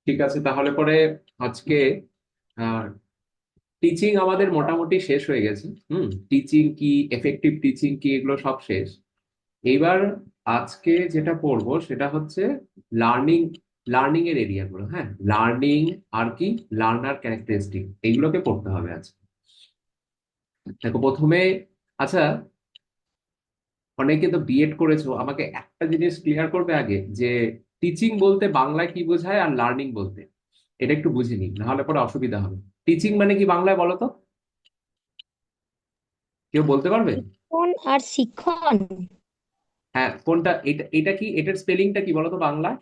ঠিক আছে, তাহলে পরে আজকে টিচিং আমাদের মোটামুটি শেষ হয়ে গেছে। টিচিং কি, এফেক্টিভ টিচিং কি, এগুলো সব শেষ। এইবার আজকে যেটা পড়বো সেটা হচ্ছে লার্নিং। লার্নিং এর এরিয়াগুলো, হ্যাঁ, লার্নিং আর কি, লার্নার ক্যারেক্টারিস্টিক, এগুলোকে পড়তে হবে আজকে। দেখো প্রথমে, আচ্ছা, অনেকে তো বিএড করেছো, আমাকে একটা জিনিস ক্লিয়ার করবে আগে, যে টিচিং বলতে বাংলায় কি বোঝায় আর লার্নিং বলতে, এটা একটু বুঝে নিই, নাহলে পরে অসুবিধা হবে। টিচিং মানে কি বাংলায় বলো তো, কেউ বলতে পারবে? শিক্ষণ আর শিক্ষণ। হ্যাঁ, কোনটা? এটা এটা কি, এটার স্পেলিংটা কি বলো তো বাংলায়?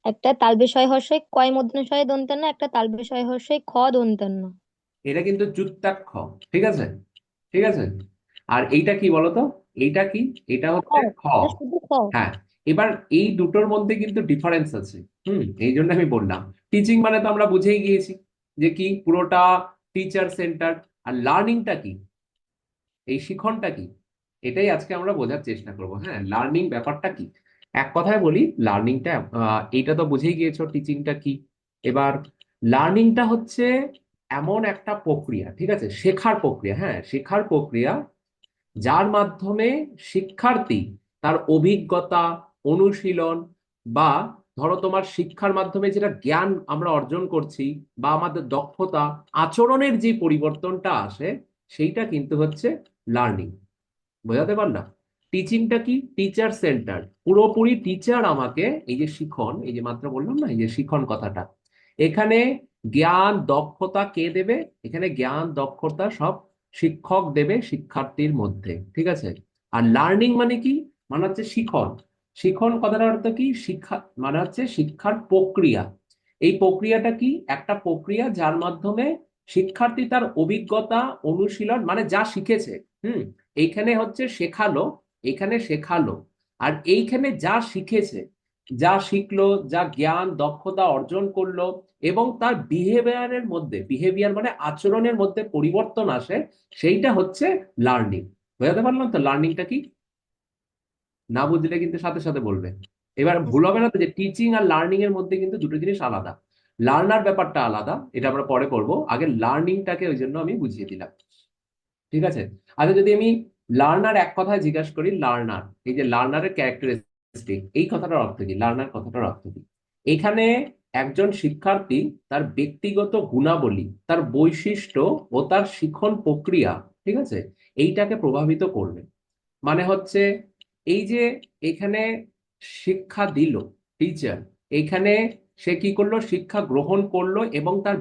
একটা তালবে শয় হর্ষই কয় মূর্ধন্য শয়ে দন্তেন্ন, একটা তালবে শয় হর্ষই খ দন্তেন্ন। এটা কিন্তু যুক্তাক্ষ, ঠিক আছে, ঠিক আছে। আর এইটা কি বলো তো, এইটা কি? এটা খ, হচ্ছে খ। এটা শুধু খ। হ্যাঁ, এবার এই দুটোর মধ্যে কিন্তু ডিফারেন্স আছে। এই জন্য আমি বললাম, টিচিং মানে তো আমরা বুঝেই গিয়েছি যে কি, পুরোটা টিচার সেন্টার। আর লার্নিংটা কি, এই শিখনটা কি, এটাই আজকে আমরা বোঝার চেষ্টা করব। হ্যাঁ, লার্নিং ব্যাপারটা কি, এক কথায় বলি, লার্নিংটা এইটা তো বুঝেই গিয়েছো টিচিংটা কি। এবার লার্নিংটা হচ্ছে এমন একটা প্রক্রিয়া, ঠিক আছে, শেখার প্রক্রিয়া, হ্যাঁ, শেখার প্রক্রিয়া, যার মাধ্যমে শিক্ষার্থী তার অভিজ্ঞতা, অনুশীলন, বা ধরো তোমার শিক্ষার মাধ্যমে যেটা জ্ঞান আমরা অর্জন করছি, বা আমাদের দক্ষতা, আচরণের যে পরিবর্তনটা আসে, সেইটা কিন্তু হচ্ছে লার্নিং। বোঝাতে পারলাম? টিচিংটা কি, টিচার সেন্টার, পুরোপুরি টিচার আমাকে, এই যে শিখন, এই যে মাত্র বললাম না, এই যে শিখন কথাটা, এখানে জ্ঞান দক্ষতা কে দেবে? এখানে জ্ঞান দক্ষতা সব শিক্ষক দেবে শিক্ষার্থীর মধ্যে, ঠিক আছে। আর লার্নিং মানে কি, মানে হচ্ছে শিখন। শিখন কথাটার অর্থ কি, শিক্ষা মানে হচ্ছে শিক্ষার প্রক্রিয়া। এই প্রক্রিয়াটা কি, একটা প্রক্রিয়া যার মাধ্যমে শিক্ষার্থী তার অভিজ্ঞতা, অনুশীলন, মানে যা শিখেছে, হুম এইখানে হচ্ছে শেখালো, এখানে শেখালো, আর এইখানে যা শিখেছে, যা শিখলো, যা জ্ঞান দক্ষতা অর্জন করলো, এবং তার বিহেভিয়ারের মধ্যে, বিহেভিয়ার মানে আচরণের মধ্যে পরিবর্তন আসে, সেইটা হচ্ছে লার্নিং। বোঝাতে পারলাম তো লার্নিংটা কি? না বুঝলে কিন্তু সাথে সাথে বলবে। এবার ভুল হবে না তো যে টিচিং আর লার্নিং এর মধ্যে কিন্তু দুটো জিনিস আলাদা। লার্নার ব্যাপারটা আলাদা, এটা আমরা পরে করব, আগে লার্নিংটাকে ওই জন্য আমি বুঝিয়ে দিলাম। ঠিক আছে। আচ্ছা, যদি আমি লার্নার এক কথায় জিজ্ঞাসা করি, লার্নার, এই যে লার্নারের ক্যারেক্টারিস্টিক, এই কথাটার অর্থ কি, লার্নার কথাটার অর্থ কি? এখানে একজন শিক্ষার্থী তার ব্যক্তিগত গুণাবলী, তার বৈশিষ্ট্য ও তার শিখন প্রক্রিয়া, ঠিক আছে, এইটাকে প্রভাবিত করবে। মানে হচ্ছে, এই যে এখানে শিক্ষা দিল টিচার, এখানে সে কি করলো, শিক্ষা গ্রহণ করলো এবং তার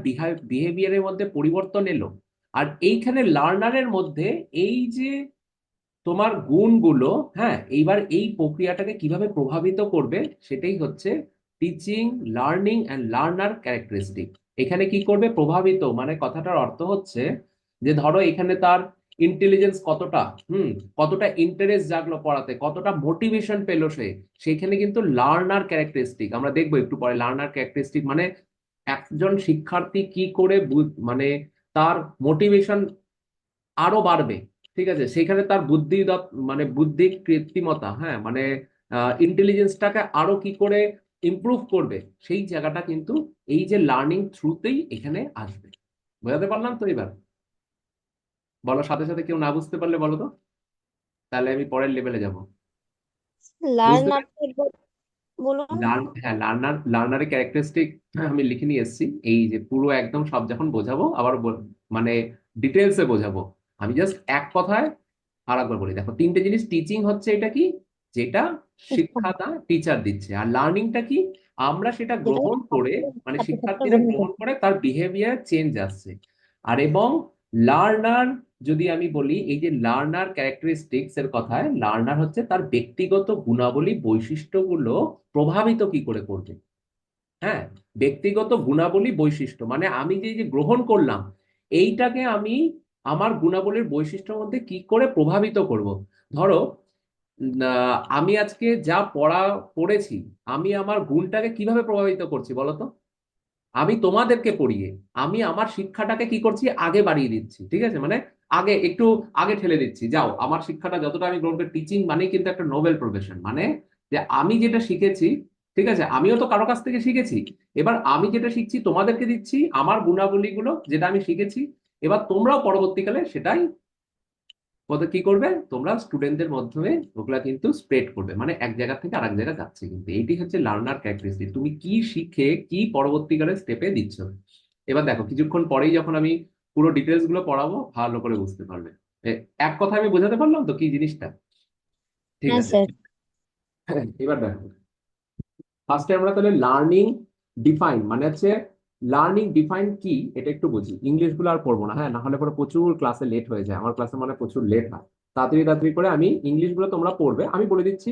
বিহেভিয়ারের মধ্যে পরিবর্তন এলো। আর এইখানে লার্নারের মধ্যে এই যে তোমার গুণগুলো, হ্যাঁ, এইবার এই প্রক্রিয়াটাকে কিভাবে প্রভাবিত করবে, সেটাই হচ্ছে teaching, learning and learner characteristic. এখানে কি করবে, প্রভাবিত, মানে কথাটার অর্থ হচ্ছে যে ধরো এখানে তার ইন্টেলিজেন্স কতটা, কতটা ইন্টারেস্ট জাগলো পড়াতে, কতটা মোটিভেশন পেলো সে, সেখানে কিন্তু লার্নার ক্যারেক্টারিস্টিক আমরা দেখবো একটু পরে। লার্নার ক্যারেক্টারিস্টিক মানে একজন শিক্ষার্থী কি করে মানে তার মোটিভেশন আরো বাড়বে, ঠিক আছে, সেখানে তার বুদ্ধি মানে বুদ্ধি কৃত্রিমতা, হ্যাঁ, মানে ইন্টেলিজেন্সটাকে আরো কি করে ইমপ্রুভ করবে, সেই জায়গাটা কিন্তু এই যে লার্নিং থ্রুতেই এখানে আসবে। বোঝাতে পারলাম তো? এবার বলো, সাথে সাথে কেউ না বুঝতে পারলে বলো তো, তাহলে আমি পরের লেভেলে যাব। বুঝতে লার্নার, পেরেছো? বলুন। হ্যাঁ, লার্নারের ক্যারেক্টারিস্টিক আমি লিখে নিয়ে এসেছি। এই যে পুরো একদম সব যখন বোঝাবো, আবার মানে ডিটেলসে বোঝাবো, আমি জাস্ট এক কথায় আর একবার বলি। দেখো, তিনটে জিনিস, টিচিং হচ্ছে এটা কি, যেটা শিক্ষণ, শিক্ষাটা টিচার দিচ্ছে। আর লার্নিংটা কি, আমরা সেটা যেটা গ্রহণ করে, মানে ছাত্রছাত্রীরা শিক্ষার্থীরা গ্রহণ গ্রহণ করছে। করে, তার বিহেভিয়ার চেঞ্জ আসছে। আর এবং লার্নার, যদি আমি বলি এই যে লার্নার ক্যারেক্টারিস্টিক্স এর কথায়, লার্নার হচ্ছে তার ব্যক্তিগত গুণাবলী, বৈশিষ্ট্যগুলো প্রভাবিত কি করে করবে। হ্যাঁ, ব্যক্তিগত গুণাবলী বৈশিষ্ট্য মানে আমি যে যে গ্রহণ করলাম, এইটাকে আমি আমার গুণাবলীর বৈশিষ্ট্যের মধ্যে কি করে প্রভাবিত করব। ধরো, আমি আজকে যা পড়েছি, আমি আমার গুণটাকে কিভাবে প্রভাবিত করছি বলো তো? আমি তোমাদেরকে পড়িয়ে আমি আমার শিক্ষাটাকে কি করছি, আগে বাড়িয়ে দিচ্ছি, ঠিক আছে, মানে আগে একটু আগে ঠেলে দিচ্ছি, যাও আমার শিক্ষাটা যতটা আমি গ্রহণ করি, টিচিং মানেই কিন্তু একটা নোবেল প্রফেশন, মানে যে আমি যেটা শিখেছি, ঠিক আছে, আমিও তো কারো কাছ থেকে শিখেছি, এবার আমি যেটা শিখছি তোমাদেরকে দিচ্ছি আমার গুণাবলীগুলো যেটা আমি শিখেছি, এবার তোমরাও পরবর্তীকালে সেটাই কি করবে, তোমরা স্টুডেন্টদের মাধ্যমে ওগুলা কিন্তু স্প্রেড করবে, মানে এক জায়গা থেকে আরেক জায়গা যাচ্ছে, কিন্তু এইটি হচ্ছে লার্নার ক্যারেক্টারিস্টিক, তুমি কি শিখে কি পরবর্তীকালে স্টেপে দিচ্ছ। এবার দেখো কিছুক্ষণ পরেই যখন আমি পুরো ডিটেলস গুলো পড়াবো ভালো করে বুঝতে পারবে। এক কথা আমি বোঝাতে পারলাম তো কি জিনিসটা? ঠিক হ্যাঁ আছে। স্যার। এবার দেখো, ফার্স্টে আমরা তাহলে লার্নিং ডিফাইন মানে হচ্ছে, লার্নিং ডিফাইন কি এটা একটু বুঝি, ইংলিশ গুলো আর পড়বো না, হ্যাঁ, না হলে পরে প্রচুর ক্লাসে লেট হয়ে যায়, আমার ক্লাসে মানে প্রচুর লেট হয়। তাড়াতাড়ি তাড়াতাড়ি করে আমি ইংলিশ গুলো তোমরা পড়বে, আমি বলে দিচ্ছি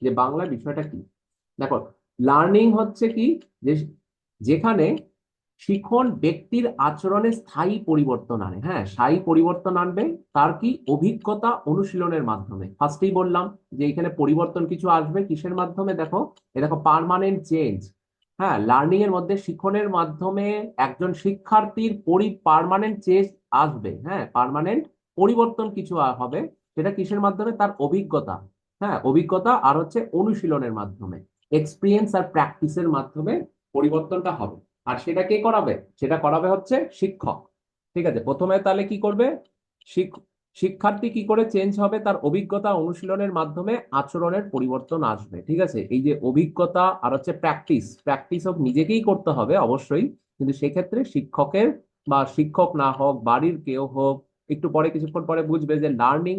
যে বাংলা বিষয়টা কি। দেখো, লার্নিং হচ্ছে কি, যে যেখানে শিখন ব্যক্তির আচরণে স্থায়ী পরিবর্তন আনে, হ্যাঁ, স্থায়ী পরিবর্তন আনবে, তার কি অভিজ্ঞতা অনুশীলনের মাধ্যমে, ফার্স্টেই বললাম যে এখানে পরিবর্তন কিছু আসবে কিসের মাধ্যমে, দেখো এ দেখো পার্মানেন্ট চেঞ্জ। হ্যাঁ, লার্নিং এর মধ্যে শিখনের মাধ্যমে একজন শিক্ষার্থীর পার্মানেন্ট চেঞ্জ আসবে, হ্যাঁ, পার্মানেন্ট পরিবর্তন কিছু হবে, সেটা কিসের মাধ্যমে, তার অভিজ্ঞতা, হ্যাঁ, অভিজ্ঞতা আর হচ্ছে অনুশীলনের মাধ্যমে, এক্সপিরিয়েন্স আর প্র্যাকটিসের মাধ্যমে পরিবর্তনটা হবে। আর সেটা কে করাবে, সেটা করাবে হচ্ছে শিক্ষক। ঠিক আছে, প্রথমে তাহলে কি করবে, শিক- শিক্ষার্থী কি করে চেঞ্জ হবে, তার অভিজ্ঞতা অনুশীলনের মাধ্যমে আচরণের পরিবর্তন আসবে। ঠিক আছে, এই যে অভিজ্ঞতা আর হচ্ছে প্র্যাকটিস, প্র্যাকটিস হোক নিজেকেই করতে হবে অবশ্যই, কিন্তু সেক্ষেত্রে শিক্ষকের বা শিক্ষক না হোক বাড়ির কেউ হোক, একটু পরে কিছুক্ষণ পরে বুঝবে যে লার্নিং,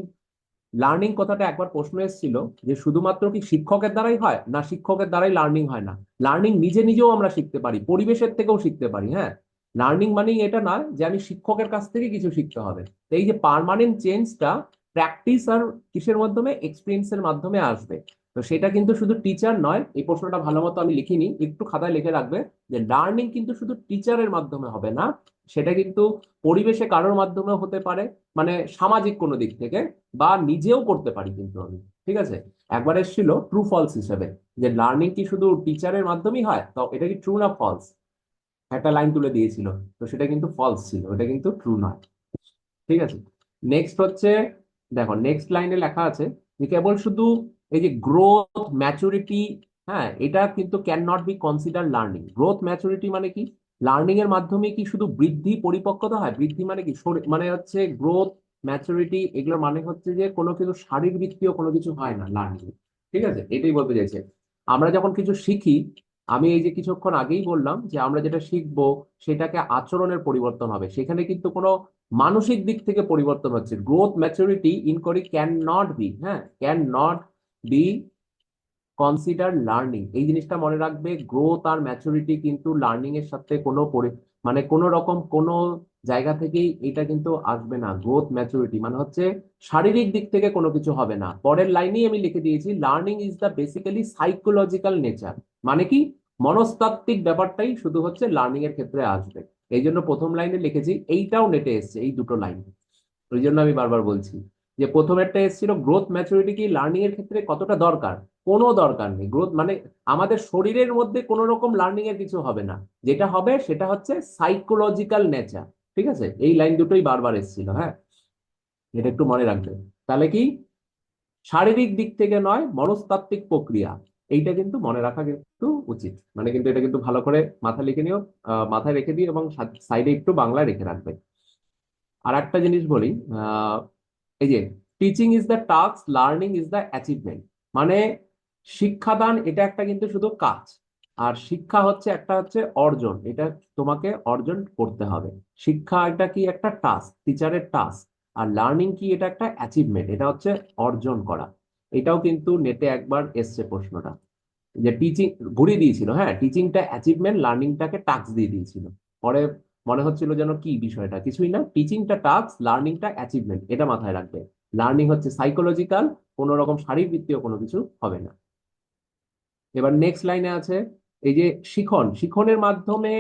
লার্নিং কথাটা একবার প্রশ্ন এসেছিল যে শুধুমাত্র কি শিক্ষকের দ্বারাই হয়, না শিক্ষকের দ্বারাই লার্নিং হয় না, লার্নিং নিজে নিজেও আমরা শিখতে পারি, পরিবেশের থেকেও শিখতে পারি, হ্যাঁ। লার্নিং মানেই এটা না যে আমি শিক্ষকের কাছ থেকে কিছু শিখতে হবে। তো এই যে পার্মানেন্ট চেঞ্জটা প্র্যাকটিস আর কিসের মাধ্যমে, এক্সপিরিয়েন্সের মাধ্যমে আসবে। তো সেটা কিন্তু শুধু টিচার নয়, এই প্রশ্নটা ভালো মতো আমি লিখিনি, একটু খাতায় লিখে রাখবে যে লার্নিং কিন্তু শুধু টিচারের মাধ্যমে হবে না, সেটা কিন্তু পরিবেশে কারোর মাধ্যমেও হতে পারে, মানে সামাজিক কোনো দিক থেকে, বা নিজেও করতে পারি কিন্তু আমি। ঠিক আছে, একবার এসেছিল ট্রু ফলস হিসেবে যে লার্নিং কি শুধু টিচারের মাধ্যমেই হয়, তো এটা কি ট্রু না ফলস, একটা লাইন তুলে দিয়েছিল, তো সেটা কিন্তু ফলস ছিল, এটা কিন্তু ট্রু নয়। ঠিক আছে, নেক্সট হচ্ছে, দেখো নেক্সট লাইনে লেখা আছে যে কেবল শুধু এই যে গ্রোথ ম্যাচুরিটি, হ্যাঁ, এটা কিন্তু can not be consider learning. Growth maturity মানে কি, লার্নিং এর মাধ্যমে কি শুধু বৃদ্ধি পরিপক্কতা হয়, বৃদ্ধি মানে কি মানে হচ্ছে গ্রোথ ম্যাচুরিটি, এগুলো মানে হচ্ছে যে কোনো কিছু শারীরবৃত্তীয় কোনো কিছু হয় না লার্নিং। ঠিক আছে, এটাই বলতে চাইছে। আমরা যখন কিছু শিখি, আমি এই যে কিছুক্ষণ আগেই বললাম যে আমরা যেটা শিখবো সেটাকে আচরণের পরিবর্তন হবে, সেখানে কিন্তু কোনো মানসিক দিক থেকে পরিবর্তন হচ্ছে, growth maturity inquiry can not be, হ্যাঁ, can not be consider learning, এই জিনিসটা মনে রাখবে, গ্রোথ আর ম্যাচুরিটি কিন্তু লার্নিং এর সাথে কোনো মানে কোনো রকম কোনো জায়গা থেকেই এটা কিন্তু আসবে না। গ্রোথ ম্যাচুরিটি মানে হচ্ছে শারীরিক দিক থেকে কোনো কিছু হবে না। পরের লাইনেই আমি লিখে দিয়েছি learning is the basically psychological nature, মানে কি মনস্তাত্ত্বিক ব্যাপারটাই শুধু হচ্ছে লার্নিং এর ক্ষেত্রে আসবে। এই জন্য প্রথম লাইনে লিখেছি, এইটাও নেটে এসছে এই দুটো লাইন, ওই জন্য আমি বারবার বলছি যে প্রথমেরটা এসেছিল গ্রোথ ম্যাচুরিটি কি লার্নিং এর ক্ষেত্রে কতটা দরকার, কোনো দরকার নেই। গ্রোথ মানে আমাদের শরীরের মধ্যে কোনো রকম লার্নিং এর কিছু হবে না, যেটা হবে সেটা হচ্ছে সাইকোলজিক্যাল নেচার। ঠিক আছে, এই লাইন দুটোই বারবার এসেছিল, হ্যাঁ, এটা একটু মনে রাখবে। তাহলে কি শারীরিক দিক থেকে নয়, মনস্তাত্ত্বিক প্রক্রিয়া, এইটা কিন্তু মনে রাখা কিন্তু উচিত, মানে কিন্তু এটা কিন্তু ভালো করে মাথায় লিখে নিও, মাথায় রেখে দিও এবং সাইডে একটু বাংলায় রেখে রাখবে। আর একটা জিনিস বলি, আহ এই যে teaching is the task, learning is the achievement, মানে শিক্ষাদান এটা একটা কিন্তু শুধু কাজ, আর শিক্ষা হচ্ছে একটা হচ্ছে অর্জন, এটা তোমাকে অর্জন করতে হবে। শিক্ষা এটা কি একটা টাস্ক, টিচারের টাস্ক, আর লার্নিং কি, এটা একটা অ্যাচিভমেন্ট, এটা হচ্ছে অর্জন করা। এটাও কিন্তু নেটে একবার এসছে প্রশ্নটা, যে টিচিং ঘুরিয়ে দিয়েছিল, হ্যাঁ, টিচিংটা অ্যাচিভমেন্ট, লার্নিংটাকে টাস্ক দিয়ে দিয়েছিল। পরে মনে হচ্ছিল যেন কি বিষয়টা, কিছুই না, টিচিংটা টাস্ক, লার্নিংটা অ্যাচিভমেন্ট, এটা মাথায় রাখবে। লার্নিং হচ্ছে সাইকোলজিক্যাল, কোনো রকম শারীরবৃত্তীয় কোনো কিছু হবে না। এবার নেক্সট লাইনে আছে এই যে শিখন, শিখনের মাধ্যমে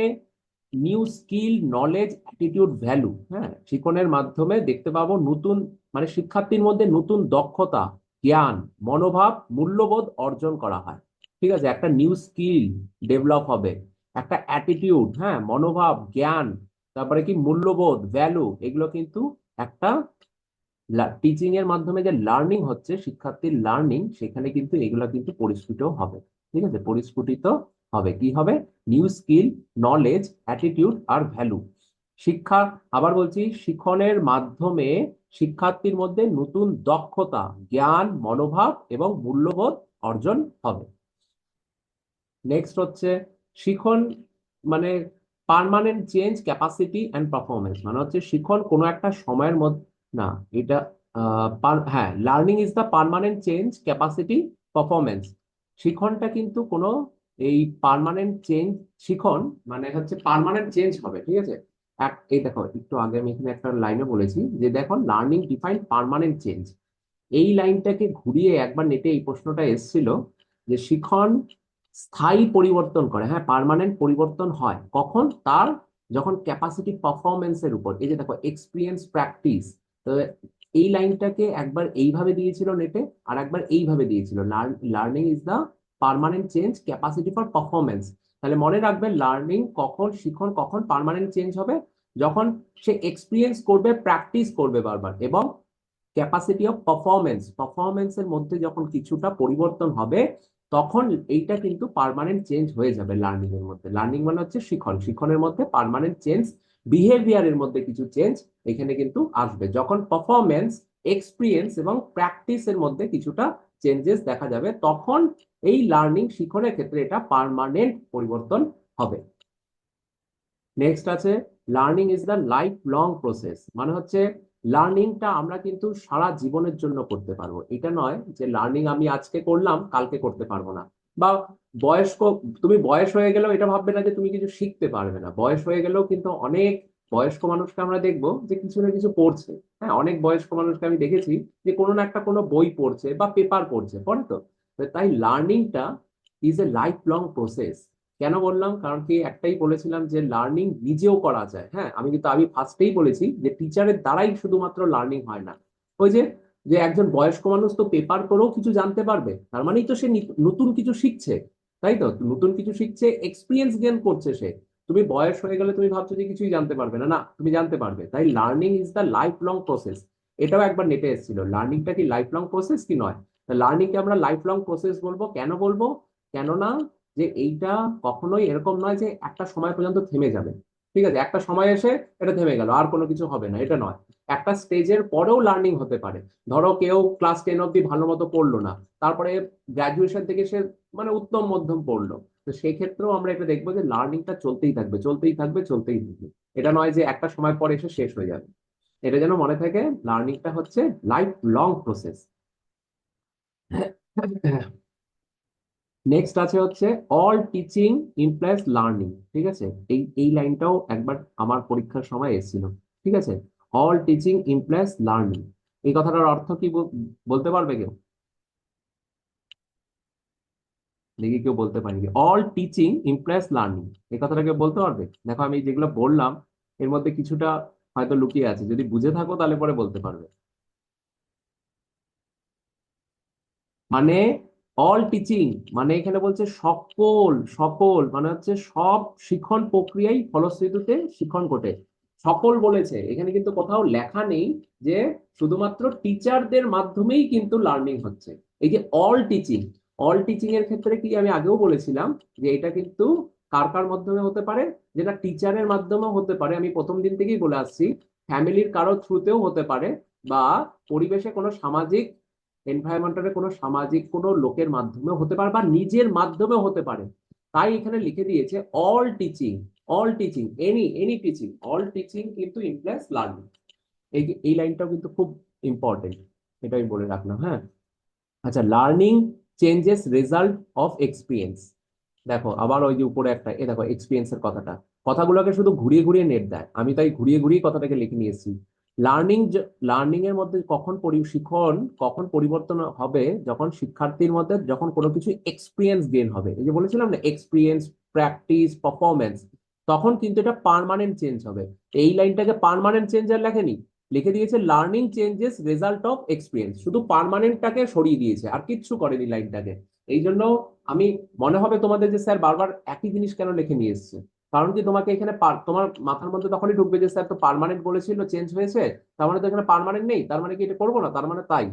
new skill knowledge attitude value, হ্যাঁ, শিখনের মাধ্যমে দেখতে পাবো নতুন, মানে শিক্ষার্থীর মধ্যে নতুন দক্ষতা, জ্ঞান, মনোভাব, মূল্যবোধ অর্জন করা হয়। ঠিক আছে, একটা নিউ স্কিল ডেভেলপ হবে, একটা অ্যাটিটিউড, হ্যাঁ, মনোভাব, জ্ঞান, তারপরে কি মূল্যবোধ, ভ্যালু, এগুলো কিন্তু একটা টিচিং এর মাধ্যমে যে লার্নিং হচ্ছে, শিক্ষার্থীর লার্নিং, সেখানে কিন্তু এগুলা কিন্তু পরিস্ফুট হবে। ঠিক আছে, পরিস্ফুটিত হবে। কি হবে? নিউ স্কিল, নলেজ, অ্যাটিটিউড আর ভ্যালু। শিক্ষা, আবার বলছি, শিক্ষণের মাধ্যমে শিক্ষার্থীর মধ্যে নতুন দক্ষতা, জ্ঞান, মনোভাব এবং মূল্যবোধ অর্জন হবে। নেক্সট হচ্ছে শিখন, মানে permanent change capacity and performance, মানে হচ্ছে শিখন কোনো একটা সময়ের মধ্যে, না, এটা হ্যাঁ, learning is the permanent change capacity performance. শিখনটা কিন্তু কোনো এই পার্মানেন্ট চেঞ্জ, শিখন মানে হচ্ছে পার্মানেন্ট চেঞ্জ হবে। ঠিক আছে, এই দেখো, একটু আগে আমি এখানে একটা লাইনে বলেছি যে দেখো, লার্নিং ডিফাইন পার্মানেন্ট চেঞ্জ। এই লাইনটাকে ঘুরিয়ে একবার নেটে এই প্রশ্নটা এসেছিল যে শিখন স্থায়ী পরিবর্তন করে, হ্যাঁ, পার্মানেন্ট পরিবর্তন হয় কখন? তার যখন ক্যাপাসিটি পারফরমেন্সের উপর, এই যে দেখো, এক্সপিরিয়েন্স, প্র্যাকটিস। তো এই লাইনটাকে একবার এইভাবে দিয়েছিল নেটে, আর একবার এইভাবে দিয়েছিল, learning is the permanent change capacity for performance. তাহলে মনে রাখবে, লার্নিং কখন, শিখন কখন পার্মানেন্ট চেঞ্জ হবে? যখন সে এক্সপিরিয়েন্স করবে, প্র্যাকটিস করবে বারবার, এবং ক্যাপাসিটি অফ পারফরমেন্সের মধ্যে যখন কিছুটা পরিবর্তন হবে, তখন এইটা কিন্তু পার্মানেন্ট চেঞ্জ হয়ে যাবে লার্নিং এর মধ্যে। লার্নিং মানে হচ্ছে শিখন, শিখনের মধ্যে পার্মানেন্ট চেঞ্জ, বিহেভিয়ারের মধ্যে কিছু চেঞ্জ এখানে কিন্তু আসবে, যখন পারফরমেন্স, এক্সপিরিয়েন্স এবং প্র্যাকটিসের মধ্যে কিছুটা চেঞ্জেস দেখা যাবে, তখন এই লার্নিং, শিখনের ক্ষেত্রে এটা পার্মানেন্ট পরিবর্তন হবে। নেক্সট আছে learning is the life long process, মানে হচ্ছে লার্নিংটা আমরা কিন্তু সারা জীবনের জন্য করতে পারবো। এটা নয় যে লার্নিং আমি আজকে করলাম, কালকে করতে পারবো না। বা বয়স্ক, তুমি বয়স হয়ে গেলেও এটা ভাববে না যে তুমি কিছু শিখতে পারবে না। বয়স হয়ে গেলেও কিন্তু অনেক বয়স্ক মানুষকে আমরা দেখবো যে কিছু না কিছু পড়ছে। হ্যাঁ, অনেক বয়স্ক মানুষকে আমি দেখেছি যে কোনো না একটা কোনো বই পড়ছে বা পেপার পড়ছে, পড়ে তো। তো তাই লার্নিংটা is a life long process. কেন বললাম? কারণ কি, একটাই বলেছিলাম যে লার্নিং নিজেও করা যায়। হ্যাঁ, আমি ফার্স্টেই বলেছি যে টিচারের দ্বারাই শুধুমাত্র লার্নিং হয় না। ওই যে যে একজন বয়স্ক মানুষ তো পেপার করেও কিছু জানতে পারবে, তার মানেই তো সে নতুন কিছু শিখছে। তাই তো, নতুন কিছু শিখছে, এক্সপিরিয়েন্স গেইন করছে সে। তুমি বয়স হয়ে গেলে তুমি ভাবছো যে কিছুই জানতে পারবে না, না, তুমি জানতে পারবে। তাই learning is the life long process. এটাও একবার নেটে এসেছিল, লার্নিংটা কি লাইফ লং প্রসেস কি নয়? লার্নিংকে আমরা লাইফ লং প্রসেস বলবো। কেন বলবো? কেননা যে এইটা কখনোই এরকম নয় যে একটা সময় পর্যন্ত থেমে যাবে। ঠিক আছে, একটা সময় এসে এটা থেমে গেল, আর কোনো কিছু হবে না, এটা নয়। একটা স্টেজের পরেও লার্নিং হতে পারে। ধরো কেউ ক্লাস 10 অব্দি ভালো মতো পড়লো না, তারপরে গ্রাজুয়েশন থেকে সে মানে উত্তম মধ্যম পড়লো। তো সেই ক্ষেত্রেও আমরা এটা দেখবো যে লার্নিংটা চলতেই থাকবে, চলতেই থাকবে, চলতেই থাকবে। এটা নয় যে একটা সময় পরে এসে শেষ হয়ে যাবে। এটা যেন মনে থাকে, লার্নিংটা হচ্ছে লাইফ লং প্রসেস। নেক্সট আছে হচ্ছে অল টিচিং ইমপ্লয়েজ লার্নিং। ঠিক আছে, এই লাইনটাও একবার আমার পরীক্ষার সময় এসেছিল। ঠিক আছে, অল টিচিং ইমপ্লয়েজ লার্নিং, এই কথাটার অর্থ কি বলতে পারবে কেউ? দেখি কেউ বলতে পারেনি। অল টিচিং ইমপ্লয়েজ লার্নিং, এই কথাটা কেউ বলতে পারবে? দেখো, আমি যেগুলো বললাম এর মধ্যে কিছুটা হয়তো লুকিয়ে আছে, যদি বুঝে থাকো তাহলে পরে বলতে পারবে। মানে অল টিচিং, মানে এখানে বলছে সকল, সকল মানে হচ্ছে সব শিক্ষণ প্রক্রিয়াই ফলশ্রুতিতে শিক্ষণ ঘটে। সকল বলেছে, এখানে কিন্তু কোথাও লেখা নেই যে শুধুমাত্র টিচারদের মাধ্যমেই কিন্তু লার্নিং হচ্ছে। এই যে অল টিচিং, অল টিচিং এর ক্ষেত্রে কি আমি আগেও বলেছিলাম যে এটা কিন্তু কার কার মাধ্যমে হতে পারে? যেটা টিচারের মাধ্যমেও হতে পারে, আমি প্রথম দিন থেকেই বলে আসছি। ফ্যামিলির কারো থ্রুতেও হতে পারে, বা পরিবেশে কোনো সামাজিক এনভায়রনমেন্টালে কোনো সামাজিক কোনো লোকের মাধ্যমেও হতে পারে, বা নিজের মাধ্যমেও হতে পারে। তাই এখানে লিখে দিয়েছে all teaching, all teaching, any any teaching, all teaching কিন্তু ইমপ্লাইজ লার্নিং। এই লাইনটাও কিন্তু খুব ইম্পর্টেন্ট, এটা আমি বলে রাখলাম। হ্যাঁ, আচ্ছা, learning changes result of experience. দেখো আবার ওই যে উপরে একটা, দেখো এক্সপিরিয়েন্সের কথাটা, কথাগুলোকে শুধু ঘুরিয়ে ঘুরিয়ে নেট দেয়, আমি তাই ঘুরিয়ে ঘুরিয়ে কথাটাকে লিখে নিয়েছি। লার্নিং, লার্নিং এর মধ্যে কখন শিখন কখন পরিবর্তন হবে? যখন শিক্ষার্থীর মধ্যে যখন কোনো কিছু এক্সপিরিয়েন্স গেইন হবে, এই যে বলেছিলাম না, এক্সপিরিয়েন্স, প্র্যাকটিস, পারফরমেন্স, তখন কিন্তু এটা পার্মানেন্ট চেঞ্জ হবে। এই লাইনটাকে পার্মানেন্ট চেঞ্জ আর লেখেনি, লিখে দিয়েছে learning changes result of experience, শুধু পার্মানেন্টটাকে সরিয়ে দিয়েছে, আর কিচ্ছু করেনি লাইনটাকে। এই জন্য আমি, মনে হবে তোমাদের যে স্যার বারবার একই জিনিস কেন লিখে নিয়ে এসছে। কারণ কি তোমাকে এখানে তোমার মাথার মধ্যে তখনই ঢুকবে যে স্যার তো পার্মানেন্ট বলেছিল চেঞ্জ হয়েছে, তার মানে তো এখানে পার্মানেন্ট নেই, তার মানে কি এটা করবো না, তার মানে তাই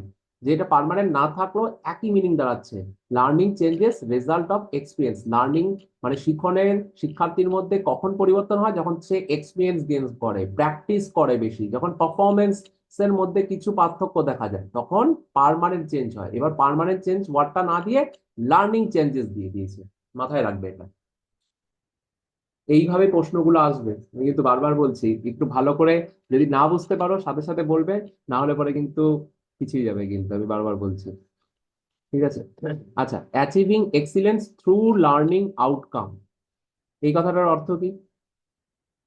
যে এটা পার্মানেন্ট না থাকলেও একই মিনিং দাঁড়াচ্ছে। Learning changes result of experience. Learning মানে শিক্ষণের শিক্ষার্থীর মধ্যে কখন পরিবর্তন হয়, যখন সে এক্সপিরিয়েন্স গেইন করে, প্র্যাকটিস করে বেশি, যখন পারফরমেন্স এর মধ্যে কিছু পার্থক্য দেখা যায়, তখন পার্মানেন্ট চেঞ্জ হয়। এবার পার্মানেন্ট চেঞ্জ ওয়ার্ডটা না দিয়ে লার্নিং চেঞ্জেস দিয়ে দিয়েছে, মাথায় রাখবে এটা। এইভাবে প্রশ্নগুলো আসবে, আমি কিন্তু বারবার বলছি একটু ভালো করে, যদি না বুঝতে পারো সাথে সাথে বলবে, না হলে পরে কিন্তু পিছিয়ে যাবে, কিন্তু আমি বারবার বলছি। ঠিক আছে? আচ্ছা, achieving excellence through learning outcome, এই কথাটার অর্থ কি?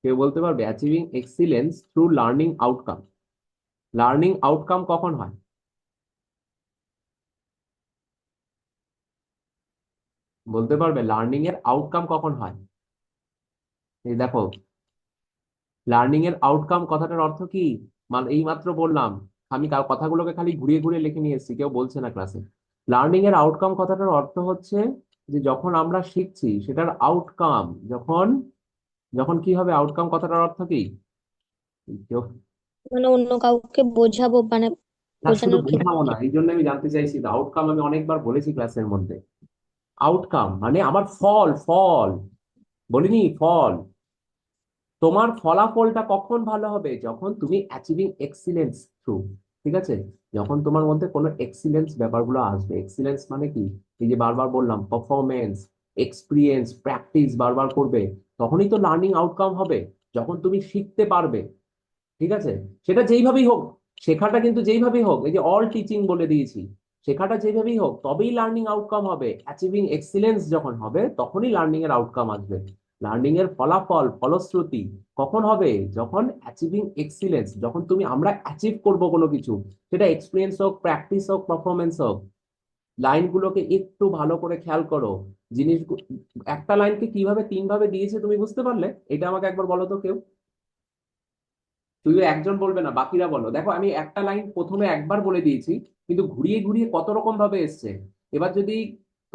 কেউ বলতে পারবে? Achieving excellence through learning outcome, learning outcome কখন হয়? বলতে পারবে লার্নিং এর আউটকাম কখন হয়? এই দেখো, লার্নিং এর আউটকাম কথাটার অর্থ কি? মানে এই মাত্র বললাম, আমি কথাগুলোকে খালি ঘুরিয়ে ঘুরিয়ে লিখে নিয়ে এসেছি, কেউ বলছে না ক্লাসে। লার্নিং এর আউটকাম কথাটার অর্থ হচ্ছে যে যখন আমরা শিখছি সেটার আউটকাম, যখন, যখন কি হবে, আউটকাম কথাটার অর্থ কি? কেউ, মানে অন্য কাউকে বোঝাবো, মানে না শুধু বোঝানোর বোঝাবো ক্ষেত্রে। না, এই জন্য আমি জানতে চাইছি, আউটকাম আমি অনেকবার বলেছি ক্লাসের মধ্যে। আউটকাম মানে আমার ফল, ফল বলিনি, ফল। তোমার ফলাফলটা কখন ভালো হবে, যখন তুমি অ্যাচিভিং এক্সিলেন্স থ্রু, ঠিক আছে, যখন তোমার মধ্যে কোনো এক্সিলেন্স ব্যাপারগুলো আসবে। এক্সিলেন্স মানে কি? এই যে বারবার বললাম, পারফরমেন্স, এক্সপিরিয়েন্স, প্র্যাকটিস বারবার করবে, তখনই তো লার্নিং আউটকাম হবে। যখন তুমি শিখতে পারবে, ঠিক আছে, সেটা যেইভাবেই হোক, শেখাটা কিন্তু যেইভাবেই হোক, এই যে অল টিচিং বলে দিয়েছি, শেখাটা যেভাবেই হোক তবেই লার্নিং আউটকাম হবে। অ্যাচিভিং এক্সিলেন্স যখন হবে তখনই লার্নিং এর আউটকাম আসবে। লার্নিং এর ফলাফল, ফলশ্রুতি কখন হবে? যখন অ্যাচিভিং এক্সিলেন্স, যখন তুমি আমরা অ্যাচিভ করব কোনো কিছু, সেটা এক্সপিরিয়েন্স হোক, প্র্যাকটিস হোক, পারফরমেন্স হোক। লাইনগুলোকে একটু ভালো করে খেয়াল করো। জিনিস, একটা লাইনকে কিভাবে তিন ভাবে দিয়েছে তুমি বুঝতে পারলে? এটা আমাকে একবার বলো তো কেউ। শুধু একজন বলবে না, বাকিরা বলো। দেখো আমি একটা লাইন প্রথমে একবার বলে দিয়েছি, কিন্তু ঘুরিয়ে ঘুরিয়ে কত রকম ভাবে এসছে। এবার যদি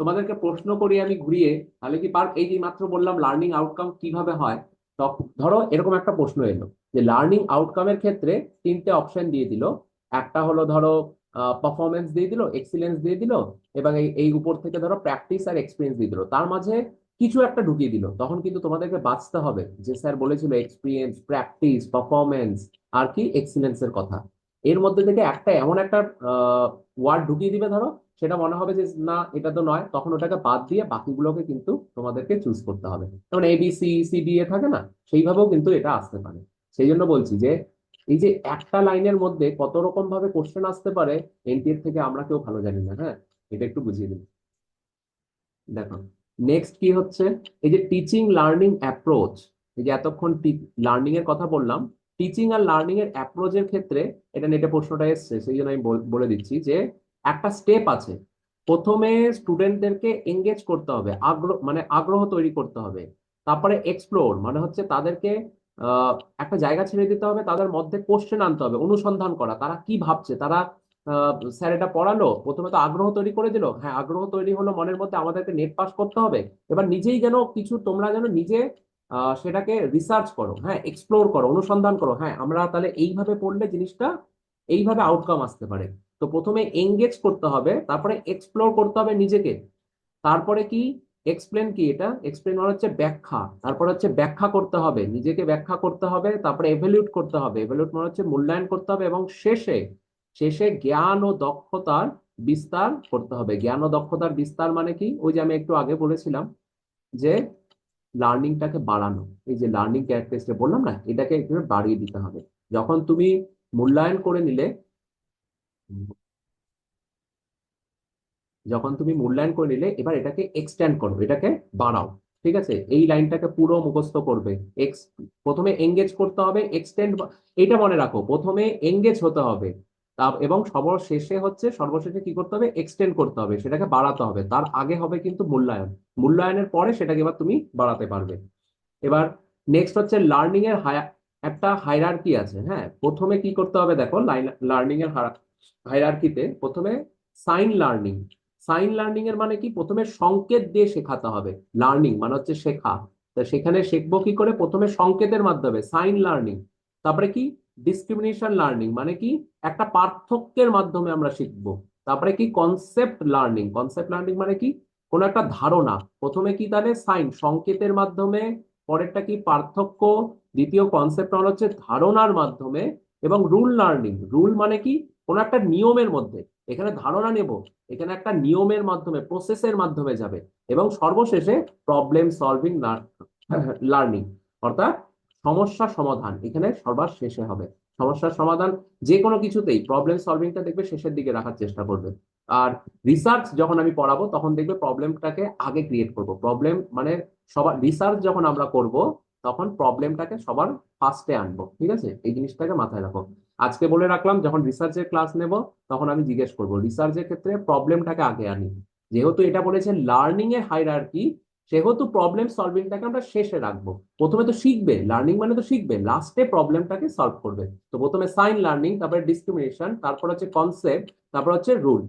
তোমাদেরকে প্রশ্ন করি আমি ঘুরিয়ে, তাহলে কি পার, এই যে মাত্র বললাম লার্নিং আউটকাম কিভাবে হয়, তখন ধরো এরকম একটা প্রশ্ন এলো যে লার্নিং আউটকামের ক্ষেত্রে তিনটে অপশন দিয়ে দিল। একটা হলো ধরো পারফরমেন্স দিয়ে দিল, এক্সিলেন্স দিয়ে দিল, এবং এই এই উপর থেকে ধরো প্র্যাকটিস আর এক্সপিরিয়েন্স দিয়ে দিল, তার মাঝে কিছু একটা ঢুকিয়ে দিল। তখন কিন্তু তোমাদেরকে বাঁচতে হবে যে স্যার বলেছিল এক্সপিরিয়েন্স, প্র্যাকটিস, পারফরমেন্স আর কি এক্সিলেন্সের কথা। এর মধ্যে থেকে একটা এমন একটা ওয়ার্ড ঢুকিয়ে দিবে ধরো, সেটা মনে হবে যে না এটা তো নয়, তখন ওটাকে বাদ দিয়ে বাকিগুলোকে কিন্তু তোমাদেরকে চুজ করতে হবে। যেমন ABCCDA থাকে না, সেইভাবেও কিন্তু এটা আসতে পারে। সেই জন্য বলছি যে এই যে একটা লাইনের মধ্যে কত রকম ভাবে কোশ্চেন আসতে পারে, এনটিএর থেকে আমরা কেউ ভালো জানি না। হ্যাঁ, এটা একটু বুঝিয়ে দিই। দেখো, নেক্সট কি হচ্ছে, এই যে টিচিং লার্নিং অ্যাপ্রোচ, এই যে এতক্ষণ লার্নিং এর কথা বললাম, টিচিং আর লার্নিং এর অ্যাপ্রোচের ক্ষেত্রে এটা নেটে প্রশ্নটা এসছে, সেই জন্য আমি বলে দিচ্ছি যে একটা স্টেপ আছে। প্রথমে স্টুডেন্টদেরকে এঙ্গেজ করতে হবে, আগ্রহ মানে আগ্রহ তৈরি করতে হবে। তারপরে এক্সপ্লোর মানে হচ্ছে তাদেরকে আহ একটা জায়গা ছেড়ে দিতে হবে, তাদের মধ্যে কোশ্চেন আনতে হবে, অনুসন্ধান করা তারা কি ভাবছে। তারা স্যার এটা পড়ালো, প্রথমে তো আগ্রহ তৈরি করে দিল, হ্যাঁ আগ্রহ তৈরি হলো মনের মধ্যে, আমাদেরকে নেট পাস করতে হবে। এবার নিজেই যেন কিছু, তোমরা যেন নিজে সেটাকে রিসার্চ করো, হ্যাঁ এক্সপ্লোর করো, অনুসন্ধান করো, হ্যাঁ আমরা তাহলে এইভাবে পড়লে জিনিসটা এইভাবে আউটকাম আসতে পারে। তো প্রথমে এঙ্গেজ করতে হবে, তারপরে এক্সপ্লোর করতে হবে নিজেকে, তারপরে কি এক্সপ্লেন, কি এটা এক্সপ্লেন মানে হচ্ছে ব্যাখ্যা, তারপর হচ্ছে ব্যাখ্যা করতে হবে, নিজেকে ব্যাখ্যা করতে হবে, তারপরে এভ্যালুয়েট করতে হবে, এভ্যালুয়েট মানে হচ্ছে মূল্যায়ন করতে হবে, এবং শেষে, শেষে জ্ঞান ও দক্ষতার বিস্তার করতে হবে। জ্ঞান ও দক্ষতার বিস্তার মানে কি? ওই যে আমি একটু আগে বলেছিলাম যে লার্নিংটাকে বাড়ানো, এই যে লার্নিং ক্যারেক্টারিস্টিক বললাম না, এটাকে একটু বাড়িয়ে দিতে হবে। যখন তুমি মূল্যায়ন করে নিলে, যখন তুমি মূল্যায়ন করে নিলে, এবার এটাকে এক্সটেন্ড করো, এটাকে বাড়াও। ঠিক আছে, এই লাইনটাকে পুরো মুখস্থ করবে। এক্স, প্রথমে এঙ্গেজ করতে হবে, এক্সটেন্ড, এটা মনে রাখো, প্রথমে এঙ্গেজ হতে হবে, তা এবং সর্বশেষে হচ্ছে, সর্বশেষে কি করতে হবে, এক্সটেন্ড করতে হবে, সেটাকে বাড়াতে হবে। তার আগে হবে কিন্তু মূল্যায়ন, মূল্যায়নের পরে সেটাকে এবার তুমি বাড়াতে পারবে। এবার নেক্সট হচ্ছে লার্নিং এর একটা হায়ারার্কি আছে। হ্যাঁ, প্রথমে কি করতে হবে দেখো, লার্নিং এর হায়ারার্কিতে প্রথমে সাইন লার্নিং। সাইন লার্নিং এর মানে কি? প্রথমে সংকেত দিয়ে শেখাতে হবে। লার্নিং মানে হচ্ছে শেখা, তো সেখানে শিখবো কি করে? প্রথমে সংকেতের মাধ্যমে, সাইন লার্নিং। তারপরে কি? ডিসক্রিমিনেশন লার্নিং, মানে কি? একটা পার্থক্যের মাধ্যমে আমরা শিখবো। তারপরে কি? Concept learning. কনসেপ্ট লার্নিং মানে কি? কোন একটা ধারণা। প্রথমে কি তাহলে? সাইন, সংকেতের মাধ্যমে। পরেরটা কি? পার্থক্য। দ্বিতীয় কনসেপ্ট হচ্ছে ধারণার মাধ্যমে। এবং রুল লার্নিং। রুল মানে কি? কোন একটা নিয়মের মধ্যে। এখানে ধারণা নেব, এখানে একটা নিয়মের মাধ্যমে, প্রসেসের মাধ্যমে যাবে। এবং সর্বশেষে প্রবলেম সলভিং লার্নিং, অর্থাৎ সমস্যা সমাধান এখানে সবার শেষে হবে। সমস্যার সমাধান যে কোনো কিছুতেই প্রবলেম সলভিংটা দেখবে শেষের দিকে রাখার চেষ্টা করবে। আর রিসার্চ যখন আমি পড়াবো তখন দেখবে প্রবলেমটাকে আগে ক্রিয়েট করব। প্রবলেম মানে সবার রিসার্চ যখন আমরা করব তখন প্রবলেমটাকে সবার ফার্স্টে আনবো। ঠিক আছে, এই জিনিসটাকে মাথায় রাখো। আজকে বলে রাখলাম, যখন রিসার্চের ক্লাস নেব তখন আমি জিজ্ঞেস করবো রিসার্চের ক্ষেত্রে প্রবলেমটাকে আগে আনি। যেহেতু এটা বলেছে লার্নিং এর হায়ারার্কি, সেহেতু প্রবলেম সলভিংটাকে আমরা শেষে রাখবো। প্রথমে তো শিখবে, লার্নিং মানে তো শিখবে, লাস্টে প্রবলেমটাকে সলভ করবে। তো প্রথমে সাইন লার্নিং, তারপরে ডিসক্রিমিনেশন, তারপর হচ্ছে কনসেপ্ট, তারপর হচ্ছে রুল।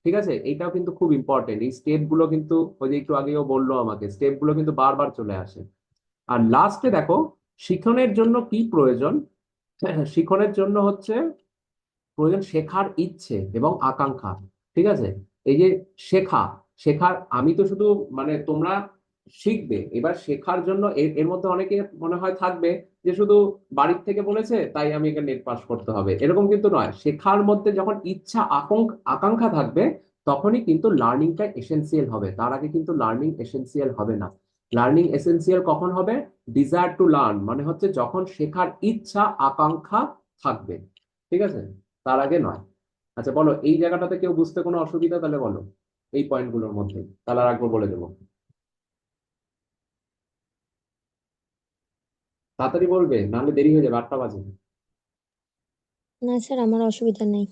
ঠিক আছে, এইটাও কিন্তু খুব ইম্পর্টেন্ট। এই স্টেপ গুলো কিন্তু ওই যে একটু আগেও বললো আমাকে, স্টেপ গুলো কিন্তু বারবার চলে আসে। আর লাস্টে দেখো, শিখনের জন্য কি প্রয়োজন? শিখনের জন্য হচ্ছে প্রয়োজন শেখার ইচ্ছে এবং আকাঙ্ক্ষা। ঠিক আছে, এই যে শেখা, শেখার আমি তো শুধু মানে তোমরা শিখবে, এবার শেখার জন্য এর এর মধ্যে অনেকে মনে হয় থাকবে যে শুধু বাড়ির থেকে বলেছে তাই আমি এখানে নেট পাস করতে হবে, এরকম কিন্তু নয়। শেখার মধ্যে যখন ইচ্ছা আকাঙ্ক্ষা থাকবে তখনই কিন্তু লার্নিংটা এসেনসিয়াল হবে। তার আগে কিন্তু লার্নিং এসেনসিয়াল হবে না। লার্নিং এসেনসিয়াল কখন হবে? ডিজায়ার টু লার্ন, মানে হচ্ছে যখন শেখার ইচ্ছা আকাঙ্ক্ষা থাকবে। ঠিক আছে, তার আগে নয়। আচ্ছা বলো, এই জায়গাটাতে কেউ বুঝতে কোনো অসুবিধা? তাহলে বলো এই পয়েন্টগুলোর মধ্যে, তাহলে আর একবার বলে দেবো। তাড়াতাড়ি বলবে, নাহলে দেরি হয়ে যাবে, 8টা বাজে। না স্যার, আমার অসুবিধা নেই।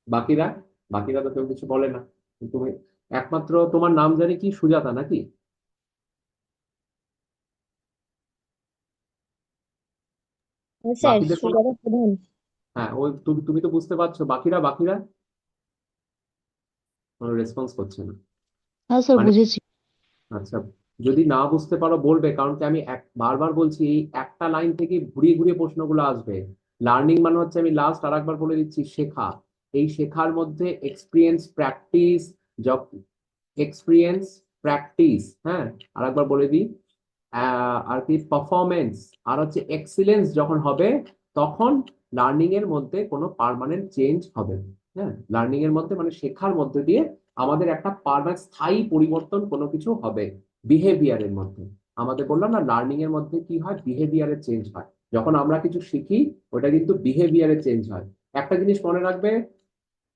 বাকিরা, বাকিরা তো কেউ কিছু বলে না। তুমি একমাত্র, তোমার নাম জানি কি, সুজাতা নাকি? হ্যাঁ স্যার, বাকিদের কোনো, সুজাতা প্রধান। হ্যাঁ ওই তুমি তুমি তো বুঝতে পারছো। বাকিরা, বাকিরা কোনো রেসপন্স করছে না হ্যাঁ স্যার, মানে। বুঝেছি। আচ্ছা, যদি না বুঝতে পারো বলবে, কারণ কি আমি বারবার বলছি এই একটা লাইন থেকে ঘুরিয়ে ঘুরিয়ে প্রশ্নগুলো আসবে। লার্নিং মানে হচ্ছে, আমি লাস্ট আর একবার বলে দিচ্ছি, শেখা। এই শেখার মধ্যে এক্সপিরিয়েন্স, প্র্যাকটিস, এক্সপিরিয়েন্স, প্র্যাকটিস, হ্যাঁ, আর একবার বলে দিই, আর কি পারফরমেন্স, আর হচ্ছে এক্সিলেন্স যখন হবে, তখন লার্নিং এর মধ্যে কোনো পার্মানেন্ট চেঞ্জ হবে। হ্যাঁ, লার্নিং এর মধ্যে মানে শেখার মধ্যে দিয়ে আমাদের একটা পার্মানেন্ট স্থায়ী পরিবর্তন কোনো কিছু হবে বিহেভিয়ারের মধ্যে। আমাদের বললাম না, লার্নিং এর মধ্যে কি হয়? বিহেভিয়ারের চেঞ্জ হয়। যখন আমরা কিছু শিখি ওটা কিন্তু বিহেভিয়ারের চেঞ্জ হয়। একটা জিনিস মনে রাখবে,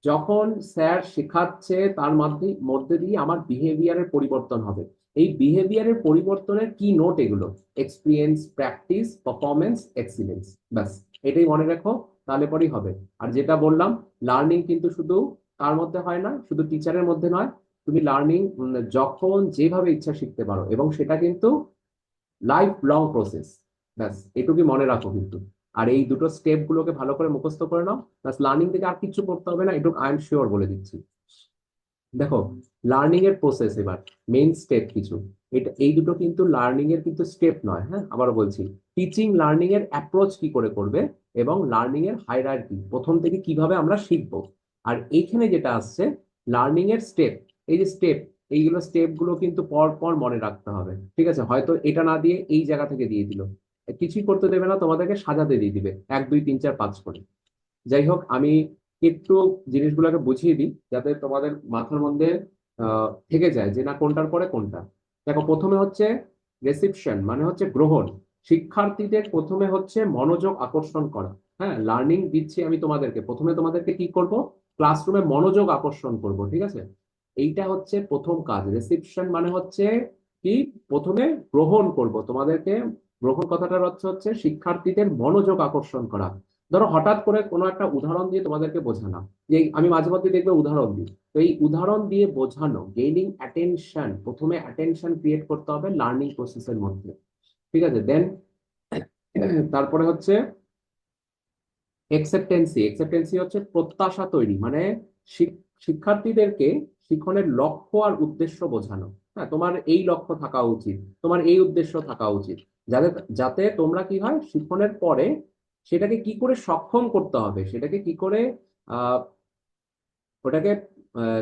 যখন স্যার শেখাচ্ছে তার মধ্যে মধ্যে দিয়ে আমার বিহেভিয়ারের পরিবর্তন হবে। এই বিহেভিয়ারের পরিবর্তনের কি নোট এগুলো? Experience, practice, performance, excellence. ব্যাস, এটাই মনে রাখো, তাহলে পরেই হবে। আর যেটা বললাম, লার্নিং কিন্তু শুধু কার মধ্যে হয় না, শুধু টিচারের মধ্যে নয়। তুমি লার্নিং যখন যেভাবে ইচ্ছা শিখতে পারো, এবং সেটা কিন্তু লাইফ লং প্রসেস। ব্যাস, এটুকু মনে রাখো কিন্তু। আর এই দুটো স্টেপ গুলোকে ভালো করে মুখস্থ করে নাও, ব্যাস। লার্নিং থেকে আর কিছু করতে হবে না, এটুকু আই এম শিওর বলে দিচ্ছি। দেখো, লার্নিং এর প্রসেস এবার, মেইন স্টেপ কিছু, এটা এই দুটো কিন্তু লার্নিং এর কিন্তু স্টেপ নয়। হ্যাঁ, আবারও বলছি, টিচিং লার্নিং এর অ্যাপ্রোচ কি করে করবে, এবং লার্নিং এর হায়ারার্কি, প্রথম থেকে কিভাবে আমরা শিখবো। আর এইখানে যেটা আসছে লার্নিং এর স্টেপ, এই যে স্টেপ, এইগুলো স্টেপ গুলো কিন্তু পর পর মনে রাখতে হবে। ঠিক আছে, হয়তো এটা না দিয়ে এই জায়গা থেকে দিয়ে দিল, কিছুই করতে দেবে না, তোমাদেরকে সাজাতে দিয়ে দিবে 1 2 3 4 5 করে। যাই হোক, আমি একটু জিনিসগুলোকে বুঝিয়ে দিই যাতে তোমাদের মাথার মধ্যে থেকে যায় যে না, কোনটার পরে কোনটা। দেখো, প্রথমে হচ্ছে রিসিপশন, মানে হচ্ছে গ্রহণ। শিক্ষার্থীদের প্রথমে হচ্ছে মনোযোগ আকর্ষণ করা। হ্যাঁ, লার্নিং দিচ্ছি আমি তোমাদেরকে, প্রথমে তোমাদেরকে কি করব? ক্লাসরুমে মনোযোগ আকর্ষণ করব। ঠিক আছে, এইটা হচ্ছে প্রথম কাজ। রিসিপশন মানে হচ্ছে কি? প্রথমে গ্রহণ করব তোমাদেরকে। গ্রহণ কথাটার অর্থ হচ্ছে শিক্ষার্থীদের মনোযোগ আকর্ষণ করা। ধরো হঠাৎ করে কোনো একটা উদাহরণ দিয়ে তোমাদেরকে বোঝানো, যে আমি মাঝে মধ্যে দেখবে উদাহরণ দিই, তো এই উদাহরণ দিয়ে বোঝানো, গেইনিং অ্যাটেনশন, প্রথমে অ্যাটেনশন ক্রিয়েট করতে হবে লার্নিং প্রসেসের মধ্যে। ঠিক আছে, দেন তারপরে হচ্ছে একসেপ্টেন্সি। একসেপ্টেন্সি হচ্ছে প্রত্যাশা তৈরি, মানে শিক্ষার্থীদেরকে শিক্ষণের লক্ষ্য আর উদ্দেশ্য বোঝানো। হ্যাঁ, তোমার এই লক্ষ্য থাকা উচিত, তোমার এই উদ্দেশ্য থাকা উচিত, যাতে যাতে তোমরা কি হয় শিক্ষণের পরে সেটাকে কি করে সক্ষম করতে হবে, সেটাকে কি করে আহ ওটাকে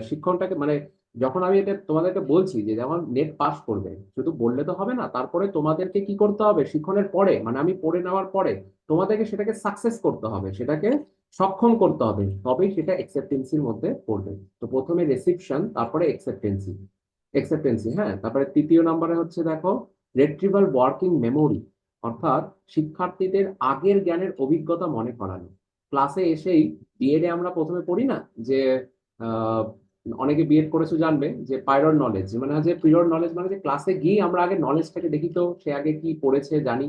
শিক্ষণটাকে মানে যখন আমি এটা তোমাদেরকে বলছি যে যেমন নেট পাস করবে, শুধু বললে তো হবে না, তারপরে তোমাদেরকে কি করতে হবে শিক্ষণের পরে, মানে আমি পড়ে নেওয়ার পরে তোমাদেরকে সেটাকে সাকসেস করতে হবে, সেটাকে সক্ষম করতে হবে, তবেই সেটা অ্যাকসেপ্টেন্সির মধ্যে পড়বে। তো প্রথমে রিসিপশন, তারপরে অ্যাকসেপ্টেন্সি। হ্যাঁ, তারপরে তৃতীয় নম্বরে হচ্ছে দেখো রেট্রিভাল ওয়ার্কিং মেমোরি, অর্থাৎ শিক্ষার্থীদের আগের জ্ঞানের অভিজ্ঞতা মনে করানো। ক্লাসে এসেই বিএডে আমরা প্রথমে পড়ি না যে আহ, অনেকে বিএড করেছো জানবে যে পাইরর নলেজ মানে হচ্ছে পিরিয়ড নলেজ, মানে যে ক্লাসে গিয়ে আমরা আগে নলেজটাকে দেখি তো সে আগে কি পড়েছে জানি।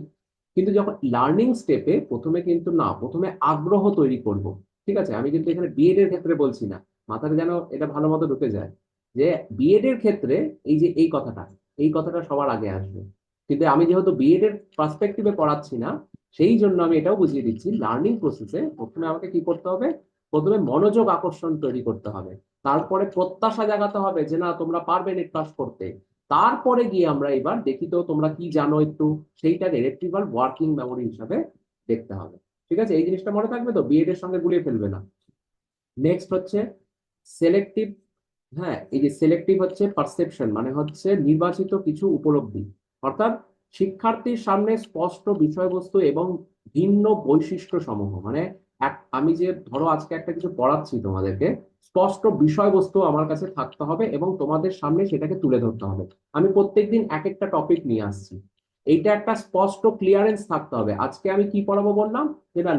কিন্তু যখন লার্নিং স্টেপে প্রথমে কিন্তু না, প্রথমে আগ্রহ তৈরি করব। ঠিক আছে, আমি কিন্তু এখানে বিএড এর ক্ষেত্রে বলছি না, মাথায় যেন এটা ভালো মতো ঢুকে যায় যে বিএড এর ক্ষেত্রে এই যে এই কথাটা সবার আগে আসবে। কিন্তু আমি যেহেতু বিএড এর পার্সপেক্টিভে পড়াচ্ছি না, সেই জন্য আমি এটাও বুঝিয়ে দিচ্ছি লার্নিং প্রসেসে প্রথমে আমাকে কি করতে হবে, প্রথমে মনোযোগ আকর্ষণ তৈরি করতে হবে, তারপরে প্রত্যাশা জাগাতে হবে যে না তোমরা পারবে নেট পাস করতে, তারপরে গিয়ে আমরা এবার দেখি তো তোমরা কি জানো একটু, সেইটাকে রেট্রিভাল ওয়ার্কিং মেমোরি হিসাবে দেখতে হবে। ঠিক আছে, এই জিনিসটা মনে থাকবে তো, বিএড এর সঙ্গে গুলিয়ে ফেলবে না। নেক্সট হচ্ছে সেলেক্টিভ। হ্যাঁ, এই যে সেলেক্টিভ হচ্ছে পারসেপশন, মানে হচ্ছে নির্বাচিত কিছু উপলব্ধি, অর্থাৎ শিক্ষার্থীর সামনে স্পষ্ট বিষয়বস্তু এবং ভিন্ন বৈশিষ্ট্য সমূহ, মানে আমি যে ধরো আজকে একটা কিছু পড়াচ্ছি তোমাদেরকে, স্পষ্ট বিষয়বস্তু আমার কাছে থাকতে হবে এবং তোমাদের সামনে সেটাকে তুলে ধরতে হবে। আমি প্রত্যেকদিন এক একটা টপিক নিয়ে আসছি, এইটা একটা স্পষ্ট ক্লিয়ারেন্স থাকতে হবে। আজকে আমি কি পড়াবো বললাম, যেটা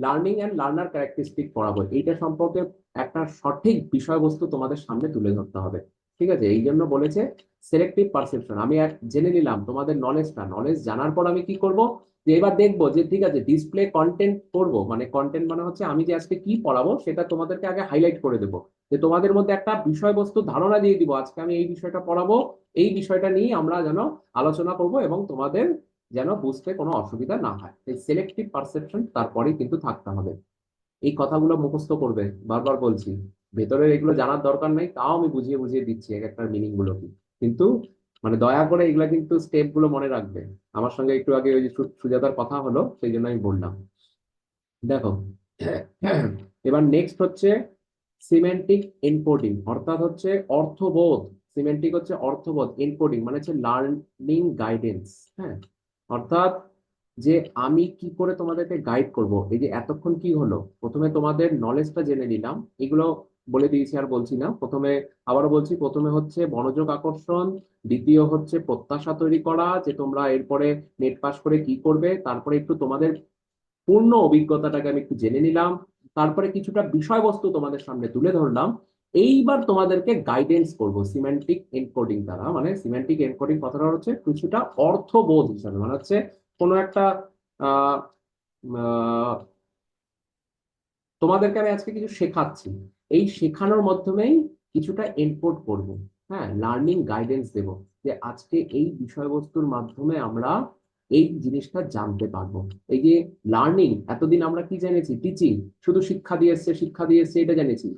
লার্নিং অ্যান্ড লার্নার ক্যারেক্টারিস্টিক পড়াবো, এইটা সম্পর্কে একটা সঠিক বিষয়বস্তু তোমাদের সামনে তুলে ধরতে হবে। ঠিক আছে, এই জন্য বলেছে সিলেক্টিভ পারসেপশন। আমি এক জেনে নিলাম তোমাদের নলেজটা, নলেজ জানার পর আমি কি করব, যে এবার দেখবো যে ঠিক আছে ডিসপ্লে কন্টেন্ট করব, মানে কন্টেন্ট মানে হচ্ছে আমি যে আজকে কি পড়াবো সেটা তোমাদেরকে আগে হাইলাইট করে দেবো, যে তোমাদের মধ্যে একটা বিষয়বস্তু ধারণা দিয়ে দিব আজকে আমি এই বিষয়টা পড়াবো, এই বিষয়টা নিয়ে আমরা যেন আলোচনা করব এবং তোমাদের যেন বুঝতে কোনো অসুবিধা না হয়। এই সিলেক্টিভ পারসেপশন তারপরেই কিন্তু থাকতে হবে। এই কথাগুলো মুখস্থ করবে, বারবার বলছি, ভেতরের এগুলো জানার দরকার নাই, তাও আমি বুঝিয়ে বুঝিয়ে দিচ্ছি এক একটা মিনিং গুলো কি। কিন্তু মানে দয়া করে এগুলা কিন্তু স্টেপ গুলো মনে রাখবে। আমার সঙ্গে একটু আগে ওই যে সুজাতার কথা হলো সেই জন্য আমি বললাম। দেখো, এবার নেক্সট হচ্ছে সিমেন্টিক এনকোডিং, অর্থাৎ হচ্ছে অর্থবোধ। সিমেন্টিক হচ্ছে অর্থবোধ, এনকোডিং মানে হচ্ছে লার্নিং গাইডেন্স। হ্যাঁ, অর্থাৎ যে আমি কি করে তোমাদেরকে গাইড করব। এই যে এতক্ষণ কি হলো, প্রথমে তোমাদের নলেজটা জেনে নিলাম, এগুলো বলে দিয়েছি আর বলছি না, প্রথমে আবারও বলছি, প্রথমে হচ্ছে মনোযোগ আকর্ষণ, দ্বিতীয় হচ্ছে প্রত্যাশা তৈরি করা যে তোমরা এরপরে নেট পাস করে কি করবে, তারপরে একটু তোমাদের পূর্ণ অভিজ্ঞতাটাকে আমি একটু জেনে নিলাম, তারপরে কিছুটা বিষয়বস্তু তোমাদের সামনে তুলে ধরলাম। এইবার তোমাদেরকে গাইডেন্স করব সিমেন্টিক এনকোডিং দ্বারা, মানে সিমেন্টিক এনকোডিং কথাটা হচ্ছে কিছুটা অর্থবোধ হিসাবে, মানে হচ্ছে কোনো একটা আহ আহ, তোমাদেরকে আমি আজকে কিছু শেখাচ্ছি, এই শেখানোর মাধ্যমেই কিছুটা এনকোড করব। হ্যাঁ, লার্নিং গাইডেন্স দেব, যে আজকে এই বিষয়বস্তুর মাধ্যমে আমরা এই জিনিসটা জানতে পারবো। এই যে লার্নিং, এতদিন আমরা কি জেনেছি, টিচিং, শুধু শিক্ষা দিয়ে এসছে এটা জেনেছি।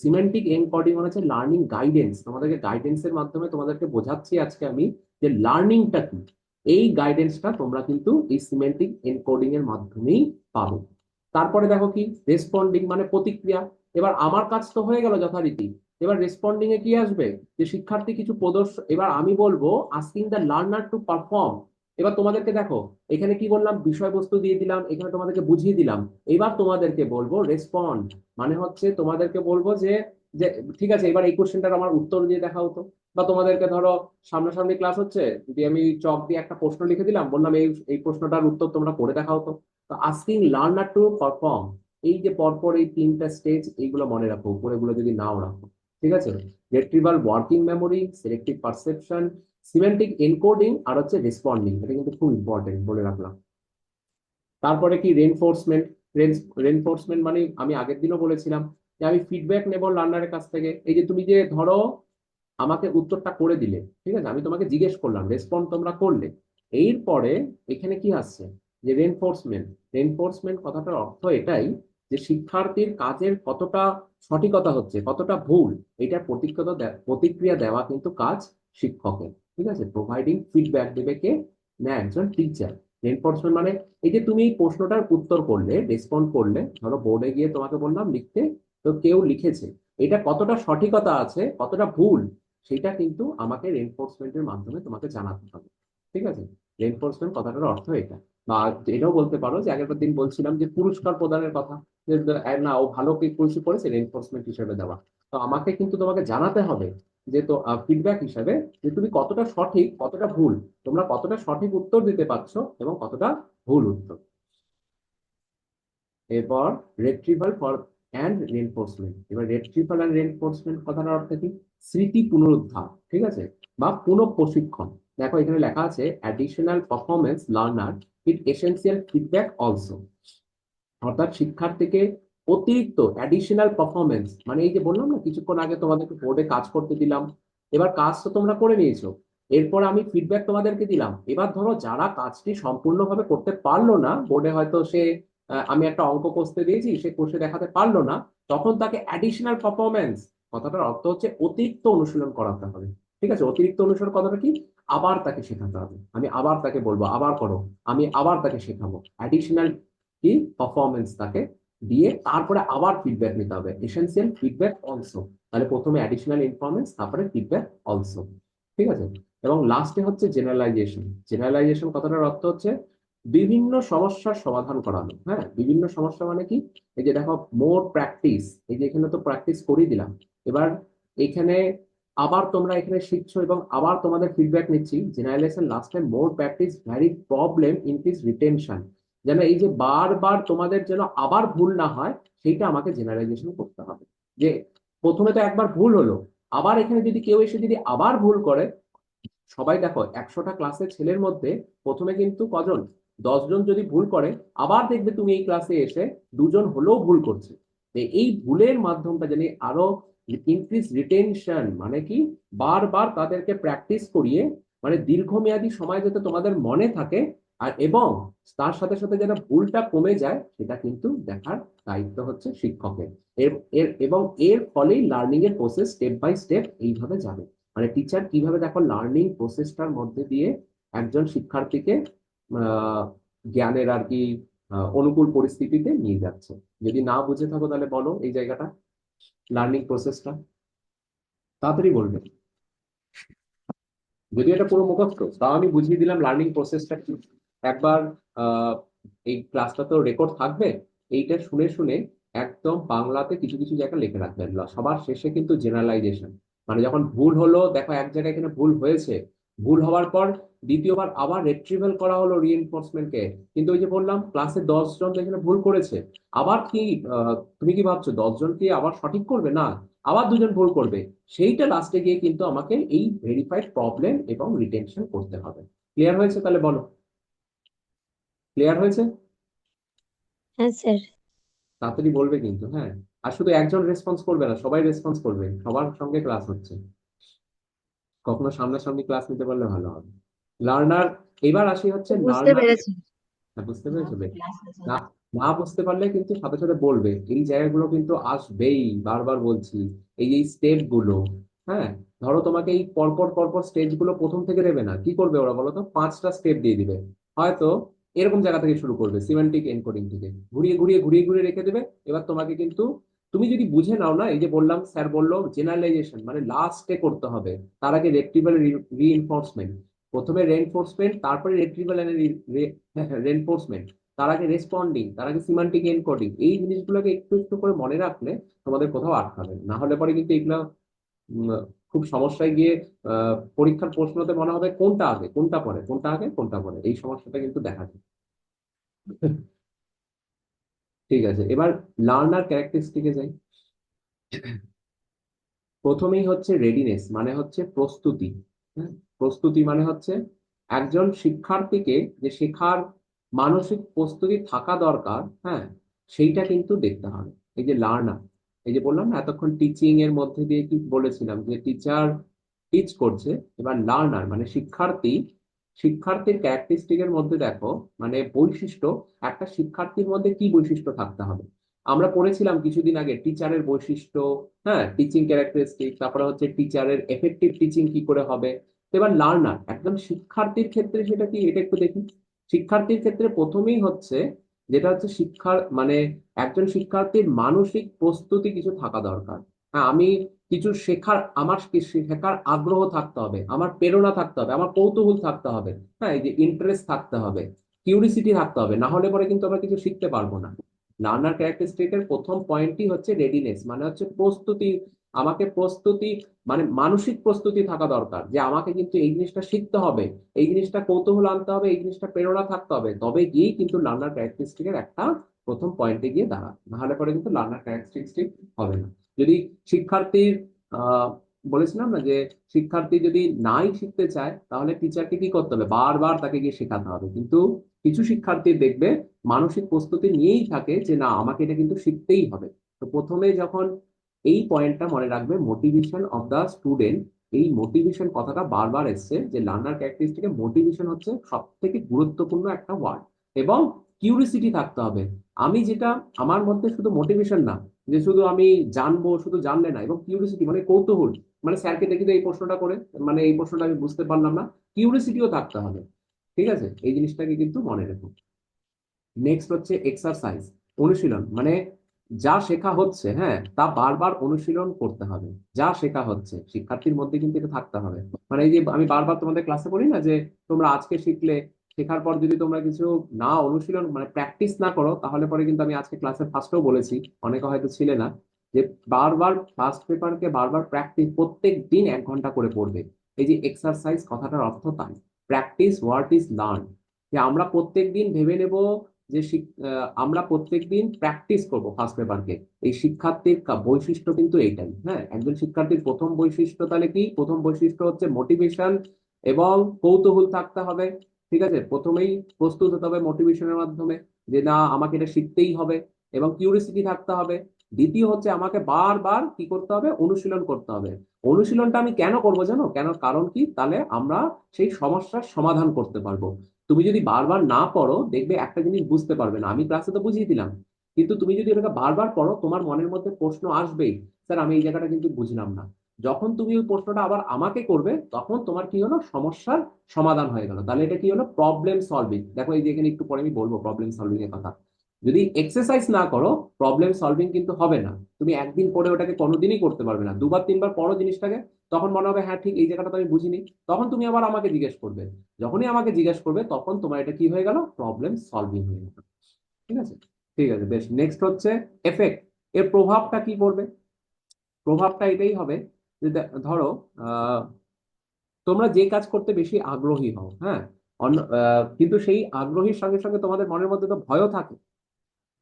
সিমেন্টিক এনকোডিং মানে হচ্ছে লার্নিং গাইডেন্স, তোমাদেরকে গাইডেন্সের মাধ্যমে তোমাদেরকে বোঝাচ্ছি আজকে আমি যে লার্নিংটা কি। এই গাইডেন্সটা তোমরা কিন্তু এই সিমেন্টিক এনকোডিং এর মাধ্যমেই পাবে। তারপরে দেখো কি রেসপন্ডিং, মানে প্রতিক্রিয়া। এবার আমার কাজ তো হয়ে গেল যথারীতি, এবার রেসপন্ডিং এ কি আসবে, যে শিক্ষার্থী কিছু প্রদর্শন, এবার আমি বলবো asking the learner to perform. এবার তোমাদেরকে দেখো এখানে কি বললাম, বিষয়বস্তু দিয়ে দিলাম, এখানে তোমাদেরকে বুঝিয়ে দিলাম। এবার তোমাদেরকে বলবো রেসপন্ড, মানে হচ্ছে তোমাদেরকে বলবো যে যে ঠিক আছে এবার এই কোশ্চেনটার আমার উত্তর দিয়ে দেখা হতো। বা তোমাদেরকে ধরো সামনাসামনি ক্লাস হচ্ছে, যদি আমি চক দিয়ে একটা প্রশ্ন লিখে দিলাম, বললাম এই এই প্রশ্নটার উত্তর তোমরা করে দেখা হতো। তো আস্কিং লার্নার টু পারফর্ম, এই যে পরপর এই তিনটা স্টেজ, এইগুলো মনে রাখো, উপরেগুলো যদি নাও রাখো। ঠিক আছে, retrieval working memory, selective perception, semantic encoding, আর হচ্ছে রেসপন্ডিং, এটা কিন্তু খুব ইম্পর্টেন্ট বলে রাখলাম। তারপরে কি রেনফোর্সমেন্ট। রেনফোর্সমেন্ট মানে আমি আগের দিনও বলেছিলাম যে আমি ফিডব্যাক নেব লার্নারের কাছ থেকে। এই যে তুমি যে ধরো আমাকে উত্তরটা করে দিলে, ঠিক আছে, আমি তোমাকে জিজ্ঞেস করলাম, রেসপন্ড তোমরা করলে, এরপরে এখানে কি আসছে, যে রেনফোর্সমেন্ট। রেনফোর্সমেন্ট কথাটার অর্থ এটাই যে শিক্ষার্থীর কাজের কতটা সঠিকতা হচ্ছে, কতটা ভুল, এটা প্রতিক্রিয়া দেওয়া কিন্তু কাজ শিক্ষকের। ঠিক আছে, প্রোভাইডিং ফিডব্যাক দেবে কে? না, একজন টিচার। রেনফোর্সমেন্ট মানে এই যে তুমি এই প্রশ্নটার উত্তর করলে, রেসপন্ড করলে, ধরো বোর্ডে গিয়ে তোমাকে বললাম লিখতে, তো কেউ লিখেছে, এটা কতটা সঠিকতা আছে কতটা ভুল, সেটা কিন্তু আমাকে রেনফোর্সমেন্টের মাধ্যমে তোমাকে জানাতে হবে। ঠিক আছে, রেনফোর্সমেন্ট কথাটার অর্থ এটা। বা এটাও বলতে পারো যে আগের দিন বলছিলাম যে পুরস্কার প্রদানের কথা, যে না ও ভালো কিছু করেছে, রেনফোর্সমেন্ট হিসেবে দেওয়া। তো আমাকে কিন্তু তোমাকে জানাতে হবে যে তো ফিডব্যাক হিসাবে যে তুমি কতটা সঠিক কতটা ভুল, তোমরা কতটা সঠিক উত্তর দিতে পারছো এবং কতটা ভুল উত্তর। এরপর রেট্রিভাল ফর অ্যান্ড রেনফোর্সমেন্ট। এবার রেট্রিভাল অ্যান্ড রেনফোর্সমেন্ট কথাটার অর্থ কি? স্মৃতি পুনরুদ্ধার। ঠিক আছে, বা পুনঃ প্রশিক্ষণ। দেখো এখানে লেখা আছে অ্যাডিশনাল পারফরমেন্স লার্নার ইট এসেন্সিয়াল ফিডব্যাক অলসো। অর্থাৎ শিক্ষার্থীকে অতিরিক্ত অ্যাডিশনাল পারফরমেন্স, মানে এই যে বললাম না কিছুক্ষণ আগে তোমাদেরকে বোর্ডে কাজ করতে দিলাম, এবার কাজ তো তোমরা করে নিয়েছো, এরপর আমি ফিডব্যাক তোমাদেরকে দিলাম। এবার ধরো যারা কাজটি সম্পূর্ণভাবে করতে পারলো না, বোর্ডে হয়তো সে আমি একটা অঙ্ক কষতে দিয়েছি, সে কষে দেখাতে পারলো না, তখন তাকে অ্যাডিশনাল পারফরমেন্স কথাটার অর্থ হচ্ছে অতিরিক্ত অনুশীলন করাতে হবে। ঠিক আছে, অতিরিক্ত অনুশীলন কথাটা কি? আবার তাকে শেখাতে হবে, আমি আবার তাকে বলবো আবার করো, আমি আবার তাকে শেখাবো। অ্যাডিশনাল কি পারফরমেন্স তাকে দিয়ে তারপরে আবার ফিডব্যাক নিতে হবে, এসেনশিয়াল ফিডব্যাক অলসো। তাহলে প্রথমে অ্যাডিশনাল ইনফরমেন্স, তারপরে ফিডব্যাক অলসো। ঠিক আছে, এবং লাস্টে হচ্ছে জেনারেলাইজেশন। জেনারেলাইজেশন কথাটার অর্থ হচ্ছে বিভিন্ন সমস্যার সমাধান করানো। হ্যাঁ, বিভিন্ন সমস্যা মানে কি? এই যে দেখো মোর প্র্যাকটিস, এই যে এখানে তো প্র্যাকটিস করিয়ে দিলাম, এবার এখানে আবার তোমরা এখানে শিখছো এবং আবার তোমাদের ফিডব্যাক নিচ্ছি। Generalization last time more practice vary problem increase retention, যেন এই যে বারবার তোমাদের যেন আবার ভুল না হয়, সেইটা আমাকে জেনারেলাইজেশন করতে হবে। যে প্রথমে তো একবার ভুল হলো, আবার এখানে যদি কেউ এসে যদি আবার ভুল করে, সবাই দেখো 100টা ক্লাসের ছেলের মধ্যে প্রথমে কিন্তু কজন? 10জন যদি ভুল করে, আবার দেখবে তুমি এই ক্লাসে এসে দুজন হলেও ভুল করছে। তো এই ভুলের মাধ্যমটা জানি আরো ইনক্রিজ রিটেনশন, মানে কি বারবার তাদেরকে প্র্যাকটিস করিয়ে, মানে দীর্ঘমেয়াদী সময় যাতে তোমাদের মনে থাকে, আর এবং তার সাথে সাথে যেন ভুলটা কমে যায়, সেটা কিন্তু দেখার দায়িত্ব হচ্ছে শিক্ষকের। এর এর এবং এর ফলেই লার্নিং এর প্রসেস স্টেপ বাই স্টেপ এইভাবে যাবে। মানে টিচার কিভাবে দেখো লার্নিং প্রসেসটার মধ্যে দিয়ে একজন শিক্ষার্থীকে আহ, জ্ঞানের আর কি অনুকূল পরিস্থিতিতে নিয়ে যাচ্ছে। যদি না বুঝে থাকো তাহলে বলো এই জায়গাটা, লার্নিং প্রসেসটা তাড়াতাড়ি বলবে। যদি এটা পুরো মুখস্থ তাও আমি বুঝিয়ে দিলাম লার্নিং প্রসেসটা কি। একবার আহ, এই ক্লাসটা তো রেকর্ড থাকবে, এইটা শুনে শুনে একদম বাংলাতে কিছু কিছু জায়গায় লিখে রাখবেন। সবার শেষে কিন্তু জেনারেলাইজেশন, মানে যখন ভুল হলো, দেখো এক জায়গায় এখানে ভুল হয়েছে, ভুল হওয়ার পর দ্বিতীয়বার আবার রিট্রিভাল করা হলো রিইনফোর্সমেন্টকে, কিন্তু ওই যে বললাম ক্লাসে 10জন এখানে ভুল করেছে, আবার কি তুমি কি ভাবছো 10জন কি আবার সঠিক করবে? না, আবার দুজন ভুল করবে। সেইটা লাস্টে গিয়ে কিন্তু আমাকে এই ভেরিফাইড প্রবলেম এবং রিটেনশন করতে হবে। ক্লিয়ার হয়েছে? তাহলে বলো, ক্লিয়ার হয়েছে? হ্যাঁ স্যার। তাড়াতাড়ি বলবে কিন্তু, হ্যাঁ। আর শুধু একজন রেসপন্স করবে না, সবাই রেসপন্স করবে, সবার সঙ্গে ক্লাস হচ্ছে, কখনো সামনাসামনি ক্লাস নিতে পারলে ভালো হবে। লার্নার, এবার আসি হচ্ছে বুঝতে লার্নার। পেরেছি। বুঝতে পেরেছো? না, না বুঝতে পারলে কিন্তু সাথে সাথে বলবে, এই জায়গাগুলো কিন্তু আসবেই, বারবার বলছি, এই এই স্টেপ গুলো। হ্যাঁ, ধরো তোমাকে এই পরপর পরপর স্টেজ গুলো প্রথম থেকে দেবে না, কি করবে ওরা বলো তো? 5টা স্টেপ দিয়ে দিবে হয়তো, এরকম জায়গা থেকে শুরু করবে, সিমেন্টিক এনকোডিং থেকে ঘুরিয়ে ঘুরিয়ে ঘুরিয়ে ঘুরিয়ে রেখে দেবে। এবার তোমাকে কিন্তু, তুমি যদি বুঝে নাও না, এই যে বললাম স্যার বললো জেনারেলাইজেশন মানে লাস্টে করতে হবে, তার আগে রেক্টিভাল রিইনফোর্সমেন্ট, প্রথমে রেনফোর্সমেন্ট তারপরে রেট্রিভাল রেনফোর্সমেন্ট, তার আগে রেসপন্ডিং, তার আগে সিমান্টিক এনকোডিং, এই জিনিসগুলোকে একটু একটু করে মনে রাখলে তোমাদের কোথাও আটকাবে না। না হলে পরে কিন্তু এগুলো উম, খুব সমস্যায় গিয়ে পরীক্ষার প্রশ্নতে মনে হবে কোনটা আগে কোনটা পরে, কোনটা আগে কোনটা পরে, এই সমস্যাটা কিন্তু দেখা যায়। ঠিক আছে, এবার লার্নার ক্যারেক্টারিস্টিকে যাই। প্রথমেই হচ্ছে রেডিনেস, মানে হচ্ছে প্রস্তুতি। হ্যাঁ, প্রস্তুতি মানে হচ্ছে একজন শিক্ষার্থীকে যে শেখার মানসিক প্রস্তুতি থাকা দরকার, হ্যাঁ, সেইটা কিন্তু দেখতে হবে। এই যে লার্নার, এই যে বললাম না এতক্ষণ টিচিং এর মধ্যে দিয়ে কি বলেছিলাম, যে টিচার টিচ করছে, এবার লার্নার মানে শিক্ষার্থী, শিক্ষার্থীর ক্যারেক্টারিস্টিক এর মধ্যে দেখো, মানে বৈশিষ্ট্য, একটা শিক্ষার্থীর মধ্যে কি বৈশিষ্ট্য থাকতে হবে? আমরা পড়েছিলাম কিছুদিন আগে টিচারের বৈশিষ্ট্য, হ্যাঁ, টিচিং ক্যারেক্টারিস্টিক, তারপরে হচ্ছে টিচারের এফেক্টিভ টিচিং কি করে হবে। তো এবার লার্নার একদম শিক্ষার্থীর ক্ষেত্রে সেটা কি, এটা একটু দেখি। শিক্ষার্থীর ক্ষেত্রে প্রথমেই হচ্ছে যেটা হচ্ছে শিক্ষার মানে একজন শিক্ষার্থীর মানসিক প্রস্তুতি কিছু থাকা দরকার। হ্যাঁ, আমি কিছু শেখার, আমার শেখার আগ্রহ থাকতে হবে, আমার প্রেরণা থাকতে হবে, আমার কৌতূহল থাকতে হবে, হ্যাঁ, এই যে ইন্টারেস্ট থাকতে হবে, কিউরিসিটি থাকতে হবে, না হলে পরে কিন্তু আমরা কিছু শিখতে পারবো না। লার্নার ক্যারেক্টারিস্টিকের প্রথম পয়েন্টই হচ্ছে রেডিনেস, মানে হচ্ছে প্রস্তুতি। আমাকে প্রস্তুতি মানে মানসিক প্রস্তুতি থাকা দরকার যে আমাকে কিন্তু এই জিনিসটা শিখতে হবে, এই জিনিসটা কৌতূহল আনতে হবে, এই জিনিসটা প্রেরণা থাকতে হবে, তবে গিয়েই কিন্তু লার্নার ক্যারেক্টারিস্টিকের একটা প্রথম পয়েন্টে গিয়ে দাঁড়ায়, নাহলে পরে কিন্তু লার্নার ক্যারেক্টারিস্টিক হবে না। যদি শিক্ষার্থীর আহ বলেছিলাম না যে শিক্ষার্থী যদি নাই শিখতে চায় তাহলে টিচারকে কি করতে হবে, বারবার তাকে গিয়ে শেখাতে হবে। কিন্তু কিছু শিক্ষার্থী দেখবে মানসিক প্রস্তুতি নিয়েই থাকে যে না আমাকে এটা কিন্তু শিখতেই হবে। তো প্রথমে যখন এই পয়েন্টটা মনে রাখবে, মোটিভেশন অফ দ্য স্টুডেন্ট, এই মোটিভেশন কথাটা বারবার এসছে যে লার্নার ক্যারেক্টারিস্টিকে মোটিভেশন হচ্ছে সব থেকে গুরুত্বপূর্ণ একটা ওয়ার্ড। এবং কিউরিসিটি থাকতে হবে। আমি যেটা আমার মধ্যে শুধু মোটিভেশন না যে শুধু আমি জানবো, শুধু জানলে না, এবং কিউরিসিটি মানে কৌতূহল, মানে স্যারকে দেখি তো এই প্রশ্নটা করে, মানে এই প্রশ্নটা আমি বুঝতে পারলাম না, কিউরিসিটিও থাকতে হবে। ঠিক আছে, এই জিনিসটাকে কিন্তু মনে রেখো। নেক্সট হচ্ছে এক্সারসাইজ, অনুশীলন, মানে যা শেখা হচ্ছে, হ্যাঁ, তা বারবার অনুশীলন করতে হবে। যা শেখা হচ্ছে শিক্ষার্থীর মধ্যে কিন্তু এটা থাকতে হবে। মানে এই যে আমি বারবার তোমাদের ক্লাসে বলি না যে তোমরা আজকে শিখলে, শেখার পর যদি তোমরা কিছু না অনুশীলন মানে প্র্যাকটিস না করো, তাহলে পরে কিন্তু আমি আজকে ক্লাসে ফার্স্টেও বলেছি, অনেকে হয়তো ছিলে না, যে বারবার ফার্স্ট পেপারকে বারবার প্র্যাকটিস, প্রত্যেক দিন 1 ঘন্টা করে পড়বে। এই যে এক্সারসাইজ কথাটার অর্থ তাই, প্র্যাকটিস হোয়াট ইজ লার্ন, যে আমরা প্রত্যেক দিন ভেবে নেব যে আমরা প্রত্যেকদিন প্র্যাকটিস করব ফার্স্ট পেপারকে। এই শিক্ষার্থীর বৈশিষ্ট্য কিন্তু এইটাই। হ্যাঁ, একজন শিক্ষার্থীর প্রথম বৈশিষ্ট্য তাহলে কি, প্রথম বৈশিষ্ট্য হচ্ছে মোটিভেশন এবং কৌতূহল থাকতে হবে। ঠিক আছে, প্রথমেই প্রস্তুত হতে হবে মোটিভেশনের মাধ্যমে যে না আমাকে এটা শিখতেই হবে, এবং কিউরিসিটি থাকতে হবে। দ্বিতীয় হচ্ছে আমাকে বারবার কি করতে হবে, অনুশীলন করতে হবে। অনুশীলনটা আমি কেন করবো জানো, কেন, কারণ কি, তাহলে আমরা সেই সমস্যার সমাধান করতে পারবো। তুমি যদি বারবার না পড়ো দেখবে একটা জিনিস বুঝতে পারবে না, আমি ক্লাসে তো বুঝিয়ে দিলাম, কিন্তু তুমি যদি এটাকে বারবার পড়ো তোমার মনের মধ্যে প্রশ্ন আসবেই, স্যার আমি এই জায়গাটা কিন্তু বুঝলাম না। যখন তুমি ওই প্রশ্নটা আবার আমাকে করবে তখন তোমার কি হলো, সমস্যার সমাধান হয়ে গেল। তাহলে এটা কি হলো, প্রবলেম সলভিং। দেখো এই যে এখানে একটু পরে আমি বলবো প্রবলেম সলভিং এর কথা। যদি এক্সারসাইজ না করো প্রবলেম সলভিং কিন্তু হবে না। তুমি একদিন পরে ওটাকে কোনোদিনই করতে পারবে না। দুবার তিনবার পড়ো জিনিসটাকে, তখন মনে হবে হ্যাঁ ঠিক এই জায়গাটা তো আমি বুঝিনি, তখন তুমি আবার আমাকে জিজ্ঞেস করবে। যখনই আমাকে জিজ্ঞেস করবে তখন তোমার এটা কি হয়ে গেল, প্রবলেম সলভিং হয়ে গেল। ঠিক আছে, ঠিক আছে, বেশ। নেক্সট হচ্ছে এফেক্ট, এর প্রভাবটা কি পড়বে। প্রভাবটা এটাই হবে যে ধরো তোমরা যে কাজ করতে বেশি আগ্রহী হও, হ্যাঁ, কিন্তু সেই আগ্রহীর সঙ্গে সঙ্গে তোমাদের মনের মধ্যে তো ভয়ও থাকে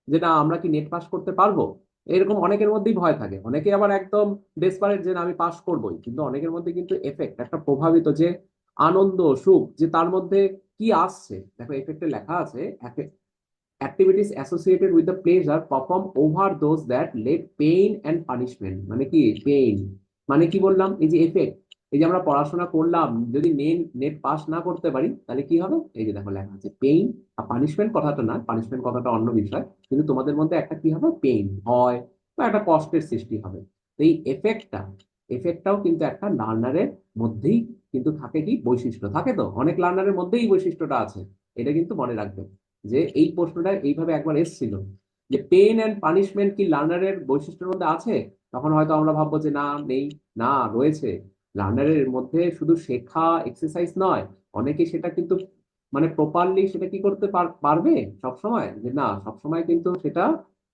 যে না আমরা কি নেট পাস করতে পারবো। এরকম অনেকের মধ্যেই ভয় থাকে, অনেকে আবার একদম ডেসপারেট যে না আমি পাস করবোই। কিন্তু অনেকের মধ্যে কিন্তু এফেক্ট একটা প্রভাবিত যে আনন্দ সুখ, যে তার মধ্যে কি আসছে। দেখো এফেক্টে লেখা আছে activities associated with the pleasure perform over those that lead pain and punishment, মানে কি পেইন, মানে কি বললাম, এই যে এফেক্ট, এই যে আমরা পড়াশোনা করলাম যদি নেট পাস না করতে পারি তাহলে কি হবে, এই যে দেখো লেখা আছে পেইন। আর পানিশমেন্ট কথাটা না, পানিশমেন্ট কথাটা অন্য বিষয়, কিন্তু তোমাদের মধ্যে একটা কি হবে, পেইন, ভয় বা একটা কষ্টের সৃষ্টি হবে। তো এই এফেক্টটাও কিন্তু একটা লার্নারের মধ্যেই কিন্তু থাকে, কি বৈশিষ্ট্য থাকে, তো অনেক লার্নারের মধ্যেই এই বৈশিষ্ট্যটা আছে। এটা কিন্তু মনে রাখবে যে এই প্রশ্নটা এইভাবে একবার এসেছিল যে পেন এন্ড পানিশমেন্ট কি লার্নারের বৈশিষ্ট্যের মধ্যে আছে, তখন হয়তো আমরা ভাববো যে না নেই, না রয়েছে। লার্নারের মধ্যে শুধু শেখা এক্সারসাইজ নয়, অনেকে সেটা কিন্তু মানে প্রপারলি সেটা কি করতে পারবে সবসময়, যে না সবসময় কিন্তু সেটা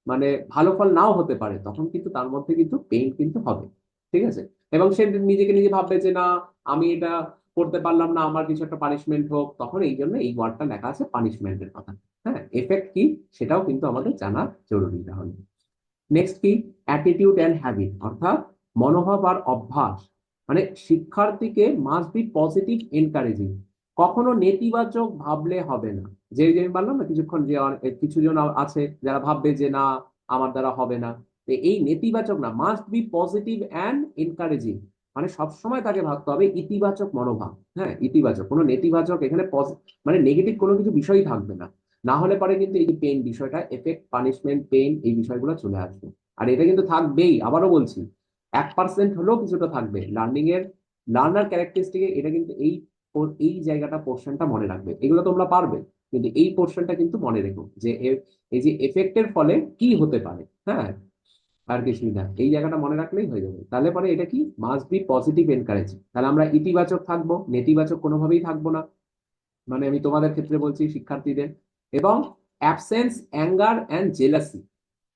মানে ভালো ফল নাও হতে পারে, তখন কিন্তু তার মধ্যে কিন্তু পেইন কিন্তু হবে। ঠিক আছে, এবং সে নিজেকে নিজে ভাববে যে না আমি এটা করতে পারলাম না, আমার কিছু একটা পানিশমেন্ট হোক, তখন এই জন্য এই ওয়ার্ডটা লেখা আছে পানিশমেন্টের কথা। হ্যাঁ, এফেক্ট কি সেটাও কিন্তু আমাদের জানা জরুরি তাহলে। নেক্সট কি, অ্যাটিটিউড অ্যান্ড হ্যাবিট, অর্থাৎ মনোভাব আর অভ্যাস। মানে শিক্ষার্থীকে মাস্ট বি পজিটিভ এনকারেজিং, কখনো নেতিবাচক ভাবলে হবে না। যে যে আমি বললাম না কিছুক্ষণ যে কিছু জন আছে যারা ভাববে যে না আমার দ্বারা হবে না, তো এই নেতিবাচক না, must be positive and encouraging, মানে সবসময় তাকে ভাবতে হবে ইতিবাচক মনোভাব। হ্যাঁ, ইতিবাচক, কোনো নেতিবাচক এখানে মানে নেগেটিভ কোনো কিছু বিষয়ই থাকবে না। না হলে পরে কিন্তু এই যে পেইন বিষয়টা, এফেক্ট, পানিশমেন্ট, পেইন, এই বিষয়গুলো চলে আসবে। আর এটা কিন্তু থাকবেই, আবারও বলছি, 1% হলেও কিছুটা থাকবে লার্নিং এর। লার্নার ক্যারেক্টারিস্টিকে এটা কিন্তু এই জায়গাটা, পোর্শনটা মনে রাখবে। এগুলো তোমরা পারবে, কিন্তু এই পোর্শনটা কিন্তু মনে রেখো যে এই যে এফেক্টের ফলে কি হতে পারে। হ্যাঁ, আর কিছুই না, এই জায়গাটা মনে রাখলেই হয়ে যাবে। তাহলে পরে এটা কি, মাস্ট বি পজিটিভ এনকারেজিং। তাহলে আমরা ইতিবাচক থাকবো, নেতিবাচক কোনোভাবেই থাকবো না। মানে আমি তোমাদের ক্ষেত্রে বলছি, শিক্ষার্থীদের। এবং অ্যাবসেন্স, অ্যাঙ্গার অ্যান্ড জেলাসি।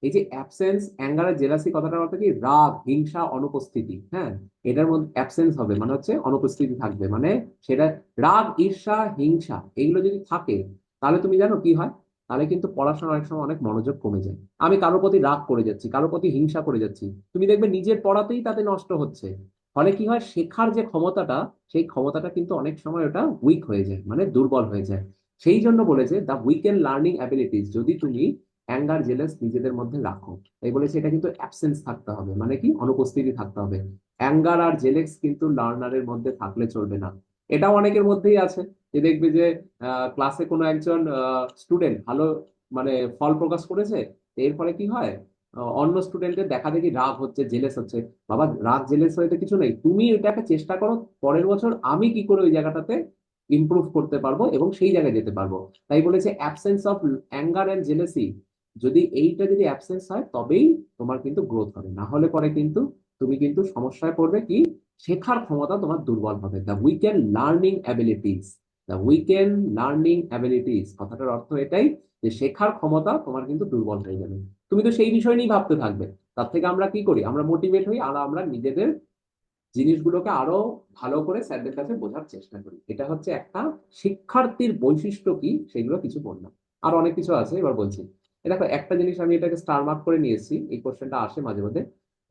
এই যে অ্যাবসেন্স, অ্যাঙ্গার আর জেলাসি কথাটার অর্থ কি, রাগ, হিংসা, অনুপস্থিতি। হ্যাঁ, এটার মধ্যে অ্যাবসেন্স হবে মানে হচ্ছে অনুপস্থিতি থাকবে, মানে সেটা রাগ, ঈর্ষা, হিংসা এগুলো যদি থাকে, তাহলে তুমি জানো কি হয়, তাহলে কিন্তু পড়াশোনার অনেক সময় অনেক মনোযোগ কমে যায়। আমি কারোর প্রতি রাগ করে যাচ্ছি, কারোর প্রতি হিংসা করে যাচ্ছি, তুমি দেখবে নিজের পড়াতেই তাতে নষ্ট হচ্ছে। ফলে কি হয়, শেখার যে ক্ষমতাটা, সেই ক্ষমতাটা কিন্তু অনেক সময় ওটা উইক হয়ে যায়, মানে দুর্বল হয়ে যায়। সেই জন্য বলেছে দ্য উইকেন লার্নিং অ্যাবিলিটিস, যদি তুমি অ্যাঙ্গার, জেলাস নিজেদের মধ্যে রাখো। তাই বলেছে এটা কিন্তু অ্যাবসেন্স থাকতে হবে, মানে কি, অনুপস্থিতি থাকতে হবে। অ্যাঙ্গার আর জেলেক্স কিন্তু লার্নারের মধ্যে থাকলে চলবে না। এটাও অনেকের মধ্যেই আছে, যে দেখবে যে ক্লাসে কোনো একজন স্টুডেন্ট ভালো মানে ফল প্রকাশ করেছে, এর ফলে কি হয়, অন্য স্টুডেন্টের দেখা দেখি রাগ হচ্ছে, জেলেস হচ্ছে। বাবা, রাগ জেলেস হয়ে তো কিছু নেই, তুমি এটাকে চেষ্টা করো পরের বছর আমি কি করে ওই জায়গাটাতে ইমপ্রুভ করতে পারবো এবং সেই জায়গায় যেতে পারবো। তাই বলেছে absence of anger and jealousy, যদি অ্যাবসেন্স হয় তবেই তোমার কিন্তু গ্রোথ হবে। না হলে পরে কিন্তু তুমি কিন্তু সমস্যায় পড়বে, কি, শেখার ক্ষমতা তোমার দুর্বল হবে। The weaken learning abilities, the weaken learning abilities কথাটার অর্থ এটাই, যে শেখার ক্ষমতা তোমার কিন্তু দুর্বল হয়ে যাবে। তুমি তো সেই বিষয় নিয়ে ভাবতে থাকবে। তার থেকে আমরা কি করি, আমরা মোটিভেট হই আর আমরা নিজেদের জিনিসগুলোকে আরো ভালো করে স্যারদের কাছে বোঝার চেষ্টা করি। এটা হচ্ছে একটা শিক্ষার্থীর বৈশিষ্ট্য, কি সেগুলো কিছু বললাম। আর অনেক কিছু আছে, এবার বলছি। এ দেখো, একটা জিনিস আমি এটাকে স্টার মার্ক করে নিয়েছি, এই কোশ্চেনটা আসে মাঝে মধ্যে,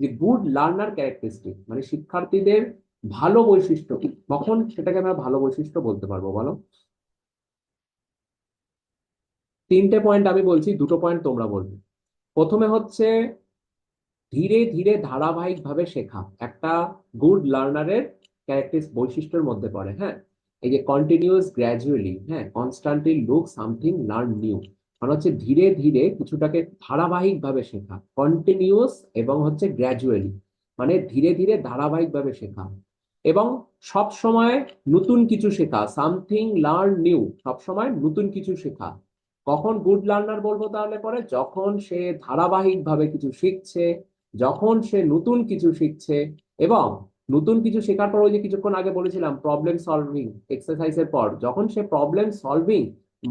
যে গুড লার্নার ক্যারেক্টারিস্টিক, মানে শিক্ষার্থীদের ভালো বৈশিষ্ট্য কি, কখন সেটাকে আমরা ভালো বৈশিষ্ট্য বলতে পারবো বলো? তিনটে পয়েন্ট আমি বলছি, দুটো পয়েন্ট তোমরা বলবে। প্রথমে হচ্ছে ধীরে ধীরে ধারাবাহিকভাবে শেখা, একটা গুড লার্নারের ক্যারেক্টারিস্টিক বৈশিষ্ট্যের মধ্যে পড়ে। হ্যাঁ, এই যে কন্টিনিউয়াস, গ্র্যাজুয়ালি, হ্যাঁ, constantly look something, learn new, মানে হচ্ছে ধীরে ধীরে কিছুটাকে ধারাবাহিকভাবে শেখা, কন্টিনিউয়াস এবং হচ্ছে গ্র্যাজুয়ালি, মানে ধীরে ধীরে ধারাবাহিকভাবে শেখা। এবং সব সময় নতুন কিছু শেখা, সামথিং লার্ন নিউ, সব সময় নতুন কিছু শেখা। কখন গুড লার্নার বলবো তাহলে পরে, যখন সে ধারাবাহিকভাবে কিছু শিখছে, যখন সে নতুন কিছু শিখছে, এবং নতুন কিছু শেখার পর, ওই যে কিছুক্ষণ আগে বলেছিলাম প্রবলেম সলভিং এক্সারসাইজের পর, যখন সে প্রবলেম সলভিং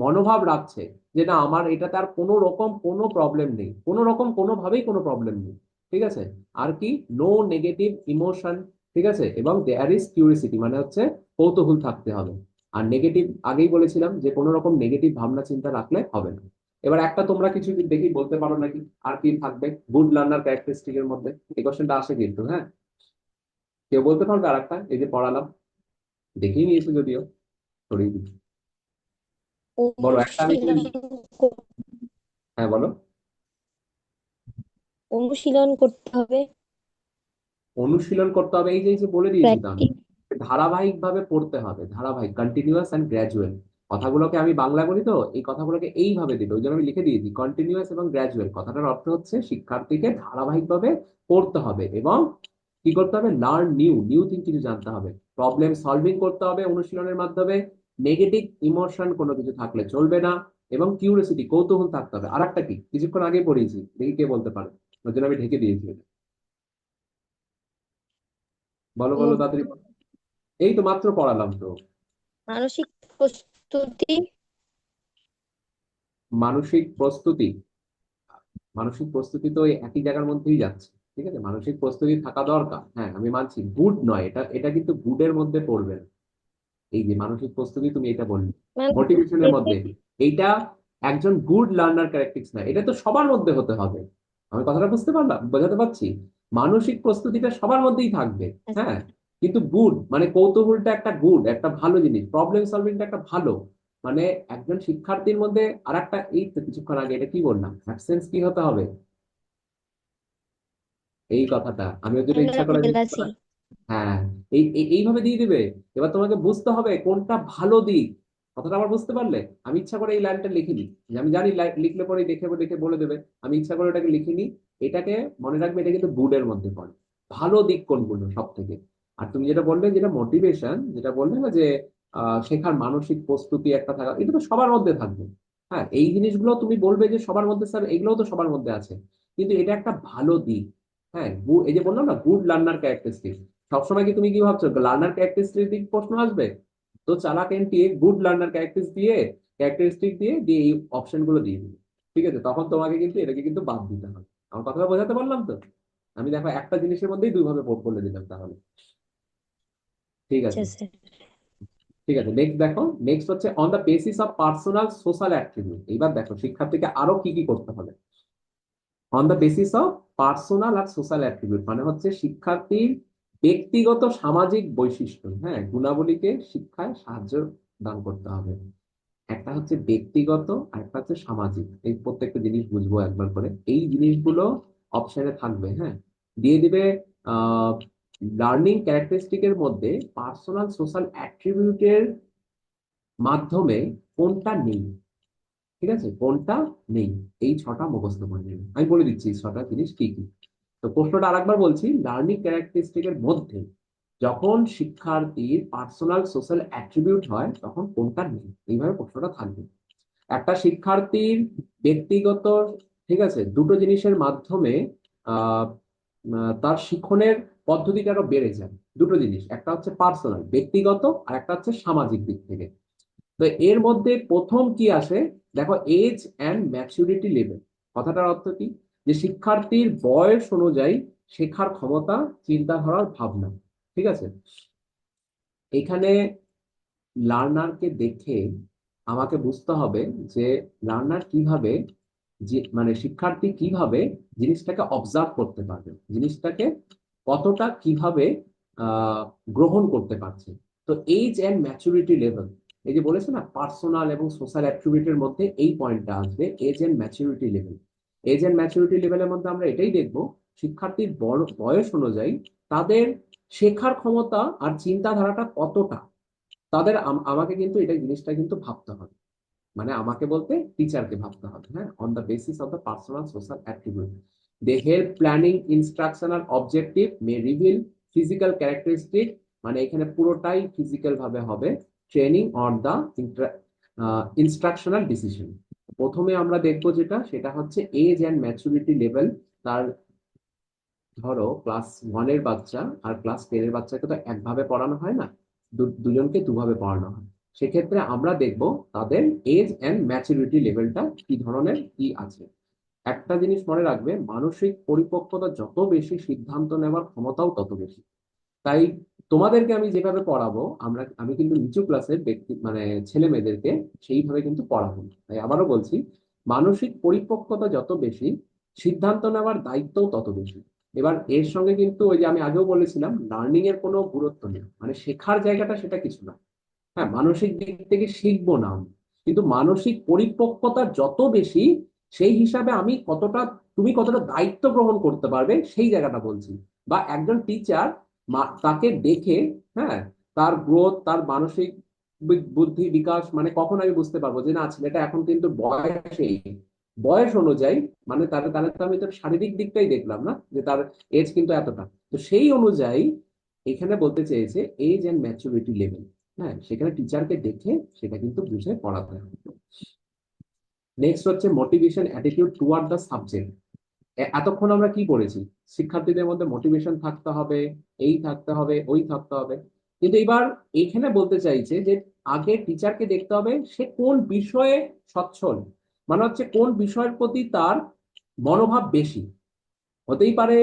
মনোভাব রাখছে, যে না, আমার এটাতে আর কোনো রকম কোনো প্রবলেম নেই, কোনো রকম কোনোভাবেই কোনো প্রবলেম নেই, ঠিক আছে। আর কি, নো নেগেটিভ ইমোশন, ঠিক আছে, এবং দেয়ার ইজ কিউরিসিটি, মানে হচ্ছে কৌতূহল থাকতে হবে। আর নেগেটিভ, আগেই বলেছিলাম যে কোনো রকম নেগেটিভ ভাবনা চিন্তা রাখলে হবে না। এবার একটা তোমরা কিছু দেখি বলতে পারো নাকি, আর কি থাকবে গুড লার্নার ক্যারেক্টারিস্টিক এর মধ্যে? এই কোশ্চেনটা আসে কিন্তু, হ্যাঁ, কেউ বলতে পারবে আর একটা, এই যে পড়ালাম, দেখিয়ে নিয়েছি যদিও, সরিয়ে দিচ্ছি। বলো একটা, আমি কি, অনুশীলন কর- হ্যাঁ বলো। অনুশীলন করতে হবে। অনুশীলন করতে হবে, এই যে বলে দিয়েছি তো আমি, প্র্যাকটিস। ধারাবাহিক ভাবে পড়তে হবে, ধারাবাহিক, কন্টিনিউয়াস অ্যান্ড গ্র্যাজুয়াল। কথাগুলোকে আমি বাংলা বলি তো, এই কথাগুলোকে এইভাবে দিল, ওই জন্য আমি লিখে দিয়েছি কন্টিনিউয়াস এবং গ্র্যাজুয়াল। কথাটার অর্থ হচ্ছে শিক্ষার্থীকে ধারাবাহিকভাবে পড়তে হবে এবং কি করতে হবে, লার্ন নিউ, নিউ থিং কিছু জানতে হবে, প্রবলেম সলভিং করতে হবে অনুশীলনের মাধ্যমে, নেগেটিভ ইমোশন কোনো কিছু থাকলে চলবে না, এবং কিউরিয়াসিটি, কৌতূহল থাকতে হবে। আর একটা কি, কিছুক্ষণ আগে পড়িয়েছি, দেখি কে বলতে পারে, ওই জন্য আমি ঢেকে দিয়েছি এটা। বলো বলো তাড়াতাড়ি বলো। এই তো মাত্র পড়ালাম তো। মানসিক প্রস্তুতি। মানসিক প্রস্তুতি, মানসিক প্রস্তুতি তো ওই একই জায়গার মধ্যেই যাচ্ছে। ঠিক আছে, মানসিক প্রস্তুতি থাকা দরকার, হ্যাঁ আমি মানছি, গুড নয় এটা, এটা কিন্তু গুডের মধ্যে পড়বে না। এই যে মানসিক প্রস্তুতি তুমি এটা বললে, মানে মোটিভেশনের এতে মধ্যে, এইটা একজন গুড লার্নার ক্যারেক্টারিস্টিক্স না, এটা তো সবার মধ্যে হতে হবে। আমি কথাটা বুঝতে পারলাম, বোঝাতে পারছি? মানসিক প্রস্তুতিটা সবার মধ্যেই থাকবে, হ্যাঁ, কিন্তু গুড মানে কৌতূহলটা একটা গুড, একটা ভালো জিনিস, প্রবলেম সলভিংটা একটা ভালো, মানে একজন শিক্ষার্থীর মধ্যে। আর একটা, এই তো কিছুক্ষণ আগে এটা কি বললাম, অ্যাবসেন্স কি হতে হবে, এই কথাটা আমি ওর জন্য ইচ্ছা করে দিচ্ছি জেলাসি। না। হ্যাঁ, এইভাবে দিয়ে দিবে। এবার তোমাকে বুঝতে হবে কোনটা ভালো দিক, কথাটা আবার বুঝতে পারলে? আমি ইচ্ছা করে এই লাইনটা লিখিনি, যে আমি জানি লিখলে পরে দেখে দেখে বলে দেবে, আমি ইচ্ছা করে ওটাকে লিখিনি। এটাকে মনে রাখবে, এটা কিন্তু গুডের মধ্যে পড়ে। ভালো দিক কোনগুলো সব থেকে? আর তুমি যেটা বললে, যেটা মোটিভেশন, যেটা বললে না যে শেখার মানসিক প্রস্তুতি একটা থাকা, এটা তো সবার মধ্যে থাকবে। হ্যাঁ, এই জিনিসগুলো তুমি বলবে যে সবার মধ্যে স্যার, এগুলোও তো সবার মধ্যে আছে, কিন্তু এটা একটা ভালো দিক। হ্যাঁ, এই যে বললাম না, গুড লার্নার ক্যারেক্টারিস্টিক। সবসময় কি তুমি কি ভাবছো লার্নার ক্যারেক্টারিস্টিক প্রশ্ন আসবে? তো চালাক এনটি গুড লার্নার ক্যারেক্টারিস্টিক দিয়ে দিয়ে এই অপশন গুলো দিয়ে দিবে। ঠিক আছে, তখন তোমাকে কিন্তু এটাকে কিন্তু বাদ দিতে হবে। আমার কথাটা বোঝাতে পারলাম তো? আমি দেখো একটা জিনিসের মধ্যেই দুইভাবে বলে দিলাম তাহলে। ঠিক আচ্ছা আছে। স্যার। ঠিক আছে, নেক্সট দেখো। নেক্সট হচ্ছে on the basis of personal social attribute. এইবার দেখো শিক্ষার্থীকে আরো কি কি করতে হবে। On the basis of personal আর সোশ্যাল অ্যাট্রিবিউট মানে হচ্ছে শিক্ষার্থীর ব্যক্তিগত সামাজিক বৈশিষ্ট্য, হ্যাঁ, গুণাবলীকে শিক্ষায় সাহায্য দান করতে হবে। একটা হচ্ছে ব্যক্তিগত আর একটা হচ্ছে সামাজিক, এই প্রত্যেকটা জিনিস বুঝবো একবার করে। এই জিনিসগুলো অপশনে থাকবে, হ্যাঁ, দিয়ে দিবে। আহ লার্নিং ক্যারেক্টারিস্টিকের মধ্যে পার্সোনাল সোশ্যাল অ্যাট্রিবিউটের মাধ্যমে কোনটা নেই, ঠিক আছে, কোনটা নেই, এই ছটা মুখস্থ করে নেবে। আমি বলে দিচ্ছি এই ছটা জিনিস কি কি। তো প্রশ্নটা আরেকবার বলছি, লার্নিং ক্যারেক্টারিস্টিকের মধ্যে যখন শিক্ষার্থীর পার্সোনাল সোশ্যাল অ্যাট্রিবিউট হয় তখন কোনটা নেই, এইভাবে প্রশ্নটা থাকবে। একটা শিক্ষার্থীর ব্যক্তিগত, ঠিক আছে, দুটো জিনিসের মাধ্যমে আহ তার শিক্ষণের পদ্ধতিটা আরো বেড়ে যায়। দুটো জিনিস, একটা হচ্ছে পার্সোনাল ব্যক্তিগত, আর একটা হচ্ছে সামাজিক দিক থেকে। তো এর মধ্যে প্রথম কি আসে, দেখো, এজ অ্যান্ড ম্যাচুরিটি লেভেল। কথাটার অর্থ কি? যে শিক্ষার্থীর বয়স অনুযায়ী শেখার ক্ষমতা, চিন্তাধারার ভাবনা। ঠিক আছে, এখানে লার্নারকে দেখে আমাকে বুঝতে হবে যে লার্নার কিভাবে, যে মানে শিক্ষার্থী কিভাবে জিনিসটাকে অবজার্ভ করতে পারবে, জিনিসটাকে কতটা কিভাবে আহ গ্রহণ করতে পারছে। তো এইজ অ্যান্ড ম্যাচুরিটি লেভেল, এই যে বলেছে না পার্সোনাল এবং সোশ্যাল অ্যাট্রিবিউটের মধ্যে এই পয়েন্টটা আসবে, age and maturity level. Age and maturity লেভেলের মধ্যে আমরা এটাই দেখবো, শিক্ষার্থীর বড় বয়স অনুযায়ী তাদের শেখার ক্ষমতা আর চিন্তাধারাটা কতটা। তাদের আমাকে কিন্তু এটা জিনিসটা কিন্তু ভাবতে হবে, মানে আমাকে বলতে টিচারকে ভাবতে হবে, হ্যাঁ, on the basis of the personal social attribute they help planning instructional objective may reveal physical characteristic. মানে এখানে পুরোটাই ফিজিক্যাল ভাবে হবে। Training on the instructional decision. প্রথমে আমরা দেখবো যেটা, সেটা হচ্ছে এজ অ্যান্ড ম্যাচুরিটি লেভেল। তার ধরো ক্লাস ওয়ানের বাচ্চা আর ক্লাস টেনের বাচ্চাকে তো একভাবে পড়ানো হয় না, দুজনকে দুভাবে পড়ানো হয়। সেক্ষেত্রে আমরা দেখব তাদের এজ অ্যান্ড ম্যাচুরিটি লেভেলটা কি ধরনের কি আছে। একটা জিনিস মনে রাখবে, মানসিক পরিপক্কতা যত বেশি, সিদ্ধান্ত নেওয়ার ক্ষমতাও তত বেশি। তাই তোমাদেরকে আমি যেভাবে পড়াবো, আমি কিন্তু নিচু ক্লাসের ব্যক্তি মানে ছেলে মেয়েদেরকে সেইভাবে কিন্তু পড়াবো না। তাই আবারও বলছি, মানসিক পরিপক্কতা যত বেশি, সিদ্ধান্ত নেওয়ার দায়িত্বও তত বেশি। এবার এর সঙ্গে কিন্তু ওই যে আমি আগেও বলেছিলাম, লার্নিং এর কোনো গুরুত্ব নেই, মানে শেখার জায়গাটা সেটা কিছু না। হ্যাঁ, মানসিক দিক থেকে শিখবো না আমি, কিন্তু মানসিক পরিপক্কতা যত বেশি, সেই হিসাবে আমি কতটা, তুমি কতটা দায়িত্ব গ্রহণ করতে পারবে সেই জায়গাটা বলছি। বা একজন টিচার তাকে দেখে, হ্যাঁ, তার গ্রোথ, তার মানসিক বুদ্ধি বিকাশ, মানে কখন আমি বুঝতে পারবো যে না ছেলেটা এখন কিন্তু বয়সেই, বয়স অনুযায়ী, মানে তাহলে তাহলে তো আমি তার শারীরিক দিকটাই দেখলাম না, যে তার এজ কিন্তু এতটা। তো সেই অনুযায়ী এখানে বলতে চেয়েছে এজ অ্যান্ড ম্যাচুরিটি লেভেল। হ্যাঁ, সেখানে টিচারকে দেখে সেটা কিন্তু বুঝে পড়াতে হবে। নেক্সট হচ্ছে motivation attitude toward the subject. এতক্ষণ আমরা কি পড়েছি, শিক্ষার্থীদের মধ্যে মোটিভেশন থাকতে হবে, এই থাকতে হবে, ওই থাকতে হবে। কিন্তু এবার এখানে বলতে চাইছে যে আগে টিচারকে দেখতে হবে সে কোন বিষয়ে সচ্ছল, মানে হচ্ছে কোন বিষয়ের প্রতি তার মনোভাব বেশি। হতেই পারে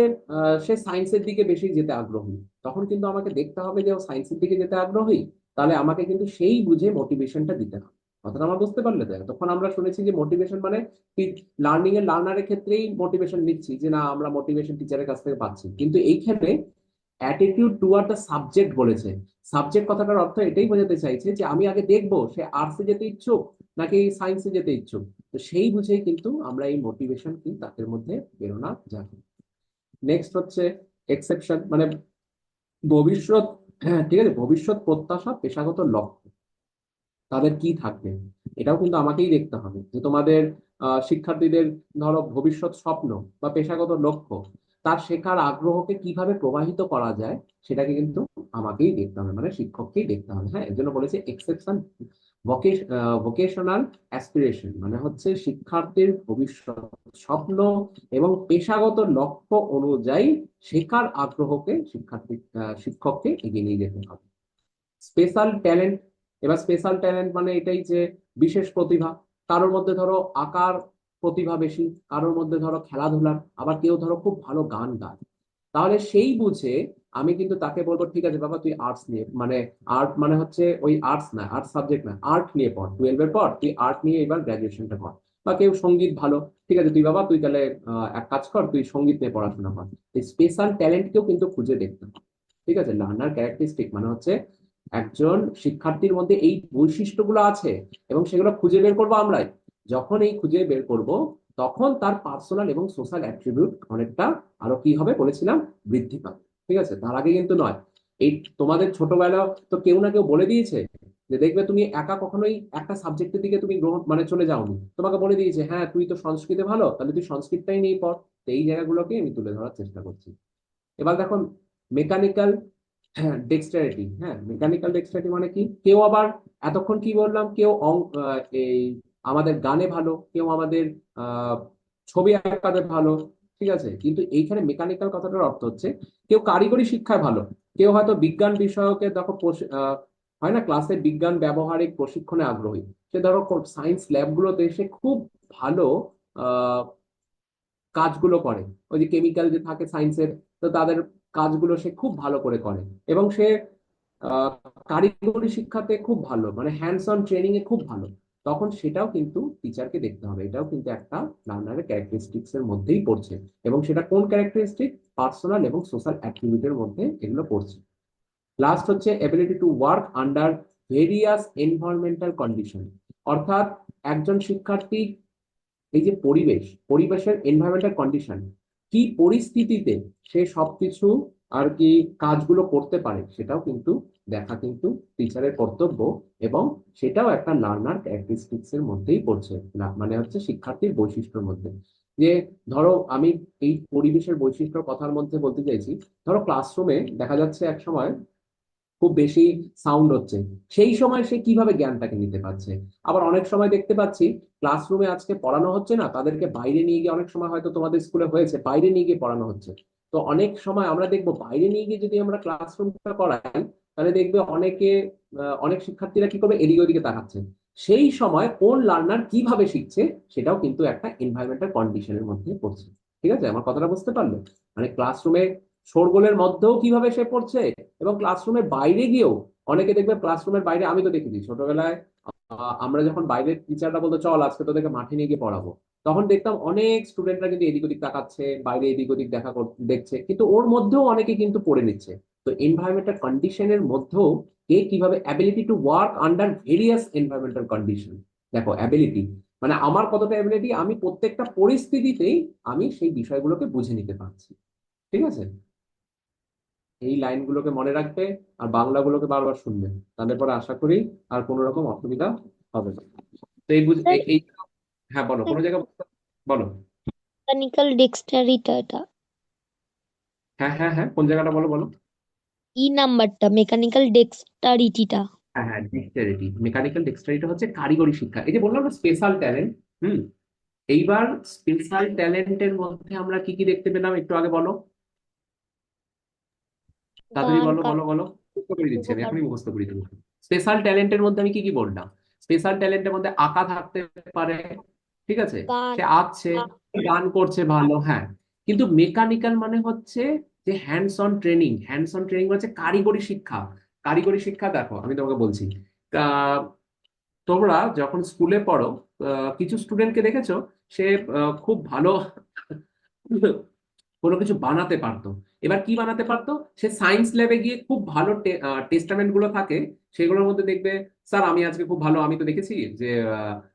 সে সায়েন্সের দিকে বেশি যেতে আগ্রহী, তখন কিন্তু আমাকে দেখতে হবে যে ও সায়েন্সের দিকে যেতে আগ্রহী, তাহলে আমাকে কিন্তু সেই বুঝে মোটিভেশনটা দিতে হবে। কথাটা আমার বুঝতে পারলে? তো তখন আমরা শুনেছি যে মোটিভেশন মানে লার্নিং এর লার্নারের ক্ষেত্রেই মোটিভেশন নিচ্ছি, যে না আমরা মোটিভেশন টিচারের কাছ থেকে পাচ্ছি, কিন্তু এইখানে অ্যাটিটিউড টুয়ার্ড দ্য সাবজেক্ট বলেছে। সাবজেক্ট কথাটার অর্থ এটাই বোঝাতে চাইছে যে আমি আগে দেখবো সে আর্টসে যেতে ইচ্ছুক নাকি সায়েন্সে যেতে ইচ্ছুক। তো সেই বুঝেই কিন্তু আমরা এই মোটিভেশন কিন্তু তাদের মধ্যে বেরোনা যাবে। নেক্সট হচ্ছে এক্সেপশন, মানে ভবিষ্যৎ, হ্যাঁ ঠিক আছে, ভবিষ্যৎ প্রত্যাশা, পেশাগত লক্ষ্য। তাদের কি থাকবে, এটাও কিন্তু আমাকেই দেখতে হবে। যে তোমাদের শিক্ষার্থীদের ধরো ভবিষ্যৎ স্বপ্ন বা পেশাগত লক্ষ্য, তার শেখার আগ্রহকে কিভাবে প্রবাহিত করা যায়, সেটাকে কিন্তু আমাকেই দেখতে হবে, মানে শিক্ষককেই দেখতে হবে। হ্যাঁ, এর জন্য বলেছে এক্সেপশন ভোকেশনাল অ্যাসপিরেশন, মানে হচ্ছে শিক্ষার্থীর ভবিষ্যৎ স্বপ্ন এবং পেশাগত লক্ষ্য অনুযায়ী শেখার আগ্রহকে শিক্ষককে এগিয়ে নিয়ে যেতে হবে। স্পেশাল ট্যালেন্ট, এবার স্পেশাল ট্যালেন্ট মানে এটাই যে বিশেষ প্রতিভা। কারোর মধ্যে ধরো আঁকার প্রতিভা বেশি, কারোর মধ্যে ধরো খেলাধুলার, আবার কেউ ধরো খুব ভালো গান গায়, তাহলে সেই বুঝে আমি কিন্তু তাকে বলবো ঠিক আছে বাবা তুই আর্টস নিয়ে, মানে আর্ট মানে হচ্ছে ওই আর্টস না, আর্ট সাবজেক্ট না, আর্ট নিয়ে পড়, 12-এর পর তুই আর্ট নিয়ে এবার গ্রাজুয়েশনটা কর। বা কেউ সঙ্গীত ভালো, ঠিক আছে তুই বাবা তুই তাহলে এক কাজ কর, তুই সঙ্গীত নিয়ে পড়াশোনা কর। এই স্পেশাল ট্যালেন্টকেও কিন্তু খুঁজে দেখতে হবে। ঠিক আছে, লার্নার ক্যারেক্টারিস্টিক মানে হচ্ছে একজন শিক্ষার্থীর মধ্যে এই বৈশিষ্ট্যগুলো আছে এবং সেগুলো খুঁজে বের করবো আমরাই। যখন এই খুঁজে বের করব, তখন তার পার্সোনাল এবং সোশ্যাল অ্যাট্রিবিউট অনেকটা আরো কি হবে বলেছিলাম, বৃদ্ধি পাবে। ঠিক আছে, তার আগে কিন্তু নয়। এই তোমাদের ছোটবেলা তো কেউ না কেউ বলে দিয়েছে যে দেখবে তুমি একা কখনোই একটা সাবজেক্টের দিকে তুমি গ্রহণ মানে চলে যাওনি, তোমাকে বলে দিয়েছে হ্যাঁ তুই তো সংস্কৃতে ভালো, তাহলে তুই সংস্কৃতটাই নিয়ে পড়। তো এই জায়গাগুলোকে আমি তুলে ধরার চেষ্টা করছি। এবার দেখো মেকানিক্যাল ডেক্সটারিটি। হ্যাঁ, মেকানিক্যাল ডেক্সটারিটি মানে কি, কেউ আবার এতক্ষণ কি বললাম, কেউ এই আমাদের গানে ভালো, কেউ আমাদের আহ ছবি আঁকাতে ভালো। ঠিক আছে, কিন্তু এইখানে মেকানিক্যাল কথাটার অর্থ হচ্ছে কেউ কারিগরি শিক্ষায় ভালো, কেউ হয়তো বিজ্ঞান বিষয়কে দেখো হয় না ক্লাসে বিজ্ঞান ব্যবহারিক প্রশিক্ষণে আগ্রহী, সে ধরো সায়েন্স ল্যাবগুলোতে সে খুব ভালো আহ কাজগুলো করে। ওই যে কেমিক্যাল যে থাকে সায়েন্সের, তো তাদের কাজগুলো সে খুব ভালো করে করে। এবং সে আহ, কারিগরি শিক্ষাতে খুব ভালো, মানে হ্যান্ডস অন ট্রেনিং এ খুব ভালো। তখন সেটাও কিন্তু টিচারকে দেখতে হবে, এটাও কিন্তু একটা লার্নারের ক্যারেক্টারিস্টিক্স এর মধ্যেই পড়ছে। এবং সেটা কোন ক্যারেক্টারিস্টিক, পার্সোনাল এবং সোশ্যাল অ্যাক্টিভিটির মধ্যে এগুলো পড়ছে। লাস্ট হচ্ছে ability to work under various environmental condition. অর্থাৎ একজন শিক্ষার্থী এই যে পরিবেশের এনভায়রনমেন্টাল কন্ডিশন, কি পরিস্থিতিতে সে সবকিছু আর কি কাজগুলো করতে পারে, সেটাও কিন্তু দেখা কিন্তু টিচারের কর্তব্য। এবং সেটাও একটা লার্নার ক্যারেক্টারিস্টিক্স এর মধ্যেই পড়ছে, না মানে হচ্ছে শিক্ষার্থীর বৈশিষ্ট্যের মধ্যে। যে ধরো আমি এই পরিবেশের বৈশিষ্ট্যর কথার মধ্যে বলতে চাইছি, ধরো ক্লাসরুমে দেখা যাচ্ছে এক সময় খুব বেশি সাউন্ড হচ্ছে, সেই সময় সে কিভাবে জ্ঞানটাকে নিতে পারছে। আবার অনেক সময় দেখতে পাচ্ছি ক্লাসরুমে আজকে পড়ানো হচ্ছে না, তাদেরকে বাইরে নিয়ে গিয়ে, অনেক সময় হয়তো তোমাদের স্কুলে হয়েছে বাইরে নিয়ে গিয়ে পড়ানো হচ্ছে। তো অনেক সময় আমরা দেখবো বাইরে নিয়ে গিয়ে যদি আমরা ক্লাসরুমটা করাই, তাহলে দেখবে অনেকে অনেক শিক্ষার্থীরা কি করবে, এদিকে ওদিকে তাকাচ্ছে। সেই সময় কোন লার্নার কিভাবে শিখছে, সেটাও কিন্তু একটা এনভায়রনমেন্টাল কন্ডিশনের মধ্যে পড়ছে। ঠিক আছে, আমার কথাটা বুঝতে পারলে? মানে ক্লাসরুমে শোরগোলের মধ্যেও কিভাবে সে পড়ছে, এবং ক্লাসরুমের বাইরে গিয়েও অনেকে দেখবে ক্লাসরুমের বাইরে, আমি তো দেখেছি ছোটবেলায় আমরা যখন বাইরের টিচাররা বলতো চল আজকে তোদেরকে মাঠে নিয়ে গিয়ে পড়াবো, তখন দেখতাম অনেক স্টুডেন্টরা কিন্তু এদিক ওদিক তাকাচ্ছে, বাইরে এদিক ওদিক দেখছে, কিন্তু ওর মধ্যেও অনেকে কিন্তু পড়ে নিচ্ছে। তো এনভায়রনমেন্টাল কন্ডিশনের মধ্যেও কে কিভাবে ability to work under various environmental condition. দেখো অ্যাবিলিটি মানে আমার কতটা অ্যাবিলিটি, আমি প্রত্যেকটা পরিস্থিতিতেই আমি সেই বিষয়গুলোকে বুঝে নিতে পারছি। ঠিক আছে, এই লাইনগুলোকে মনে রাখবে আর বাংলাগুলোকে বারবার শুনবে, তাহলে পরে আশা করি আর কোনো রকম অসুবিধা হবে না। তো এই এই হ্যাঁ বলো, কোনো জায়গায় বলো। মেকানিক্যাল ডেক্সটারিটা এটা হ্যাঁ হ্যাঁ হ্যাঁ, কোন জায়গাটা বলো বলো। ই নাম্বারটা, মেকানিক্যাল ডেক্সটারিটিটা। হ্যাঁ হ্যাঁ, ডেক্সটারিটি, মেকানিক্যাল ডেক্সটারিটি হচ্ছে কারিগরি শিক্ষা। এই যে বললাম না স্পেশাল ট্যালেন্ট। হুম, এইবার স্পেশাল ট্যালেন্টের মধ্যে আমরা কি কি দেখতে পেলাম একটু আগে বলো, তাড়াতাড়ি গান, বলো বলো বলো। মুখস্থ করে দিচ্ছি, আমি কারুকার্য, এখনই মুখস্থ করে দিচ্ছি। স্পেশাল ট্যালেন্টের মধ্যে আমি কি কি বললাম? স্পেশাল ট্যালেন্টের মধ্যে আঁকা থাকতে পারে, ঠিক আছে, গান। সে আঁকছে, গান করছে ভালো, হ্যাঁ। কিন্তু মেকানিক্যাল মানে হচ্ছে যে hands on training, hands on training হচ্ছে কারিগরি শিক্ষা। কারিগরি শিক্ষা দেখো আমি তোমাকে বলছি, আহ, তোমরা যখন স্কুলে পড়ো, কিছু স্টুডেন্টকে দেখেছো, সে খুব ভালো কোনো কিছু বানাতে পারতো। এবার কি বানাতে পারতো, সে সায়েন্স ল্যাবে গিয়ে খুব ভালো টেস্টামেন্ট গুলো থাকে, সেগুলোর মধ্যে দেখবে স্যার আমি আজকে খুব ভালো, আমি তো দেখেছি যে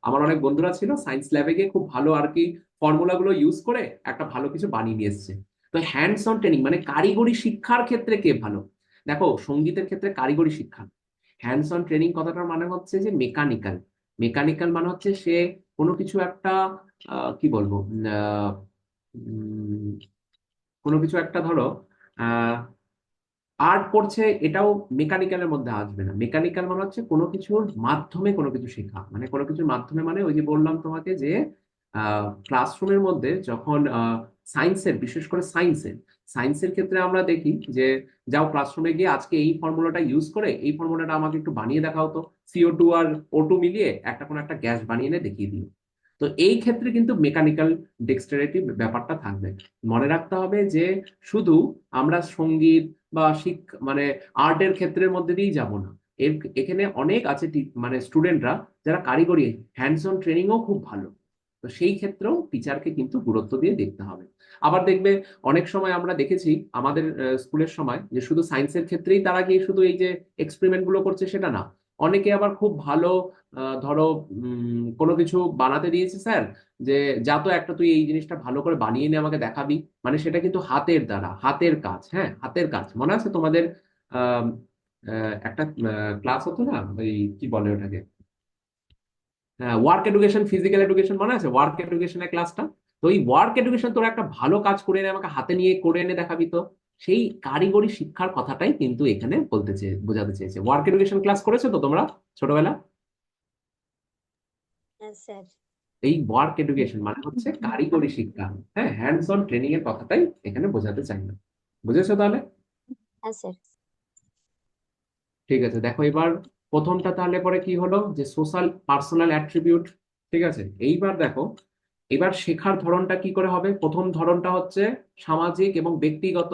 আমার অনেক বন্ধুরা ছিল সায়েন্স ল্যাবে গিয়ে খুব ভালো আর কি ফর্মুলা গুলো ইউজ করে একটা ভালো কিছু বানিয়ে নিয়ে এসছে। তো হ্যান্ডস অন ট্রেনিং মানে কারিগরি শিক্ষার ক্ষেত্রে কে ভালো, দেখো সঙ্গীতের ক্ষেত্রে কারিগরি শিক্ষা, হ্যান্ডস অন ট্রেনিং কথাটার মানে হচ্ছে যে মেকানিক্যাল। মেকানিক্যাল মানে হচ্ছে সে কোনো কিছু একটা কি বলবো, আহ, উম, কোনো কিছু একটা ধরো আর্ট করছে, এটাও মেকানিক্যালের মধ্যে আসবে না। মেকানিক্যাল মানে হচ্ছে কোনো কিছুর মাধ্যমে কোনো কিছু শেখা, মানে কোনো কিছুর মাধ্যমে, মানে ওই যে বললাম তোমাকে যে ক্লাসরুমের মধ্যে যখন সায়েন্সের, বিশেষ করে সায়েন্সের ক্ষেত্রে আমরা দেখি যে যাও ক্লাসরুমে গিয়ে আজকে এই ফর্মুলাটা ইউজ করে এই ফর্মুলাটা আমাকে একটু বানিয়ে দেখাও তো, CO2 আর O2 মিলিয়ে একটা কোনো একটা গ্যাস বানিয়ে এনে দেখিয়ে দিও। তো এই ক্ষেত্রে কিন্তু মেকানিক্যাল ডেক্সটারিটি ব্যাপারটা থাকবে। মনে রাখতে হবে যে শুধু আমরা সঙ্গীত বা মানে আর্টের ক্ষেত্রের মধ্যে দিয়েই যাব না। এখানে অনেক আছে মানে স্টুডেন্টরা যারা কারিগরি হ্যান্ডস অন ট্রেনিংও খুব ভালো। তো সেই ক্ষেত্রেও টিচারকে কিন্তু গুরুত্ব দিয়ে দেখতে হবে। আবার দেখবে অনেক সময় আমরা দেখেছি আমাদের স্কুলের সময় যে শুধু সায়েন্সের ক্ষেত্রেই তারা গিয়ে শুধু এই যে এক্সপেরিমেন্ট গুলো করছে সেটা না। অনেকে আবার খুব ভালো ধরো কোনো কিছু বানাতে দিয়েছে স্যার, যে যা তো একটা তুই এই জিনিসটা ভালো করে বানিয়ে নিয়ে আমাকে দেখাবি, মানে সেটা কিন্তু হাতের দ্বারা, হাতের কাজ, হ্যাঁ হাতের কাজ। মনে আছে তোমাদের আহ একটা ক্লাস হতো না, ওই কি বলে ওটাকে, ওয়ার্ক এডুকেশন, ফিজিক্যাল এডুকেশন, মনে আছে ওয়ার্ক এডুকেশনের ক্লাসটা? তো এই ওয়ার্ক এডুকেশন তোরা একটা ভালো কাজ করে এনে আমাকে হাতে নিয়ে করে এনে দেখাবি তো। সেই কারিগরি শিক্ষার কথাটাই কিন্তু এখানে বলতে চেয়ে বোঝাতে চেয়েছে। ওয়ার্ক এডুকেশন ক্লাস করেছো তো তোমরা ছোটবেলা? হ্যাঁ স্যার। এই ওয়ার্ক এডুকেশন মানে হচ্ছে কারিগরি শিক্ষা। হ্যাঁ, হ্যান্ডস অন ট্রেনিং এর কথাটাই এখানে বোঝাতে চাই না। বুঝেছো তাহলে? হ্যাঁ স্যার। ঠিক আছে, দেখো এবার প্রথমটা তাহলে পরে কি হলো, যে সোশ্যাল পার্সোনাল অ্যাট্রিবিউট। ঠিক আছে, এইবার দেখো এবার শেখার ধরনটা কি করে হবে। প্রথম ধরনটা হচ্ছে সামাজিক এবং ব্যক্তিগত।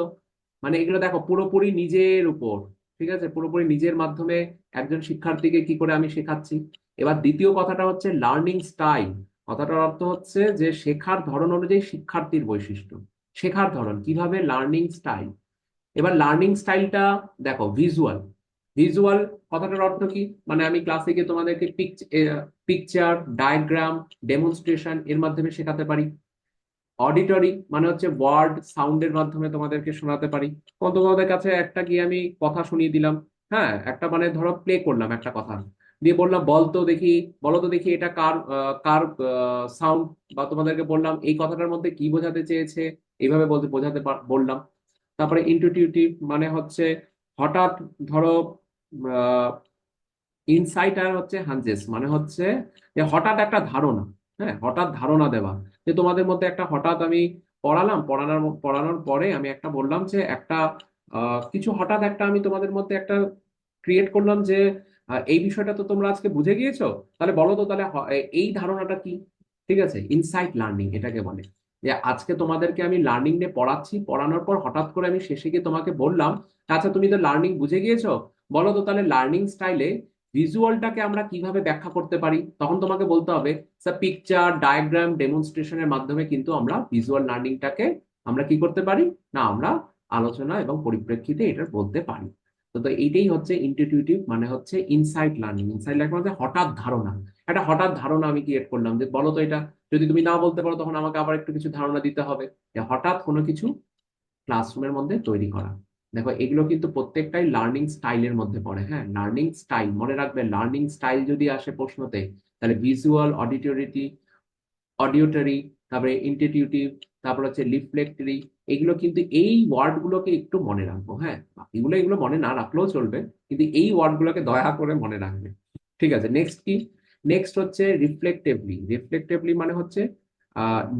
মানে এগুলো দেখো পুরোপুরি নিজের উপর, ঠিক আছে, পুরোপুরি নিজের মাধ্যমে একজন শিক্ষার্থীকে কি করে আমি শেখাচ্ছি। এবার দ্বিতীয় কথাটা হচ্ছে লার্নিং স্টাইল। কথাটার অর্থ হচ্ছে যে শেখার ধরন অনুযায়ী শিক্ষার্থীর বৈশিষ্ট্য, শেখার ধরন কিভাবে, লার্নিং স্টাইল। এবার লার্নিং স্টাইলটা দেখো ভিজুয়াল। ভিজুয়াল কথাটার অর্থ কি, মানে আমি ক্লাসে গিয়ে তোমাদেরকে পিকচার, ডায়াগ্রাম, ডেমনস্ট্রেশন এর মাধ্যমে শেখাতে পারি। অডিটরি মানে হচ্ছে ওয়ার্ড সাউন্ডের মাধ্যমে তোমাদেরকে শোনাতে পারি। তোমাদের কাছে একটা গিয়ে আমি কথা শুনিয়ে দিলাম, হ্যাঁ একটা মানে ধরো প্লে করলাম একটা কথা, দিয়ে বললাম বলতো দেখি, বলো তো দেখি এটা কার কার সাউন্ড, বা তোমাদেরকে বললাম এই কথাটার মধ্যে কি বোঝাতে চেয়েছে, এইভাবে বলতে বোঝাতে বললাম। তারপরে ইনটুইটিভ মানে হচ্ছে হঠাৎ ধরো ইনসাইট, আর হচ্ছে হানজেস মানে হচ্ছে যে হঠাৎ একটা ধারণা, হ্যাঁ হঠাৎ ধারণা দেওয়া। যে তোমাদের মধ্যে একটা হঠাৎ আমি পড়ালাম, পড়ানোর পরে আমি একটা বললাম যে একটা কিছু হঠাৎ একটা আমি তোমাদের মধ্যে একটা ক্রিয়েট করলাম যে এই বিষয়টা তো তোমরা আজকে বুঝে গিয়েছো, তাহলে বলো তো তাহলে এই ধারণাটা কি। ঠিক আছে, ইনসাইট লার্নিং এটাকে বলে। যে আজকে তোমাদেরকে আমি লার্নিং নিয়ে পড়াচ্ছি, পড়ানোর পর হঠাৎ করে আমি শেষে গিয়ে তোমাকে বললাম, আচ্ছা তুমি তো লার্নিং বুঝে গিয়েছো, বলো তো তাহলে লার্নিং স্টাইলে ভিজুয়ালটাকে আমরা কিভাবে ব্যাখ্যা করতে পারি। তখন তোমাকে বলতে হবে স্যার পিকচার, ডায়াগ্রাম, ডেমনস্ট্রেশনের মাধ্যমে কিন্তু আমরা ভিজুয়াল লার্নিংটাকে আমরা কি করতে পারি, না আমরা আলোচনা এবং পরিপ্রেক্ষিতে এটা বলতে পারি। তো তো এইটাই হচ্ছে ইনটিউটিভ মানে হচ্ছে ইনসাইট লার্নিং। ইনসাইট লার্নিং মানে হঠাৎ ধারণা। একটা হঠাৎ ধারণা আমি ক্রিয়েট করলাম যে বলো তো এটা, যদি তুমি না বলতে পারো তখন আমাকে আবার একটু কিছু ধারণা দিতে হবে। যে হঠাৎ কোনো কিছু ক্লাসরুমের মধ্যে তৈরি করা। দেখো এগুলো কিন্তু প্রত্যেকটাই লার্নিং স্টাইলের মধ্যে পড়ে। হ্যাঁ, লার্নিং স্টাইল মনে রাখবে, লার্নিং স্টাইল যদি আসে প্রশ্নতে, তাহলে ভিজুয়াল, অডিওটরি, তারপরে ইন্টিটিউটিভ, তারপর হচ্ছে রিফ্লেক্টরি, এগুলো কিন্তু এই ওয়ার্ড গুলোকে একটু মনে রাখবো। হ্যাঁ, বাকিগুলো এগুলো মনে না রাখলেও চলবে, কিন্তু এই ওয়ার্ড গুলোকে দয়া করে মনে রাখবে। ঠিক আছে, নেক্সট কি, নেক্সট হচ্ছে রিফ্লেক্টিভলি। রিফ্লেক্টিভলি মানে হচ্ছে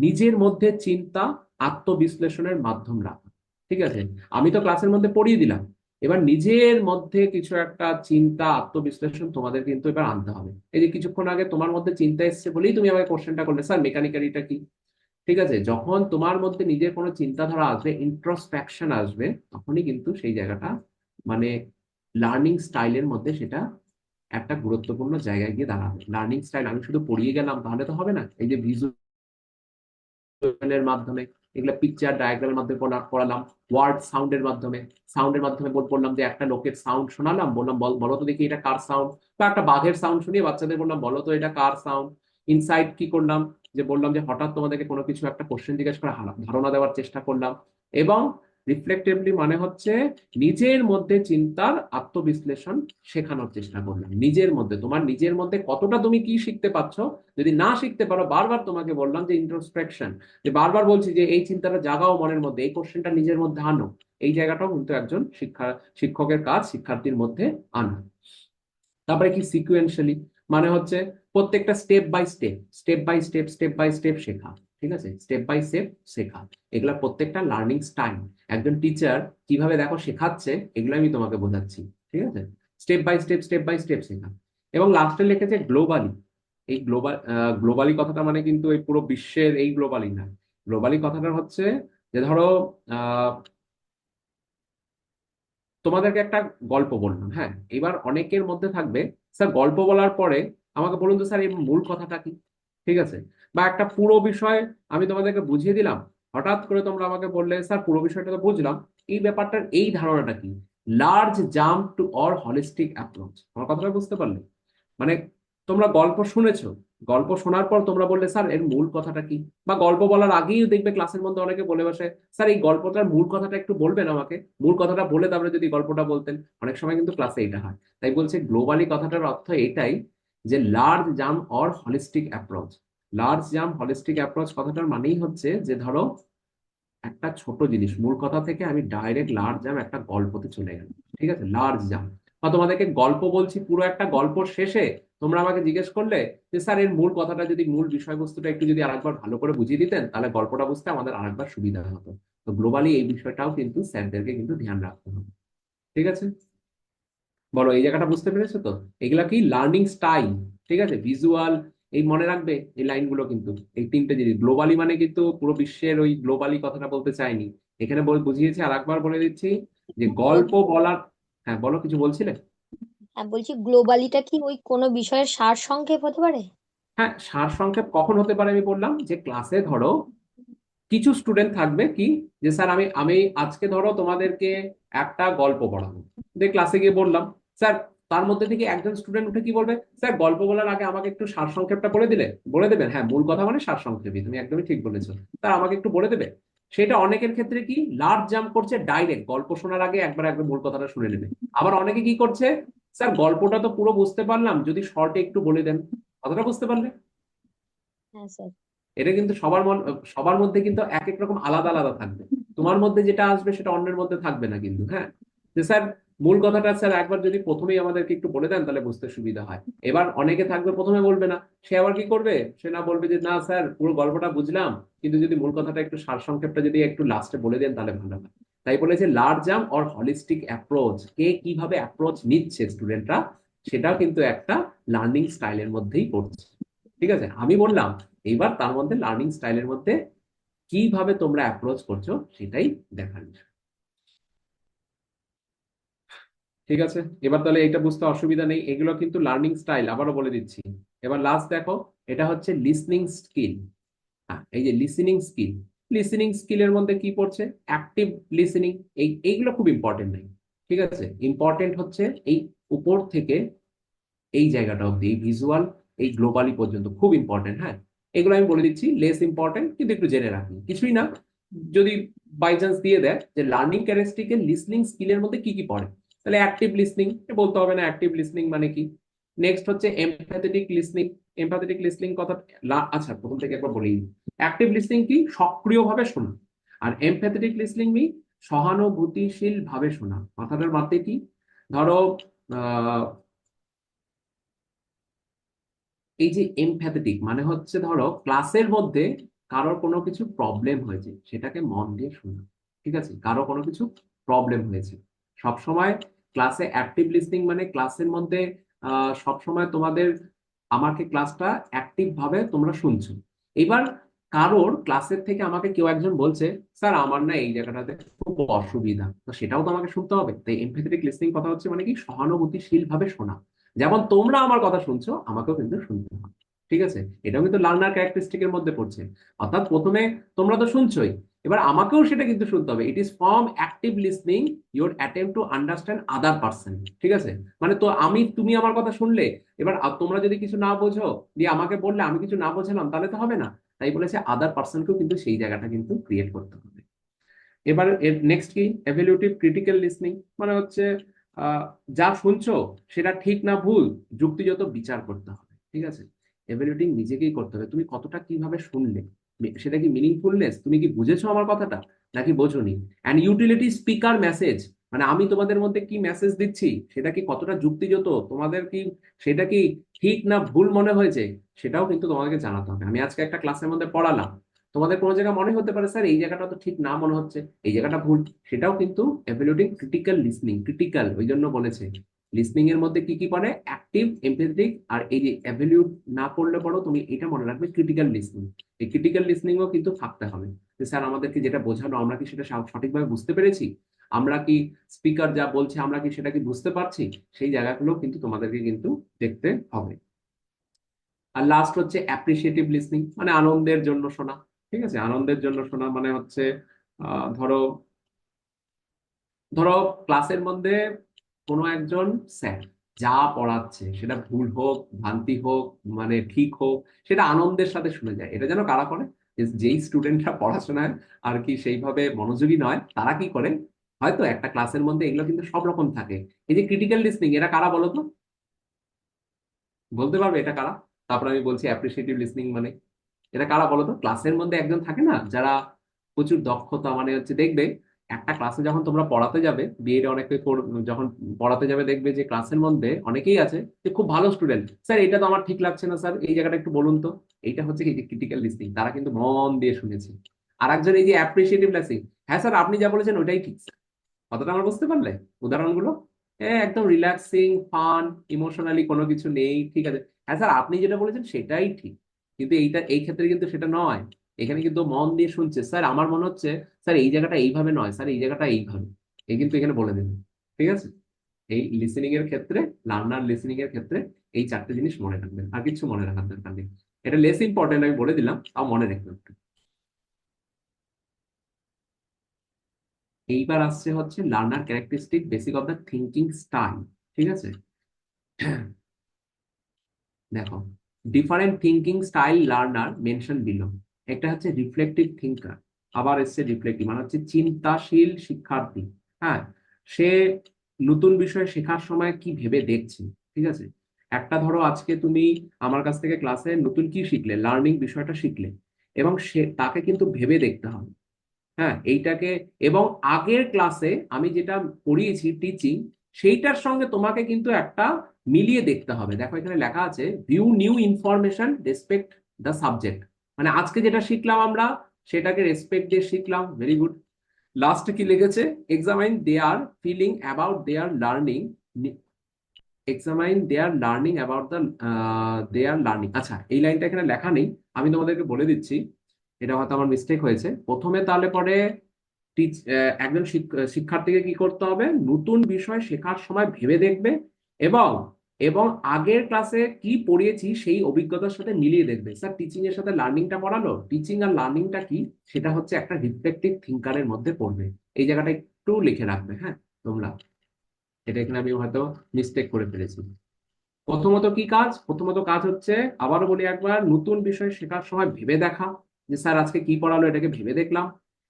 নিজের মধ্যে চিন্তা, আত্মবিশ্লেষণের মাধ্যম রাখা। ঠিক আছে, আমি তো ক্লাসের মধ্যে পড়িয়ে দিলাম, এবার নিজের মধ্যে কিছু একটা চিন্তা, আত্মবিশ্লেষণ তোমাদের কিন্তু এবার আনতে হবে। এই যে কিছুক্ষণ আগে তোমার মধ্যে চিন্তা এসেছে বলেই তুমি আমাকে কোশ্চেনটা করলে স্যার মেকানিক্যালিটা কি। ঠিক আছে, যখন তোমার মধ্যে নিজের কোনো চিন্তাধারা আসবে, ইন্ট্রোস্পেকশন আসবে, তখনই কিন্তু সেই জায়গাটা মানে লার্নিং স্টাইলের মধ্যে সেটা একটা গুরুত্বপূর্ণ জায়গায় গিয়ে দাঁড়াবে। লার্নিং স্টাইল আমি শুধু পড়িয়ে গেলাম তাহলে তো হবে না, এই যে ভিজুয়ালের মাধ্যমে, এগুলো পিকচার ডায়াগ্রামের মাধ্যমে পড়ালাম, ওয়ার্ড সাউন্ডের মাধ্যমে, বললাম যে একটা লোকের সাউন্ড শোনালাম, বললাম বলো তো দেখি এটা কার সাউন্ড, বা একটা বাঘের সাউন্ড শুনিয়ে বাচ্চাদের বললাম বলো তো এটা কার সাউন্ড। ইনসাইট কি করলাম, যে বললাম যে হঠাৎ তোমাদেরকে কোনো কিছু একটা কোশ্চেন জিজ্ঞেস করে ধারণা দেওয়ার চেষ্টা করলাম। এবং রিফ্লেক্টিভলি মানে হচ্ছে নিজের মধ্যে চিন্তার আত্মবিশ্লেষণ শেখানোর চেষ্টা করলাম। নিজের মধ্যে, তোমার নিজের মধ্যে কতটা তুমি কি শিখতে পারছো। যদি না শিখতে পারো, বারবার তোমাকে বললাম যে ইন্ট্রোস্পেকশন, যে বারবার বলছি যে এই চিন্তাটা জাগাও মনের মধ্যে, এই কোশ্চেনটা নিজের মধ্যে আনো। এই জায়গাটাও কিন্তু একজন শিক্ষকের কাজ শিক্ষার্থীর মধ্যে আনা। তারপরে কি সিকুয়েন্সিয়ালি, মানে হচ্ছে প্রত্যেকটা step by step, step by step, step by step শেখা। ঠিক আছে, স্টেপ বাই স্টেপ শেখা, এগুলা প্রত্যেকটা লার্নিং স্টাইল। একজন টিচার কিভাবে দেখো শেখাচ্ছে, এগুলো আমি তোমাকে বোঝাচ্ছি। ঠিক আছে, step by step, step by step শেখা। এবং লাস্টে লিখেছে গ্লোবালি। এই গ্লোবালি কথাটা মানে কিন্তু এই পুরো বিশ্বের এই গ্লোবালি না। গ্লোবালি কথাটা হচ্ছে যে ধরো আহ তোমাদেরকে একটা গল্প বললাম, হ্যাঁ, এবার অনেকের মধ্যে থাকবে, স্যার গল্প বলার পরে আমাকে বলুন তো স্যার এই মূল কথাটা কি। ঠিক আছে, বা একটা পুরো বিষয় আমি তোমাদেরকে বুঝিয়ে দিলাম, হঠাৎ করে তোমরা আমাকে বললে স্যার পুরো বিষয়টা তো বুঝলাম, এই ব্যাপারটার এই ধারণাটা কি। Large jump to or holistic approach, আমার কথাটা বুঝতে পারলে? মানে তোমরা গল্প শুনেছো, গল্প শোনার পর তোমরা বললে স্যার এর মূল কথাটা কি। বা গল্প বলার আগেই দেখবে ক্লাসের মধ্যে অনেকে বলে বসে, স্যার এই গল্পটার মূল কথাটা একটু বলবেন আমাকে, মূল কথাটা বলে তারপরে যদি গল্পটা বলতেন। অনেক সময় কিন্তু ক্লাসে এটা হয়। তাই বলছে গ্লোবালি কথাটার অর্থ এটাই, যে লার্জ জাম or holistic approach. Large jam holistic approach কথাটার মানেই হচ্ছে যে ধরো একটা ছোট জিনিস মূল কথা থেকে আমি ডাইরেক্ট লার্জ জাম একটা গল্পতে চলে গেলাম। ঠিক আছে, লার্জ জাম। বা তোমাদেরকে গল্প বলছি, পুরো একটা গল্প শেষে তোমরা আমাকে জিজ্ঞেস করলে যে স্যার এর মূল কথাটা যদি, মূল বিষয়বস্তুটা একটু যদি আরেকবার ভালো করে বুঝিয়ে দিতেন, তাহলে গল্পটা বুঝতে আমাদের আরেকবার সুবিধা হতো। তো গ্লোবালি এই বিষয়টাও কিন্তু স্যারদেরকে কিন্তু ধ্যান রাখতে হবে। ঠিক আছে, বলো এই জায়গাটা বুঝতে পেরেছো তো? এগুলা কি লার্নিং স্টাইল। ঠিক আছে, ভিজুয়াল, এই মনে রাখবে এই লাইনগুলো কিন্তু। এই তিনটে জিনিস, গ্লোবালি মানে কিন্তু পুরো বিশ্বের ওই গ্লোবালি কথাটা বলতে চাইনি। এখানে বুঝিয়েছি, আর একবার বলে দিচ্ছি, যে গল্প বলছি, বলার। হ্যাঁ বলো, কিছু বলছিলে? হ্যাঁ বলছি, গ্লোবালিটা কি ওই কোনো বিষয়ের সার সংক্ষেপ হতে পারে? হ্যাঁ, সারসংক্ষেপ কখন হতে পারে আমি বললাম, যে ক্লাসে ধরো কিছু স্টুডেন্ট থাকবে কি, যে স্যার আমি আমি আজকে ধরো তোমাদেরকে একটা গল্প পড়াবো, যে ক্লাসে গিয়ে বললাম, স্যার তার মধ্যে থেকে একজন স্টুডেন্ট উঠে কি বলবে, স্যার গল্প বলার আগে আমাকে একটু সারসংক্ষেপটা বলে দেবেন। হ্যাঁ, মূল কথা মানে সারসংক্ষেপই, তুমি একদমই ঠিক বলেছো, স্যার আমাকে একটু বলে দেবে। সেটা অনেকের ক্ষেত্রে কি লার্জ জাম্প করছে, ডাইরেক্ট গল্প শোনার আগে একবার একবার মূল কথাটা শুনে নেবে। আবার অনেকে কি করছে, স্যার গল্পটা তো পুরো বুঝতে পারলাম, যদি শর্টে একটু বলে দেন। কথাটা বুঝতে পারলে? হ্যাঁ স্যার। এটা কিন্তু সবার মধ্যে কিন্তু এক এক রকম আলাদা আলাদা থাকবে। তোমার মধ্যে যেটা আসবে সেটা অন্যের মধ্যে থাকবে না কিন্তু, হ্যাঁ। যে স্যার মূল কথাটা স্যার একবার যদি প্রথমেই আমাদেরকে একটু বলে দেন তাহলে বুঝতে সুবিধা হয়। এবার অনেকে থাকবে প্রথমে বলবে না, সে আবার কি করবে, সে না বলবে যে না স্যার পুরো গল্পটা বুঝলাম, কিন্তু যদি মূল কথাটা একটু সারসংক্ষেপটা যদি একটু লাস্টে বলে দেন তাহলে ভালো হয়। তাই বলেছে লার্জ জাম অর হলিস্টিক অ্যাপ্রোচ, কে কিভাবে অ্যাপ্রোচ নিচ্ছে স্টুডেন্টরা, সেটাও কিন্তু একটা লার্নিং স্টাইলের মধ্যেই পড়ছে। ঠিক আছে, আমি বললাম, এইবার তার মধ্যে লার্নিং স্টাইলের মধ্যে কিভাবে তোমরা অ্যাপ্রোচ করছো সেটাই দেখার বিষয়। ঠিক আছে, এবার তাহলে এটা বুঝতে অসুবিধা নেই, এগুলো কিন্তু লার্নিং স্টাইল, আবারও বলে দিচ্ছি। এবার লাস্ট দেখো, এটা হচ্ছে লিসনিং স্কিল। হ্যাঁ, এই যে লিসনিং স্কিল, লিসনিং স্কিলের মধ্যে কি পড়ছে, অ্যাক্টিভ লিসনিং। এইগুলো খুব ইম্পর্টেন্ট নেই। ঠিক আছে, ইম্পর্টেন্ট হচ্ছে এই উপর থেকে এই জায়গাটা অব্দি, এই ভিজুয়াল, এই গ্লোবালি পর্যন্ত খুব ইম্পর্টেন্ট। হ্যাঁ, এগুলো আমি বলে দিচ্ছি, লেস ইম্পর্টেন্ট কিন্তু একটু জেনে রাখি, কিছুই না। যদি বাই চান্স দিয়ে দেয় যে লার্নিং ক্যারেক্টারিস্টিক এর লিসনিং স্কিলের মধ্যে কি কি পড়ে, তাহলে অ্যাক্টিভ লিসনিং বলতে হবে না, অ্যাক্টিভ লিসনিং মানে কি। নেক্সট হচ্ছে এমপ্যাথেটিক লিসনিং। এমপ্যাথেটিক লিসনিং কথা, আচ্ছা প্রথম থেকে একবার বলি। অ্যাক্টিভ লিসনিং কি, সক্রিয়ভাবে শোনা। আর এমপ্যাথেটিক লিসনিং মি সহানুভূতিশীল ভাবে শোনা। মাথাটার মাথায় কি, ধরো আহ এই যে এমপ্যাথেটিক মানে হচ্ছে ধরো ক্লাসের মধ্যে কারোর কোনো কিছু প্রবলেম হয়েছে, সেটাকে মন দিয়ে শোনা। ঠিক আছে, কারো কোনো কিছু প্রবলেম হয়েছে সব সময়। ক্লাসে অ্যাক্টিভ লিসনিং মানে ক্লাসের মধ্যে সব সময় তোমাদের, আমাকে ক্লাসটা অ্যাক্টিভ ভাবে তোমরা শুনছো। এবার কারোর ক্লাসের থেকে আমাকে কেউ একজন বলছে, স্যার আমার না এই জায়গাটাতে খুব অসুবিধা, তো সেটাও তো আমাকে শুনতে হবে। তাই এমপ্যাথেটিক লিসনিং কথা হচ্ছে মানে কি, সহানুভূতিশীল ভাবে শোনা। যেমন তোমরা আমার কথা শুনছো, আমাকেও কিন্তু শুনতে হবে। ঠিক আছে, এটাও কিন্তু লার্নার ক্যারেক্টারিস্টিকের মধ্যে পড়ছে। অর্থাৎ প্রথমে তোমরা তো শুনছোই, এবার আমাকেও সেটা কিন্তু শুনতে হবে। It is from active listening your attempt to understand other person. ঠিক আছে, মানে তো তুমি আমার কথা শুনলে, এবার তোমরা যদি কিছু না বোঝো দিয়ে আমাকে বললে, আমি কিছু না বোঝালাম, তাহলে তো হবে না। তাই বলেছে আদার পার্সনকেও কিন্তু সেই জায়গাটা কিন্তু ক্রিয়েট করতে হবে। এবার এর নেক্সট কি, এভ্যালুয়েটিভ ক্রিটিক্যাল লিসনিং, মানে হচ্ছে আহ, যা শুনছো সেটা ঠিক না ভুল যুক্তিযুক্ত বিচার করতে হবে, ঠিক আছে। এভ্যালুয়েটিং নিজেকেই করতে হবে, তুমি কতটা কিভাবে শুনলে, সেটা কি মিনিংফুলনেস, তুমি কি বুঝেছো আমার কথাটা নাকি বোঝোনি। অ্যান্ড ইউটিলিটি স্পিকার মেসেজ, মানে আমি তোমাদের মধ্যে কি মেসেজ দিচ্ছি সেটা কি কতটা যুক্তিযুক্ত, তোমাদের কি সেটা কি ঠিক না ভুল মনে হয়েছে, সেটাও কিন্তু তোমাদেরকে জানাতে হবে। আমি আজকে একটা ক্লাসের মধ্যে পড়ালাম, তোমাদের কোনো জায়গায় মনে হতে পারে স্যার এই জায়গাটা তো ঠিক না মনে হচ্ছে, এই জায়গাটা ভুল, সেটাও কিন্তু এভ্যালুয়েটিং ক্রিটিক্যাল লিসনিং, ক্রিটিক্যাল ওই জন্য বলেছে। লিসনিং এর মধ্যে কি কি পড়ে, অ্যাক্টিভ, এমপ্যাথেটিক, আর এই যে এভ্যালুয়েট না পড়লে পড়ো তুমি এটা মনে রাখবে ক্রিটিক্যাল লিসনিং। এই ক্রিটিক্যাল লিসনিংও কিন্তু থাকতে হবে, যে স্যার আমাদেরকে যেটা বোঝানো আমরা কি সেটা সঠিকভাবে বুঝতে পেরেছি, আমরা কি স্পিকার যা বলছে আমরা কি সেটা কি বুঝতে পারছি, সেই জায়গাগুলো কিন্তু তোমাদেরকে কিন্তু দেখতে হবে। আর লাস্ট হচ্ছে অ্যাপ্রিসিয়েটিভ লিসনিং, মানে আনন্দের জন্য শোনা, ঠিক আছে। আনন্দের জন্য শোনা মানে হচ্ছে ধরো ধরো ক্লাসের মধ্যে কোনো একজন স্যার যা পড়াচ্ছে সেটা ভুল হোক ভ্রান্তি হোক মানে ঠিক হোক, সেটা আনন্দের সাথে শুনে যায়, এটা যেন কারা করে, যেই স্টুডেন্টরা পড়াশোনায় আর কি সেইভাবে মনোযোগী নয় তারা কি করে, হয়তো একটা ক্লাসের মধ্যে এগুলো কিন্তু সব রকম থাকে। এই যে ক্রিটিক্যাল লিসনিং এরা কারা বলো তো, বলতে পারবে এটা কারা? তারপর আমি বলছি অ্যাপ্রিসিয়েটিভ লিসনিং মানে এটা কারা বলো তো। ক্লাসের মধ্যে একজন থাকে না যারা প্রচুর দক্ষতা, মানে হচ্ছে দেখবে একটা ক্লাসে যখন তোমরা পড়াতে যাবে, বিএড অনেকে যখন পড়াতে যাবে দেখবে যে ক্লাসের মধ্যে অনেকেই আছে যে খুব ভালো স্টুডেন্ট, স্যার এটা তো আমার ঠিক লাগছে না স্যার এই জায়গাটা একটু বলুন তো। এইটা হচ্ছে কি ক্রিটিক্যাল লিসনিং, তারা কিন্তু মন দিয়ে শুনেছে। আর একজন এই যে অ্যাপ্রিসিয়েটিভ লিসনিং, হ্যাঁ স্যার আপনি যা বলেছেন ওটাই ঠিক স্যার, কথাটা আমার বুঝতে পারলে উদাহরণগুলো, একদম রিল্যাক্সিং ফান, ইমোশনালি কোনো কিছু নেই, ঠিক আছে। হ্যাঁ স্যার আপনি যেটা বলেছেন সেটাই ঠিক, কিন্তু এইটা এই ক্ষেত্রে কিন্তু সেটা নয়, এখানে কিন্তু মন দিয়ে শুনছে, স্যার আমার মনে হচ্ছে স্যার এই জায়গাটা এইভাবে নয় স্যার এই জায়গাটা এইভাবে, এই কিন্তু এখানে বলে দেবেন, ঠিক আছে। এই লিসেনিং এর ক্ষেত্রে, লার্নার লিসেনিং এর ক্ষেত্রে এই চারটে জিনিস মনে রাখবেন, আর কিছু মনে রাখার দরকার নেই। এটা লেস ইম্পর্টেন্ট আমি বলে দিলাম, তাও মনে রাখবেন। এইবার আসছে হচ্ছে learner characteristic basic of the thinking style, ঠিক আছে। দেখো, different thinking style learner mention below. একটা হচ্ছে রিফ্লেক্টিভ থিঙ্কার, আবার এসছে রিফ্লেক্টিভ মানে হচ্ছে চিন্তাশীল শিক্ষার্থী। হ্যাঁ, সে নতুন বিষয় শেখার সময় কি ভেবে দেখছে, ঠিক আছে। একটা ধরো আজকে তুমি আমার কাছ থেকে ক্লাসে নতুন কি শিখলে, লার্নিং বিষয়টা শিখলে, এবং সে তাকে কিন্তু ভেবে দেখতে হবে। হ্যাঁ এইটাকে, এবং আগের ক্লাসে আমি যেটা পড়িয়েছি টিচিং, সেইটার সঙ্গে তোমাকে কিন্তু একটা মিলিয়ে দেখতে হবে। দেখো এখানে লেখা আছে view new information respect the subject, মানে আজকে যেটা শিখলাম আমরা সেটাকে রেসপেক্ট দিয়ে শিখলাম, ভেরি গুড। লাস্টে কি লিখেছে, examine their feeling about their learning, examine their learning about the their learning. আচ্ছা এই লাইনটা এখানে লেখা নেই, আমি তোমাদেরকে বলে দিচ্ছি, এটা হয়তো আমার মিস্টেক হয়েছে। প্রথমে তাহলে পরে একজন শিক্ষার্থীকে কি করতে হবে, নতুন বিষয় শেখার সময় ভেবে দেখবে, এবং এবং আগের ক্লাসে কি পড়িয়েছি সেই অভিজ্ঞতার সাথে মিলিয়ে দেখবে, স্যার টিচিং এর সাথে লার্নিংটা পড়ালো, টিচিং আর লার্নিংটা কি, সেটা হচ্ছে একটা রিফ্লেক্টিভ থিঙ্কারের মধ্যে পড়বে। এই জায়গাটা একটু লিখে রাখবে, হ্যাঁ তোমরা, এটা এখানে আমি হয়তো মিস্টেক করে ফেলেছি। প্রথমত কি কাজ, প্রথমত কাজ হচ্ছে, আবারও বলি একবার, নতুন বিষয় শেখার সময় ভেবে দেখা, যে স্যার আজকে কি পড়ালো এটাকে ভেবে দেখলাম।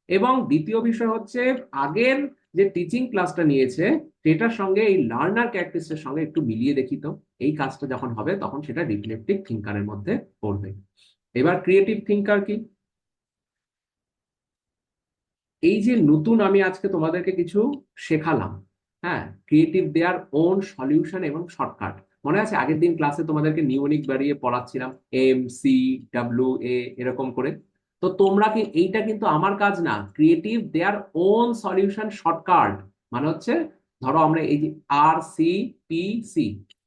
এবং দ্বিতীয় বিষয় হচ্ছে আগের যে টিচিং ক্লাসটা নিয়েছে সেটার সঙ্গে এই লার্নার ক্যারেক্টারিস্টিক্সের সঙ্গে একটু মিলিয়ে দেখি তো। এই কাজটা যখন হবে তখন সেটা রিফ্লেক্টিভ থিঙ্কারের মধ্যে পড়বে। এবার ক্রিয়েটিভ থিঙ্কার কি, এই যে নতুন আমি আজকে তোমাদেরকে কিছু শেখালাম, হ্যাঁ, ক্রিয়েটিভ দেয়ার ওন সলিউশন এবং শর্টকাট। মনে আছে আগের দিন ক্লাসে তোমাদেরকে নিউনিক বাড়িয়ে পড়াচ্ছিলাম, MCWA এরকম করে। তো তোমরা কি, এইটা কিন্তু আমার কাজ না, creative their own solution shortcut মানে হচ্ছে, ধরো আমরা এই যে RCPC,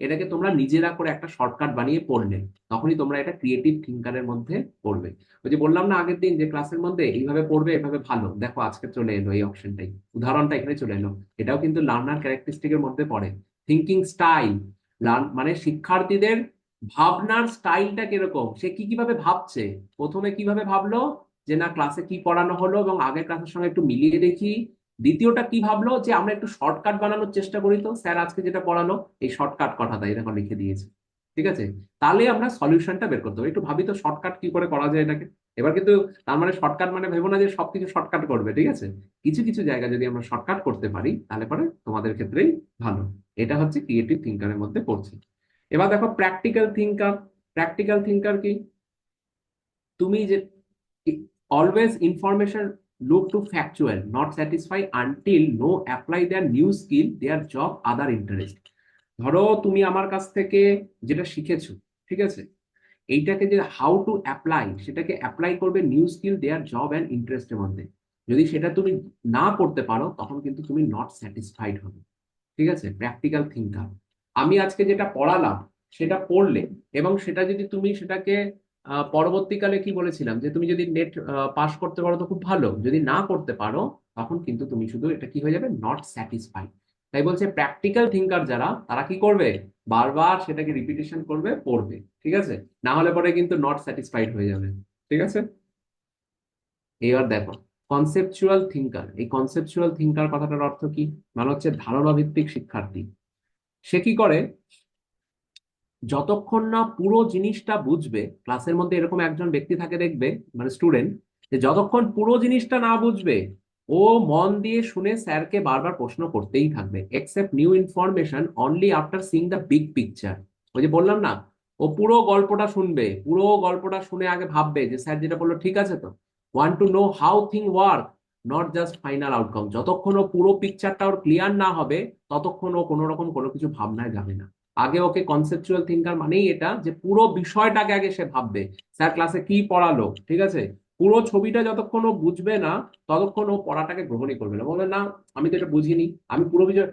এটাকে তোমরা নিজেরা করে একটা শর্টকাট বানিয়ে পড়লে, তখনই তোমরা এটা ক্রিয়েটিভ থিঙ্কারের মধ্যে পড়বে। ওই যে বললাম না আগের দিন যে ক্লাসের মধ্যে এইভাবে পড়বে এভাবে ভালো, দেখো আজকে চলে এলো এই অপশনটাই, উদাহরণটা এখানে চলে এলো। এটাও কিন্তু লার্নার ক্যারেক্টারিস্টিকের মধ্যে পড়ে। থিঙ্কিং স্টাইল, মানে শিক্ষার্থীদের ভাবনার স্টাইলটা কিরকম, সে কি কিভাবে ভাবছে, প্রথমে কিভাবে ভাবলো যে না ক্লাসে কি পড়ানো হলো এবং আগের ক্লাসের সঙ্গে একটু মিলিয়ে দেখি। দ্বিতীয়টা কি ভাবলো, যে আমরা একটু শর্টকাট বানানোর চেষ্টা করি তো, স্যার আজকে যেটা পড়ালো এই শর্টকাট কথাটা এরকম লিখে দিয়েছে। ঠিক আছে? তাহলে আমরা সলিউশনটা বের করতে হবে। একটু ভাবি তো শর্টকাট কি করে করা যায় এটাকে। এবার কিন্তু তার মানে শর্টকাট মানে ভেবো না যে সবকিছু শর্টকাট করবে, ঠিক আছে? কিছু কিছু জায়গা যদি আমরা শর্টকাট করতে পারি তাহলে পরে তোমাদের ক্ষেত্রেই ভালো। এটা হচ্ছে ক্রিয়েটিভ থিঙ্কারের মধ্যে পড়ছে। এবার দেখো প্র্যাকটিক্যাল থিঙ্কার। প্র্যাকটিক্যাল থিঙ্কার কি? তুমি যে always information look to factual not satisfy until no apply their new skill their job other interest. ধরো তুমি আমার কাছ থেকে যেটা শিখেছো, ঠিক আছে, এইটাকে যে হাউ টু অ্যাপ্লাই, সেটাকে অ্যাপ্লাই করবে new skill their job and ইন্টারেস্টের মধ্যে। যদি সেটা তুমি না করতে পারো তখন কিন্তু তুমি নট স্যাটিসফাইড হবে। ঠিক আছে? Practical thinker. আমি আজকে যেটা পড়ালাম সেটা পড়লে, এবং সেটা যদি তুমি সেটাকে পরবর্তীকালে কি বলেছিলাম যে তুমি যদি নেট পাস করতে পারো তো খুব ভালো, যদি না করতে পারো তখন কিন্তু তুমি শুধু এটা কি হয়ে যাবে, নট স্যাটিসফাইড। তাই বলছে প্র্যাকটিক্যাল থিঙ্কার যারা, তারা কি করবে, বারবার সেটাকে রিপিটেশন করবে, পড়বে। ঠিক আছে? না হলে পরে কিন্তু নট স্যাটিসফাইড হয়ে যাবে। ঠিক আছে? এবার দেখো কনসেপচুয়াল থিঙ্কার। এই কনসেপচুয়াল থিঙ্কার কথাটার অর্থ কি? মানে হচ্ছে ধারণা ভিত্তিক শিক্ষার্থী। সে কি করে, যতক্ষণ না পুরো জিনিসটা বুঝবে, ক্লাসের মধ্যে এরকম একজন ব্যক্তি থাকে দেখবে, মানে স্টুডেন্ট, যে যতক্ষণ পুরো জিনিসটা না বুঝবে ও মন দিয়ে শুনে স্যারকে বারবার প্রশ্ন করতেই থাকবে, except new information only after seeing the big picture. ওই যে বললাম না, ও পুরো গল্পটা শুনবে, পুরো গল্পটা শুনে আগে ভাববে যে স্যার যেটা বললো ঠিক আছে তো। Want to know how thing work, not just final outcome. যতক্ষণ ও পুরো পিকচারটা ওর ক্লিয়ার না হবে ততক্ষণ ও কোনো রকম কোনো কিছু ভাবনায় যাবে না। আগে ওকে কনসেপচুয়াল থিঙ্কার মানেই এটা, যে পুরো বিষয়টাকে আগে সে ভাববে, স্যার ক্লাসে কি পড়ালো, ঠিক আছে, পুরো ছবিটা যতক্ষণ ও বুঝবে না ততক্ষণ ও পড়াটাকে গ্রহণই করবে না। বলবে না আমি তো এটা বুঝিনি, আমি পুরো বিষয়।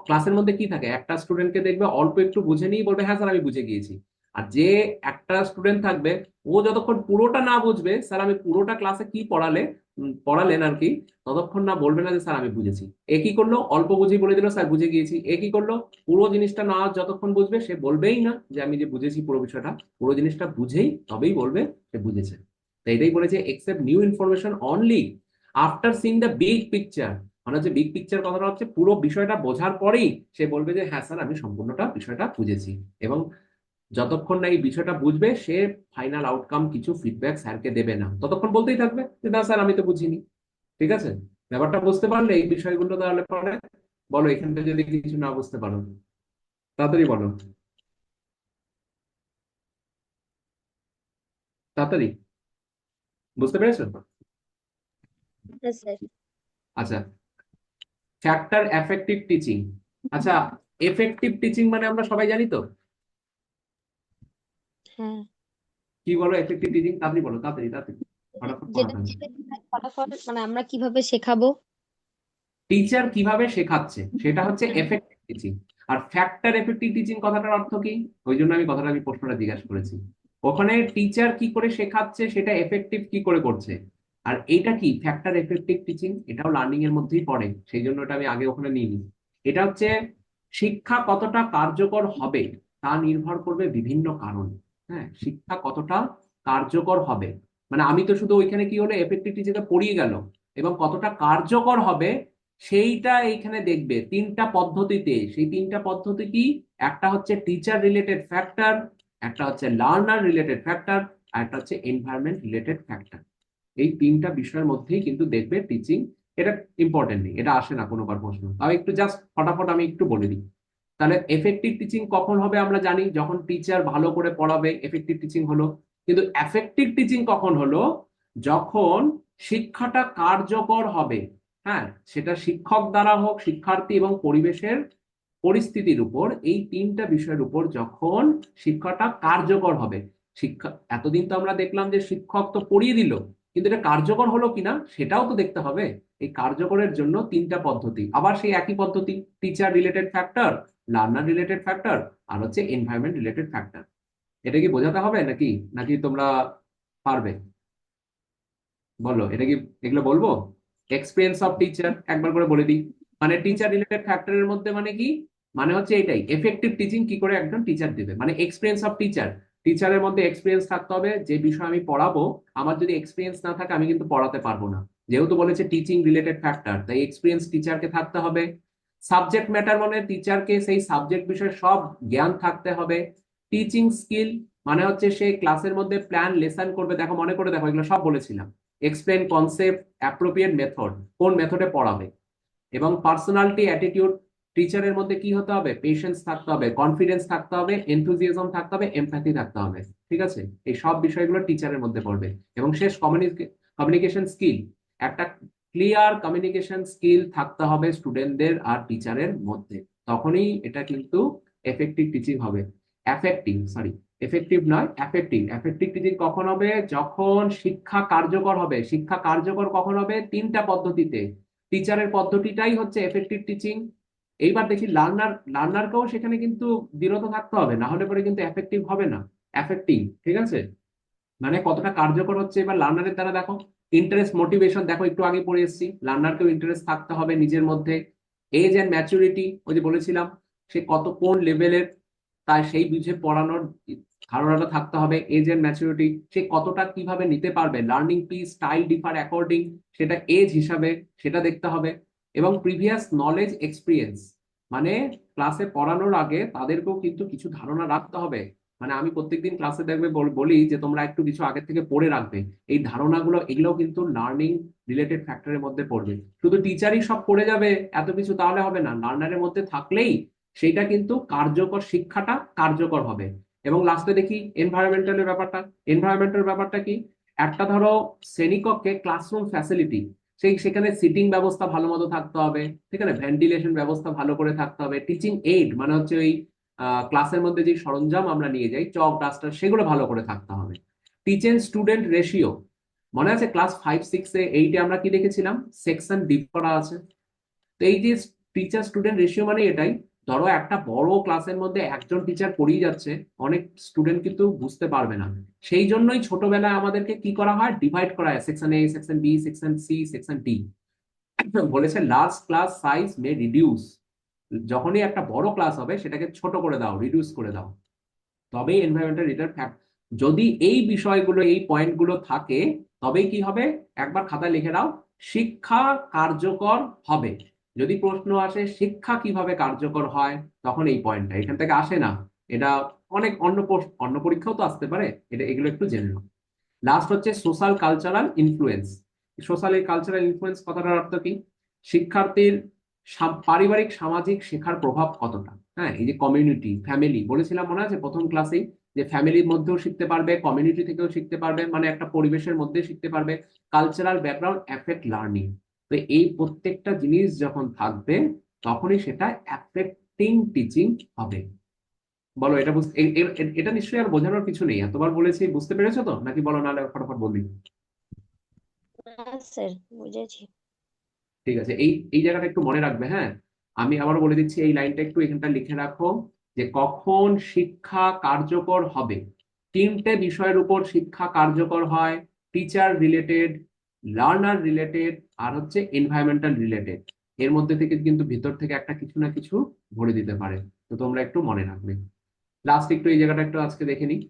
ক্লাসের মধ্যে কি থাকে, একটা স্টুডেন্টকে দেখবে অল্প একটু বুঝে নিয়ে বলবে হ্যাঁ স্যার আমি বুঝে গিয়েছি। আর যে একটা স্টুডেন্ট থাকবে, ও যতক্ষণ পুরোটা না বুঝবে স্যার আমি পুরোটা ক্লাসে কি পড়ালেন আর কি, ততক্ষণ না বলবে না যে স্যার আমি বুঝেছি। এ কি করলো, অল্প বুঝেই বলে দিল স্যার বুঝে গিয়েছি। এ কি করলো, পুরো জিনিসটা না যতক্ষণ বুঝবে সে বলবেই না যে আমি যে বুঝেছি পুরো বিষয়টা। পুরো জিনিসটা বুঝেই তবেই বলবে সে বুঝেছে। তো এটাই বলেছে except new information only after seeing the big picture. মানে হচ্ছে বিগ পিকচার কথাটা হচ্ছে পুরো বিষয়টা বোঝার পরেই সে বলবে যে হ্যাঁ স্যার আমি সম্পূর্ণটা বিষয়টা বুঝেছি। এবং যতক্ষণ না এই বিষয়টা বুঝবে সে ফাইনাল আউটকাম কিছু ফিডব্যাক স্যারকে দেবে না, ততক্ষণ বলতেই থাকবে যে না স্যার আমি তো বুঝিনি। ঠিক আছে? ব্যাপারটা বুঝতে পারলে এই বিষয়গুলো তাহলে পরে বলো, এখান থেকে যদি কিছু না বুঝতে পারো তাড়াতাড়ি বলো, তাড়াতাড়ি। বুঝতে পেরেছো? হ্যাঁ স্যার। আচ্ছা, ফ্যাক্টর এফেক্টিভ টিচিং। আচ্ছা, এফেক্টিভ টিচিং মানে আমরা সবাই জানি তো। হ্যাঁ, কি বলো এফেক্টিভ টিচিং, তাড়াতাড়ি বলো, তাড়াতাড়ি তাড়াতাড়ি, ফটাফট যেটা পড়াতে হবে। হচ্ছে ফলাফল, মানে আমরা কিভাবে শেখাবো। টিচার কিভাবে শেখাচ্ছে সেটা হচ্ছে হুম। Effective teaching. আর ফ্যাক্টর এফেক্টিভ টিচিং কথাটার অর্থ কি? ওই জন্য আমি প্রশ্নটা জিজ্ঞাসা করেছি। ওখানে টিচার কি করে শেখাচ্ছে সেটা এফেক্টিভ কি করে করছে। আর এটা কি ফ্যাক্টর এফেক্টিভ টিচিং, এটাও লার্নিং এর মধ্যেই পড়ে, সেই জন্য এটা আমি আগে ওখানে নিইনি। এটা হচ্ছে শিক্ষা কতটা কার্যকর হবে তা নির্ভর করবে বিভিন্ন কারণ। হ্যাঁ, শিক্ষা কতটা কার্যকর হবে, মানে আমি তো শুধু ওইখানে কি হলো এফেক্টিভ টিচিংটা পড়িয়ে গেল, এবং কতটা কার্যকর হবে সেইটা এইখানে দেখবে তিনটা পদ্ধতিতে। সেই তিনটা পদ্ধতি কি? একটা হচ্ছে টিচার রিলেটেড ফ্যাক্টর, একটা হচ্ছে লার্নার রিলেটেড ফ্যাক্টর, আর একটা হচ্ছে এনভায়রনমেন্ট রিলেটেড ফ্যাক্টর। এই তিনটা বিষয়ের মধ্যেই কিন্তু দেখবে টিচিং। এটা ইম্পর্টেন্ট নেই, এটা আসে না কোনোবার প্রশ্ন, তাও একটু জাস্ট ফটাফট আমি একটু বলে দিই। তাহলে এফেক্টিভ টিচিং কখন হবে আমরা জানি, যখন টিচার ভালো করে পড়াবে এফেক্টিভ টিচিং হলো। কিন্তু এফেক্টিভ টিচিং কখন হলো, যখন শিক্ষাটা কার্যকর হবে। হ্যাঁ, সেটা শিক্ষক দ্বারা হোক, শিক্ষার্থী এবং পরিবেশের পরিস্থিতির উপর, এই তিনটা বিষয়ের উপর যখন শিক্ষাটা কার্যকর হবে। শিক্ষা, এতদিন তো আমরা দেখলাম যে শিক্ষক তো পড়িয়ে দিল, কিন্তু এটা কার্যকর হলো কিনা সেটাও তো দেখতে হবে। এই কার্যকরের জন্য তিনটা পদ্ধতি, আবার সেই একই পদ্ধতি, teacher related factor, learner related factor, আর হচ্ছে এনভায়রনমেন্ট রিলেটেড ফ্যাক্টর। এটা কি বোঝাতে হবে নাকি, নাকি তোমরা পারবে? বলো এটা কি, এগুলো বলবো? এক্সপিরিয়েন্স অফ টিচার একবার করে বলে দিই। মানে টিচার রিলেটেড ফ্যাক্টরের মধ্যে মানে কি, মানে হচ্ছে এটাই এফেক্টিভ টিচিং কি করে একজন টিচার দেবে, মানে এক্সপিরিয়েন্স অফ টিচার। টিচারের মধ্যে এক্সপিরিয়েন্স থাকতে হবে, যে বিষয় আমি পড়াবো আমার যদি এক্সপিরিয়েন্স না থাকে আমি কিন্তু পড়াতে পারবো না। যেহেতু বলেছে টিচিং রিলেটেড ফ্যাক্টর, তাই এক্সপিরিয়েন্স টিচারকে থাকতে হবে। সাবজেক্ট ম্যাটার মানে টিচারকে সেই সাবজেক্ট বিষয়ে সব জ্ঞান থাকতে হবে। টিচিং স্কিল মানে হচ্ছে সে ক্লাসের মধ্যে প্ল্যান লেসন করবে, দেখো মনে করে দেখো, এগুলো সব বলেছিলাম। এক্সপ্লেন কনসেপ্ট, অ্যাপ্রোপ্রিয়েট মেথড, কোন মেথডে পড়াবে। এবং পার্সোনালিটি, অ্যাটিটিউড, টিচারের মধ্যে কি হতে হবে, পেশেন্স থাকতে হবে, কনফিডেন্স থাকতে হবে, এনথুজিয়াজম থাকতে হবে, এমপ্যাথি থাকতে হবে। ঠিক আছে, এই সব বিষয়গুলো টিচারের মধ্যে পড়বে। এবং শেষ কমিউনিকেশন স্কিল, একটা ক্লিয়ার কমিউনিকেশন স্কিল থাকতে হবে স্টুডেন্টদের আর টিচারের মধ্যে, তখনই এটা কিন্তু এফেক্টিভ টিচিং হবে। এফেক্টিভ, সরি, এফেক্টিভ নয়, এফেক্টিভ। এফেক্টিভ টিচিং কখন হবে, যখন শিক্ষা কার্যকর হবে। শিক্ষা কার্যকর কখন হবে, তিনটা পদ্ধতিতে। টিচারের পদ্ধতিটাই হচ্ছে এফেক্টিভ টিচিং। এইবার দেখি লার্নারকেও সেখানে কিন্তু বিরত থাকতে হবে, না হলে পরে কিন্তু এফেক্টিভ হবে না। এফেক্টিভ, ঠিক আছে, মানে কতটা কার্যকর হচ্ছে এবার লার্নারের দ্বারা দেখো। ইন্টারেস্ট, মোটিভেশন, দেখো একটু আগে পড়ে এসেছি, লার্নারকেও ইন্টারেস্ট থাকতে হবে নিজের মধ্যে। এজ এন্ড ম্যাচুরিটি, ওই যে বলেছিলাম, সে কত কোন লেভেলের, তাই সেই বুঝে পড়ানোর ধারণাটা থাকতে হবে। এজ এন্ড ম্যাচুরিটি, সে কতটা কিভাবে নিতে পারবে, learning P style differ according, সেটা এজ হিসাবে সেটা দেখতে হবে। এবং প্রিভিয়াস নলেজ এক্সপিরিয়েন্স, মানে ক্লাসে পড়ানোর আগে তাদেরকেও কিন্তু কিছু ধারণা রাখতে হবে। মানে আমি প্রত্যেকদিন ক্লাসে দেখবে বলি যে তোমরা একটু কিছু আগে থেকে পড়ে রাখবে। এই ধারণাগুলো, এগুলোও কিন্তু লার্নিং রিলেটেড ফ্যাক্টরের মধ্যে পড়বে। শুধু টিচারই সব পড়ে যাবে এত কিছু, তাহলে হবে না। লার্নারের মধ্যে থাকলেই সেইটা কিন্তু কার্যকর, শিক্ষাটা কার্যকর হবে। এবং লাস্টে দেখি এনভায়রনমেন্টালের ব্যাপারটা। এনভায়রনমেন্টাল ব্যাপারটা কি, একটা ধরো শ্রেণীকক্ষে ক্লাসরুম ফ্যাসিলিটি, সেখানে সিটিং ব্যবস্থা ভালো মতো থাকতে হবে, সেখানে ভেন্টিলেশন ব্যবস্থা ভালো করে থাকতে হবে। টিচিং এইড মানে হচ্ছে ওই ক্লাসের মধ্যে যে সরঞ্জাম আমরা নিয়ে যাই, চক ডাস্টার, সেগুলো ভালো করে থাকতে হবে। টিচার স্টুডেন্ট রেশিও, মনে আছে ক্লাস 5, 6, 8 আমরা কি দেখেছিলাম, সেকশন ডিপ করা আছে। তো এই যে টিচার স্টুডেন্ট রেশিও মানে এটাই, ধরো একটা বড় ক্লাসের মধ্যে একজন টিচার পড়িয়ে যাচ্ছে, অনেক স্টুডেন্ট কিন্তু বুঝতে পারবে না। সেই জন্যই ছোটবেলায় আমাদেরকে কি করা হয়, ডিভাইড করা হয়, section A, section B, section C, section D. বলেছে large class size may reduce, যখনই একটা বড় ক্লাস হবে সেটাকে ছোট করে দাও, রিডিউস করে দাও, তবেই এনভায়রনমেন্টাল রিটার ফ্যাক্ট। যদি এই বিষয়গুলো, এই পয়েন্টগুলো থাকে, তবেই কি হবে, একবার খাতায় লিখে দাও, শিক্ষা কার্যকর হবে। যদি প্রশ্ন আসে শিক্ষা কিভাবে কার্যকর হয়, তখন এই পয়েন্টটা এখান থেকে আসে না। এটা অনেক অন্য পরীক্ষাও তো আসতে পারে, এটা এগুলো একটু জেনে নাও। লাস্ট হচ্ছে social cultural influence. Social cultural influence কথাটার অর্থ কি, শিক্ষার্থীর পারিবারিক সামাজিক শেখার প্রভাব কতটা। হ্যাঁ, এই যে কমিউনিটি, ফ্যামিলি বলেছিলাম মনে আছে প্রথম ক্লাসেই, যে ফ্যামিলির মধ্যেও শিখতে পারবে, কমিউনিটি থেকেও শিখতে পারবে, মানে একটা পরিবেশের মধ্যে শিখতে পারবে। Cultural background effect learning. তো এই প্রত্যেকটা জিনিস যখন থাকবে, তখনই সেটা এফেক্টিং টিচিং হবে। বলো, এটা এটা নিশ্চয়ই আর বোঝানোর কিছু নেই, এতবার বলেছি, বুঝতে পেরেছো তো নাকি, বলো নাহলে ফটাফট বলি। হ্যাঁ স্যার, বুঝেছি। ঠিক আছে, এই এই জায়গাটা একটু মনে রাখবে, হ্যাঁ। আমি আবার বলে দিচ্ছি, এই লাইনটা একটু এখানটা লিখে রাখো, যে কখন শিক্ষা কার্যকর হবে। তিনটে বিষয়ের উপর শিক্ষা কার্যকর হয়, টিচার রিলেটেড, লার্নার রিলেটেড, আর হচ্ছে এনভায়রনমেন্টাল রিলেটেড। এর মধ্যে থেকে কিন্তু ভিতর থেকে একটা কিছু না কিছু ভরে দিতে পারে। তো তোমরা একটু মনে রাখবে। লাস্ট একটু এই জায়গাটা একটু আজকে দেখে নিই।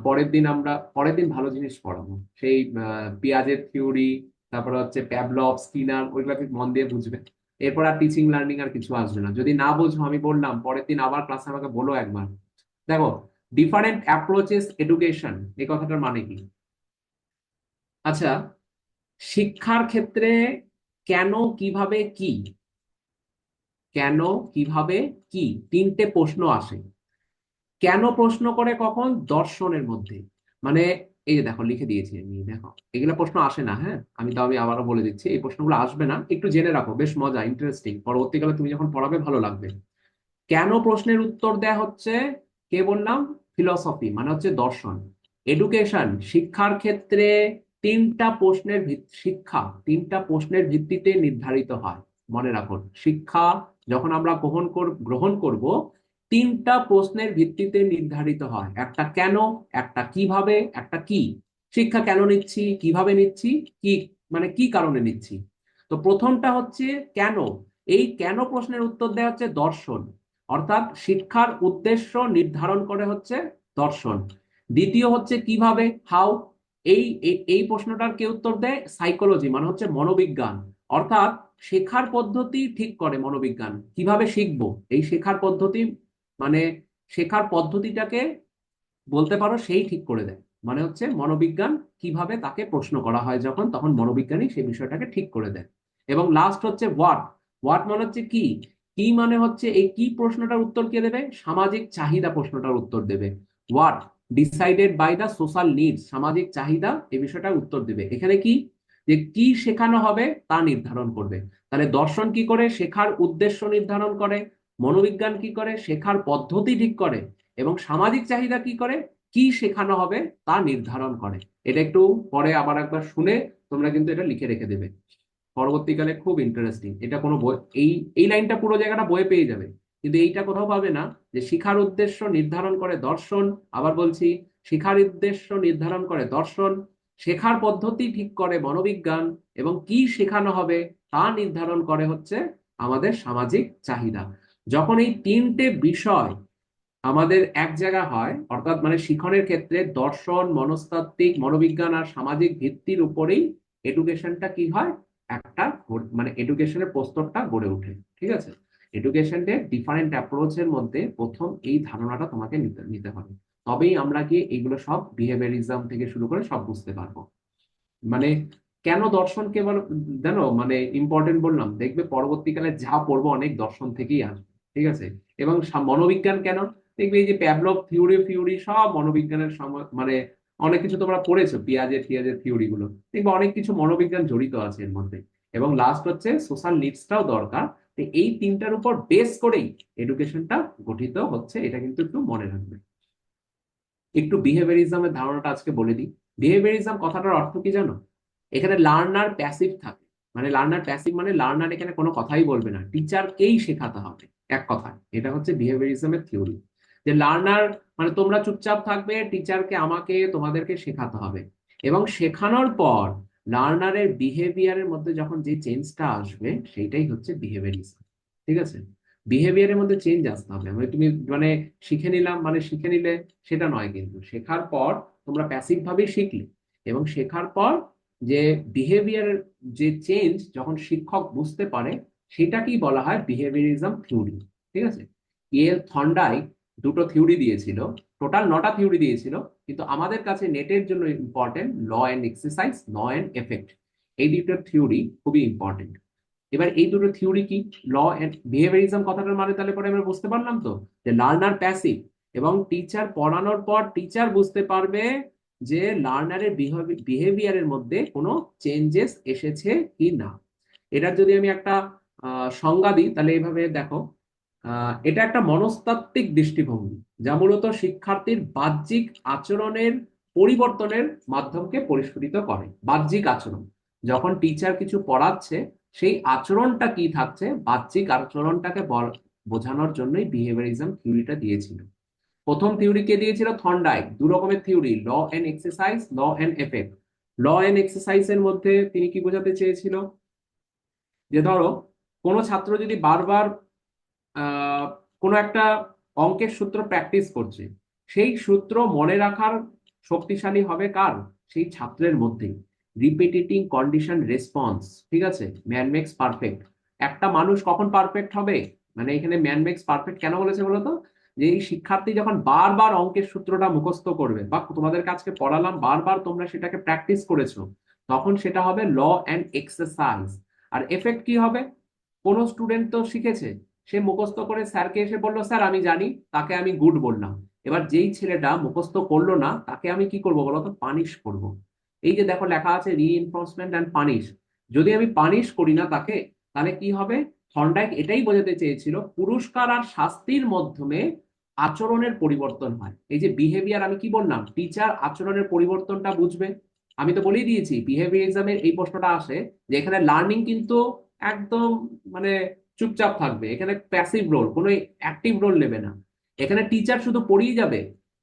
পরের দিন ভালো জিনিস পড়াবো, সেই পিয়াজের থিওরি, তারপরে হচ্ছে প্যাভলভ, স্কিনার, ওইগুলো একটু মন দিয়ে বুঝবে। এরপর আর টিচিং লার্নিং আর কিছু আসবে না। যদি না বোঝো, আমি বললাম পরের দিন আবার ক্লাসে আমাকে বলো একবার। দেখো, ডিফারেন্ট অ্যাপ্রোচেস এডুকেশন, এই কথাটার মানে কি। আচ্ছা, শিক্ষার ক্ষেত্রে কেন, কিভাবে, কি, কেন, কিভাবে, কি, তিনটে প্রশ্ন আসে। কেন প্রশ্ন করে কখন, দর্শনের মধ্যে, মানে এই যে দেখো লিখে দিয়েছি আমি, দেখো এগুলো প্রশ্ন আসে না, হ্যাঁ, আমি আবারও বলে দিচ্ছি, এই প্রশ্নগুলো আসবে না, একটু জেনে রাখো, বেশ মজা, ইন্টারেস্টিং, পরবর্তীকালে তুমি যখন পড়াবে ভালো লাগবে। কেন প্রশ্নের উত্তর দেয়া হচ্ছে, কে বললাম, ফিলসফি মানে হচ্ছে দর্শন। এডুকেশন, শিক্ষার ক্ষেত্রে শিক্ষা তিনটা প্রশ্নের ভিত্তিতে নির্ধারিত হয়। মনে রাখুন, শিক্ষা যখন আমরা গ্রহণ করব, তিনটা প্রশ্নের ভিত্তিতে নির্ধারিত হয়, একটা কেন, একটা কিভাবে, একটা কি। শিক্ষা কেন নিচ্ছি, কিভাবে নিচ্ছি, কি, মানে কি কারণে নিচ্ছি। তো প্রথমটা হচ্ছে কেন। এই কেন প্রশ্নের উত্তর দেওয়া হচ্ছে দর্শন, অর্থাৎ শিক্ষার উদ্দেশ্য নির্ধারণ করে হচ্ছে দর্শন। দ্বিতীয় হচ্ছে কিভাবে, হাউ। এই প্রশ্নটার কে উত্তর দেয়, সাইকোলজি মানে হচ্ছে মনোবিজ্ঞান, অর্থাৎ শেখার পদ্ধতি ঠিক করে মনোবিজ্ঞান, কিভাবে শিখবো, এই শেখার পদ্ধতি, মানে শেখার পদ্ধতিটাকে বলতে পারো সেই ঠিক করে দেয়। মানে হচ্ছে মনোবিজ্ঞান কিভাবে তাকে প্রশ্ন করা হয় যখন, তখন মনোবিজ্ঞানী সেই বিষয়টাকে ঠিক করে দেয়। এবং লাস্ট হচ্ছে হোয়াট। হোয়াট মানে হচ্ছে কি। কি মানে হচ্ছে এই কি প্রশ্নটার উত্তর কে দেবে, সামাজিক চাহিদা প্রশ্নটার উত্তর দেবে। What decided by the social needs, সামাজিক চাহিদা এই বিষয়টার উত্তর দেবে। এখানে কি, যে কি শেখানো হবে তা নির্ধারণ করবে। তাহলে দর্শন কি করে, শেখার উদ্দেশ্য নির্ধারণ করে। মনোবিজ্ঞান কি করে, শেখার পদ্ধতি ঠিক করে। এবং সামাজিক চাহিদা কি করে, কি শেখানো হবে তা নির্ধারণ করে। এটা একটু পরে আবার একবার শুনে তোমরা কিন্তু এটা লিখে রেখে দেবে, পরবর্তীকালে খুব ইন্টারেস্টিং। এটা কোনো বই, এই এই লাইনটা পুরো জায়গাটা বইয়ে পেয়ে যাবে, কিন্তু এইটা কোথাও পাবে না। যে শিখার উদ্দেশ্য নির্ধারণ করে দর্শন, আবার বলছি, শিখার উদ্দেশ্য নির্ধারণ করে দর্শন, শেখার পদ্ধতি ঠিক করে মনোবিজ্ঞান, এবং কি শেখানো হবে তা নির্ধারণ করে হচ্ছে আমাদের সামাজিক চাহিদা। যখন এই তিনটে বিষয় আমাদের এক জায়গা হয়, অর্থাৎ মানে শিক্ষণের ক্ষেত্রে দর্শন, মনস্তাত্ত্বিক, মনোবিজ্ঞান আর সামাজিক ভিত্তির উপরেই এডুকেশনটা কি হয়, একটা মানে এডুকেশনের প্রস্তরটা গড়ে ওঠে। ঠিক আছে, এডুকেশনের ডিফারেন্ট অ্যাপ্রোচের মধ্যে প্রথম এই ধারণাটা তোমাকে নিতে নিতে হবে। তবেই আমরা কি এগুলো সব বিহেভিয়ারিজম থেকে শুরু করে সব বুঝতে পারবো। মানে কেন দর্শনকে জানো মানে ইম্পর্টেন্ট বললাম, দেখবে পরবর্তীকালে যা পড়বো অনেক দর্শন থেকেই আসবে। ঠিক আছে, এবং মনোবিজ্ঞান কেন, দেখবে এই যে প্যাভলভ থিওরি ফিউরি সব মনোবিজ্ঞানের সময় মানে অনেক কিছু তোমরা পড়েছো, পিয়াজের টিয়াজের থিওরি গুলো, দেখবে অনেক কিছু মনোবিজ্ঞান জড়িত আছে এর মধ্যে। এবং লাস্ট হচ্ছে সোশ্যাল নিডসটাও দরকার। তো এই তিনটার উপর বেস করেই এডুকেশনটা গঠিত হচ্ছে, এটা কিন্তু একটু মনে রাখবে। একটু বিহেভিয়ারিজমের ধারণাটা আজকে বলে দিই। বিহেভিয়ারিজম কথাটার অর্থ কি জানো, এখানে লার্নার প্যাসিভ থাকে। মানে লার্নার প্যাসিভ মানে লার্নার এখানে কোনো কথাই বলবে না, টিচারকেই শেখাতে হবে। এক কথায় এটা হচ্ছে বিহেভিয়ারিজমের থিওরি। যে লার্নার মানে তোমরা চুপচাপ থাকবে, টিচারকে আমাকে তোমাদেরকে শেখাতে হবে। এবং শেখানোর পর লার্নারের বিহেভিয়ারের মধ্যে যখন যে চেঞ্জটা আসবে সেইটাই হচ্ছে বিহেভিয়ারিজম। ঠিক আছে, বিহেভিয়ারের মধ্যে চেঞ্জ আসতে হবে। মানে তুমি মানে শিখে নিলাম মানে শিখে নিলে সেটা নয়, কিন্তু শেখার পর তোমরা প্যাসিভ ভাবেই শিখলে, এবং শেখার পর যে বিহেভিয়ার যে চেঞ্জ যখন শিক্ষক বুঝতে পারে, সেটাকেই বলা হয় বিহেভিয়ারিজম থিওরি। ঠিক আছে, থর্নডাইক দুটো থিওরি দিয়েছিল, টোটাল 9টা থিওরি দিয়েছিল, কিন্তু আমাদের কাছে নেটের জন্য important law and exercise, law and effect. এই দুটো থিওরি খুবই ইম্পর্টেন্ট। এবার এই দুটো থিওরি কি, ল এন্ড বিহেভিয়ারিজম কথাটার মানে তাহলে পরে আমরা বুঝতে পারলাম তো, যে লার্নার প্যাসিভ, এবং টিচার পড়ানোর পর টিচার বুঝতে পারবে যে লার্নারের বিহেভিয়ারের মধ্যে কোনো চেঞ্জেস এসেছে কি না। এটার যদি আমি একটা সংজ্ঞা দিই তাহলে এইভাবে দেখো, এটা একটা মনস্তাত্ত্বিক দৃষ্টিভঙ্গি যা মূলত শিক্ষার্থীর বাহ্যিক আচরণের পরিবর্তনের মাধ্যমকে পরিস্ফুটিত করে। বাহ্যিক আচরণ, যখন টিচার কিছু পড়াচ্ছে সেই আচরণটা কি থাকছে, বাহ্যিক আচরণটাকে বোঝানোর জন্যই বিহেভিয়ারিজম থিওরিটা দিয়েছিল। প্রথম থিওরি কে দিয়েছিল, থর্নডাইক। দু রকমের theory, law and exercise, law and effect. Law and exercise এর মধ্যে তিনি কি বোঝাতে চেয়েছিল, যে ধরো কোনো ছাত্র যদি বারবার কোনো একটা অঙ্কের সূত্র প্র্যাকটিস করছে, সেই সূত্র মনে রাখার শক্তিশালী হবে কার, সেই ছাত্রের মধ্যেই। রিপিটেটিং কন্ডিশন রেসপন্স। ঠিক আছে, ম্যান মেক্স পারফেক্ট। একটা মানুষ কখন পারফেক্ট হবে, মানে এখানে ম্যান মেক্স পারফেক্ট কেন বলেছে বলতো, যে এই শিক্ষার্থী যখন বারবার অঙ্কের সূত্রটা মুখস্থ করবে, বা তোমাদের কাছে পড়ালাম বারবার তোমরা সেটাকে প্র্যাকটিস করেছো, তখন সেটা হবে ল অ্যান্ড এক্সারসাইজ। আর এফেক্ট কি হবে, কোনো স্টুডেন্ট তো শিখেছে, সে মুখস্থ করে স্যারকে এসে বললো স্যার আমি জানি, তাকে আমি গুড বললাম। এবার যেই ছেলেটা মুখস্থ করলো না তাকে আমি কি করবো বলতো, পানিশ করব। এই যে দেখো লেখা আছে রিইনফোর্সমেন্ট অ্যান্ড পানিশ। যদি আমি পানিশ করি না তাকে, তাহলে কি হবে, থর্নডাইক এটাই বোঝাতে চেয়েছিল, পুরস্কার আর শাস্তির মাধ্যমে আচরণের পরিবর্তন হয়। এই যে বিহেভিয়ার, আমি কি বললাম, টিচার আচরণের পরিবর্তনটা বুঝবে। আমি তো বলেই দিয়েছি বিহেভিয়ারিজমের এই প্রশ্নটা আসে, যে এখানে লার্নিং কিন্তু একদম মানে চুপচাপ থাকবে, এখানে প্যাসিভ রোল, কোনো অ্যাক্টিভ রোল নেবে না। এখানে টিচার শুধু পড়িয়ে যাবে,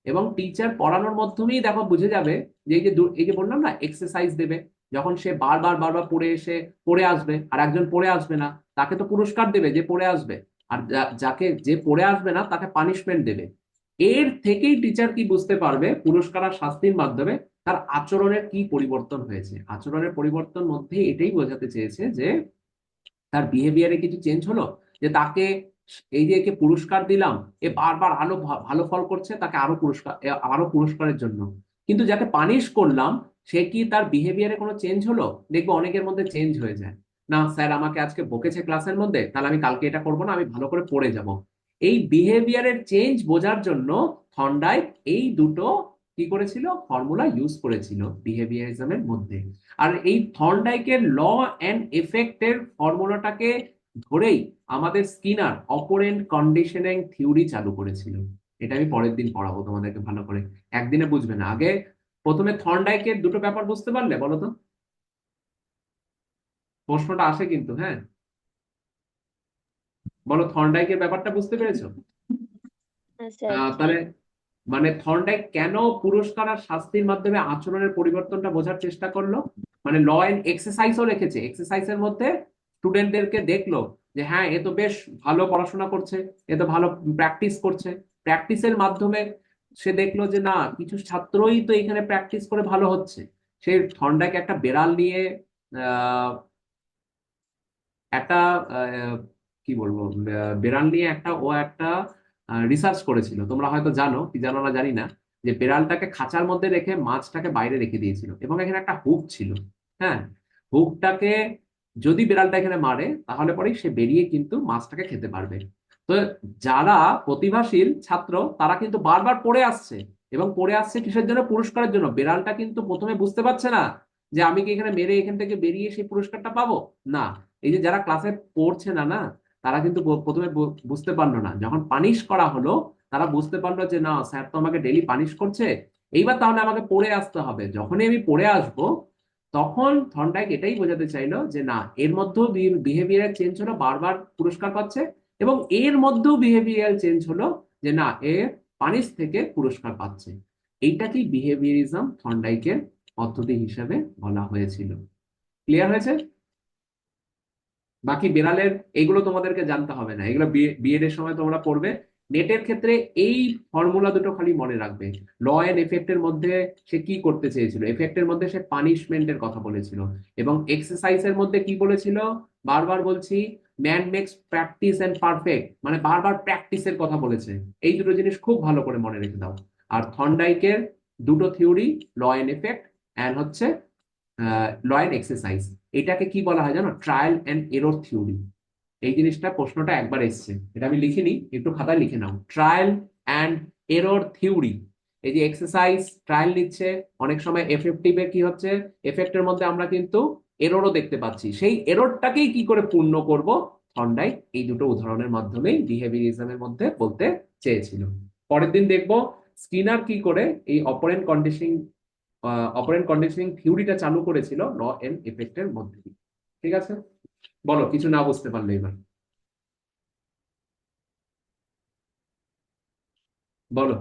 এবং টিচার পড়ানোর মাধ্যমেই দেখো বুঝে যাবে যে এই যে বললাম না এক্সারসাইজ দেবে, যখন সে বারবার বারবার পড়ে এসে পড়ে আসবে, আর একজন পড়ে আসবে না তাকে তো পুরস্কার দেবে যে পড়ে আসবে, আর যাকে যে পড়ে আসবে না তাকে পানিশমেন্ট দেবে। এর থেকেই টিচার কি বুঝতে পারবে, পুরস্কার আর শাস্তির মাধ্যমে তার আচরণের কি পরিবর্তন হয়েছে। আচরণের পরিবর্তন মধ্যে এটাই বোঝাতে চেয়েছে যে তার বিহেভিয়ারে কিছু চেঞ্জ হলো, যে তাকে এই যে একে পুরস্কার দিলাম, এ বারবার আরো ভালো ফল করছে, তাকে আরো পুরস্কার, আরো পুরস্কারের জন্য। কিন্তু যাকে পানিশ করলাম, সে কি তার বিহেভিয়ারে কোনো চেঞ্জ হলো? দেখবো অনেকের মধ্যে চেঞ্জ হয়ে যায়। না স্যার আমাকে আজকে বকেছে ক্লাসের মধ্যে, তাহলে আমি কালকে এটা করবো না, আমি ভালো করে পড়ে যাব। এই বিহেভিয়ারের চেঞ্জ বোঝার জন্য থর্নডাইক এই দুটো কি করেছিল, ফর্মুলা ইউজ করেছিল বিহেভিয়ারিজমের মধ্যে। আর এই থর্নডাইকের ল অ্যান্ড এফেক্টের ফর্মুলাটাকে ধরেই আমাদের স্কিনার অপারেন্ট কন্ডিশনিং থিওরি চালু করেছিল। এটা আমি পরের দিন পড়াবো তোমাদেরকে ভালো করে, একদিনে বুঝবে না। আগে প্রথমে থর্নডাইকের দুটো ব্যাপার বুঝতে পারলে বলো তো? প্রশ্নটা আসে কিন্তু, হ্যাঁ। বলো, থর্নডাইকের ব্যাপারটা বুঝতে পেরেছো? হ্যাঁ স্যার। তাহলে মানে থর্নডাইক কেন পুরস্কার আর শাস্তির মাধ্যমে আচরণের পরিবর্তনটা বোঝার চেষ্টা করলো? মানে ল এন্ড এক্সারসাইজও রেখেছে, এক্সারসাইজের মধ্যে স্টুডেন্টদেরকে দেখলো যে হ্যাঁ এ তো বেশ ভালো পড়াশোনা করছে, এ তো ভালো প্র্যাকটিস করছে। প্র্যাকটিসের মাধ্যমে সে দেখলো যে না, কিছু ছাত্রই তো এখানে প্র্যাকটিস করে ভালো হচ্ছে। সে থর্নডাইক একটা বেড়াল নিয়ে আহ একটা কি বলবো, বেড়াল নিয়ে একটা রিসার্চ করেছিল। তোমরা হয়তো জানো কি জানো না জানি না, যে বেড়ালটাকে খাঁচার মধ্যে রেখে মাছটাকে বাইরে রেখে দিয়েছিল, এবং এখানে একটা হুক ছিল। হ্যাঁ, হুকটাকে যদি বেড়ালটা এখানে মারে, তাহলে পরেই সে বেরিয়ে কিন্তু মাছটাকে খেতে পারবে। তো যারা প্রতিভাশীল ছাত্র, তারা কিন্তু বারবার পড়ে আসছে, এবং পড়ে আসছে কিসের জন্য? পুরস্কারের জন্য। বেড়ালটা কিন্তু প্রথমে বুঝতে পারছে না যে আমি কি এখানে মেরে এখান থেকে বেরিয়ে সেই পুরস্কারটা পাবো। না, এই যে যারা ক্লাসে পড়ছে না না, তারা কিন্তু প্রথমে বুঝতে পারলো না। যখন পানিশ করা হলো, তারা বুঝতে পারলো যে না, স্যার তো আমাকে ডেলি পানিশ করছে, এইবার তাহলে আমাকে পড়ে আসতে হবে। যখনই আমি পড়ে আসবো, তখন থর্নডাইক এটাই বোঝাতে চাইলো যে না, এর মধ্যেও বিহেভিয়ার চেঞ্জ হলো, বারবার পুরস্কার পাচ্ছে, এবং এর মধ্যেও বিহেভিয়ার চেঞ্জ হলো যে না, এ পানিশ থেকে পুরস্কার পাচ্ছে। এইটাকেই বিহেভিয়ারিজম থর্নডাইকের পদ্ধতি হিসেবে বলা হয়েছিল। ক্লিয়ার হয়েছে? বাকি বেড়ালের এগুলো তোমাদেরকে জানতে হবে না, এগুলো বিএড এর সময় তোমরা পড়বে। নেটের ক্ষেত্রে এই ফর্মুলা দুটো খালি মনে রাখবে। ল এন্ড এফেক্টের মধ্যে সে কি করতে চেয়েছিল, এফেক্টের মধ্যে সে পানিশমেন্টের কথা বলেছিল, এবং এক্সারসাইজের মধ্যে কি বলেছিল? বারবার বলছি, man makes practice and perfect, মানে বারবার প্র্যাকটিসের কথা বলেছে। এই দুটো জিনিস খুব ভালো করে মনে রেখে দাও। আর থর্নডাইকের দুটো theory, law and effect and হচ্ছে ল এন্ড এক্সারসাইজ, এটাকে কি বলা হয় জানো? Trial and error theory. এই জিনিসটা প্রশ্নটা একবার এসছে, এটা আমি লিখিনি, একটু খাতায় লিখে নাও, ট্রায়াল অ্যান্ড এরর থিওরি। এই যে এক্সারসাইজ ট্রায়াল নিচ্ছে, অনেক সময় এফেক্টিভ এর কি হচ্ছে, এফেক্টের মধ্যে আমরা কিন্তু এররও দেখতে পাচ্ছি, সেই এররটাকেই কি করে পূর্ণ করব, থর্নডাইক এই দুটো উদাহরণের মাধ্যমেই বিহেভিয়ারিজমের মধ্যে বলতে চেয়েছিল। পরের দিন দেখবো স্কিনার কি করে এই অপারেন্ট কন্ডিশনিং থিওরিটা চালু করেছিল ল এন্ড এফেক্টের মধ্যে দিয়ে। ঠিক আছে, বলো কিছু না বুঝতে পারলে এবার, বলো।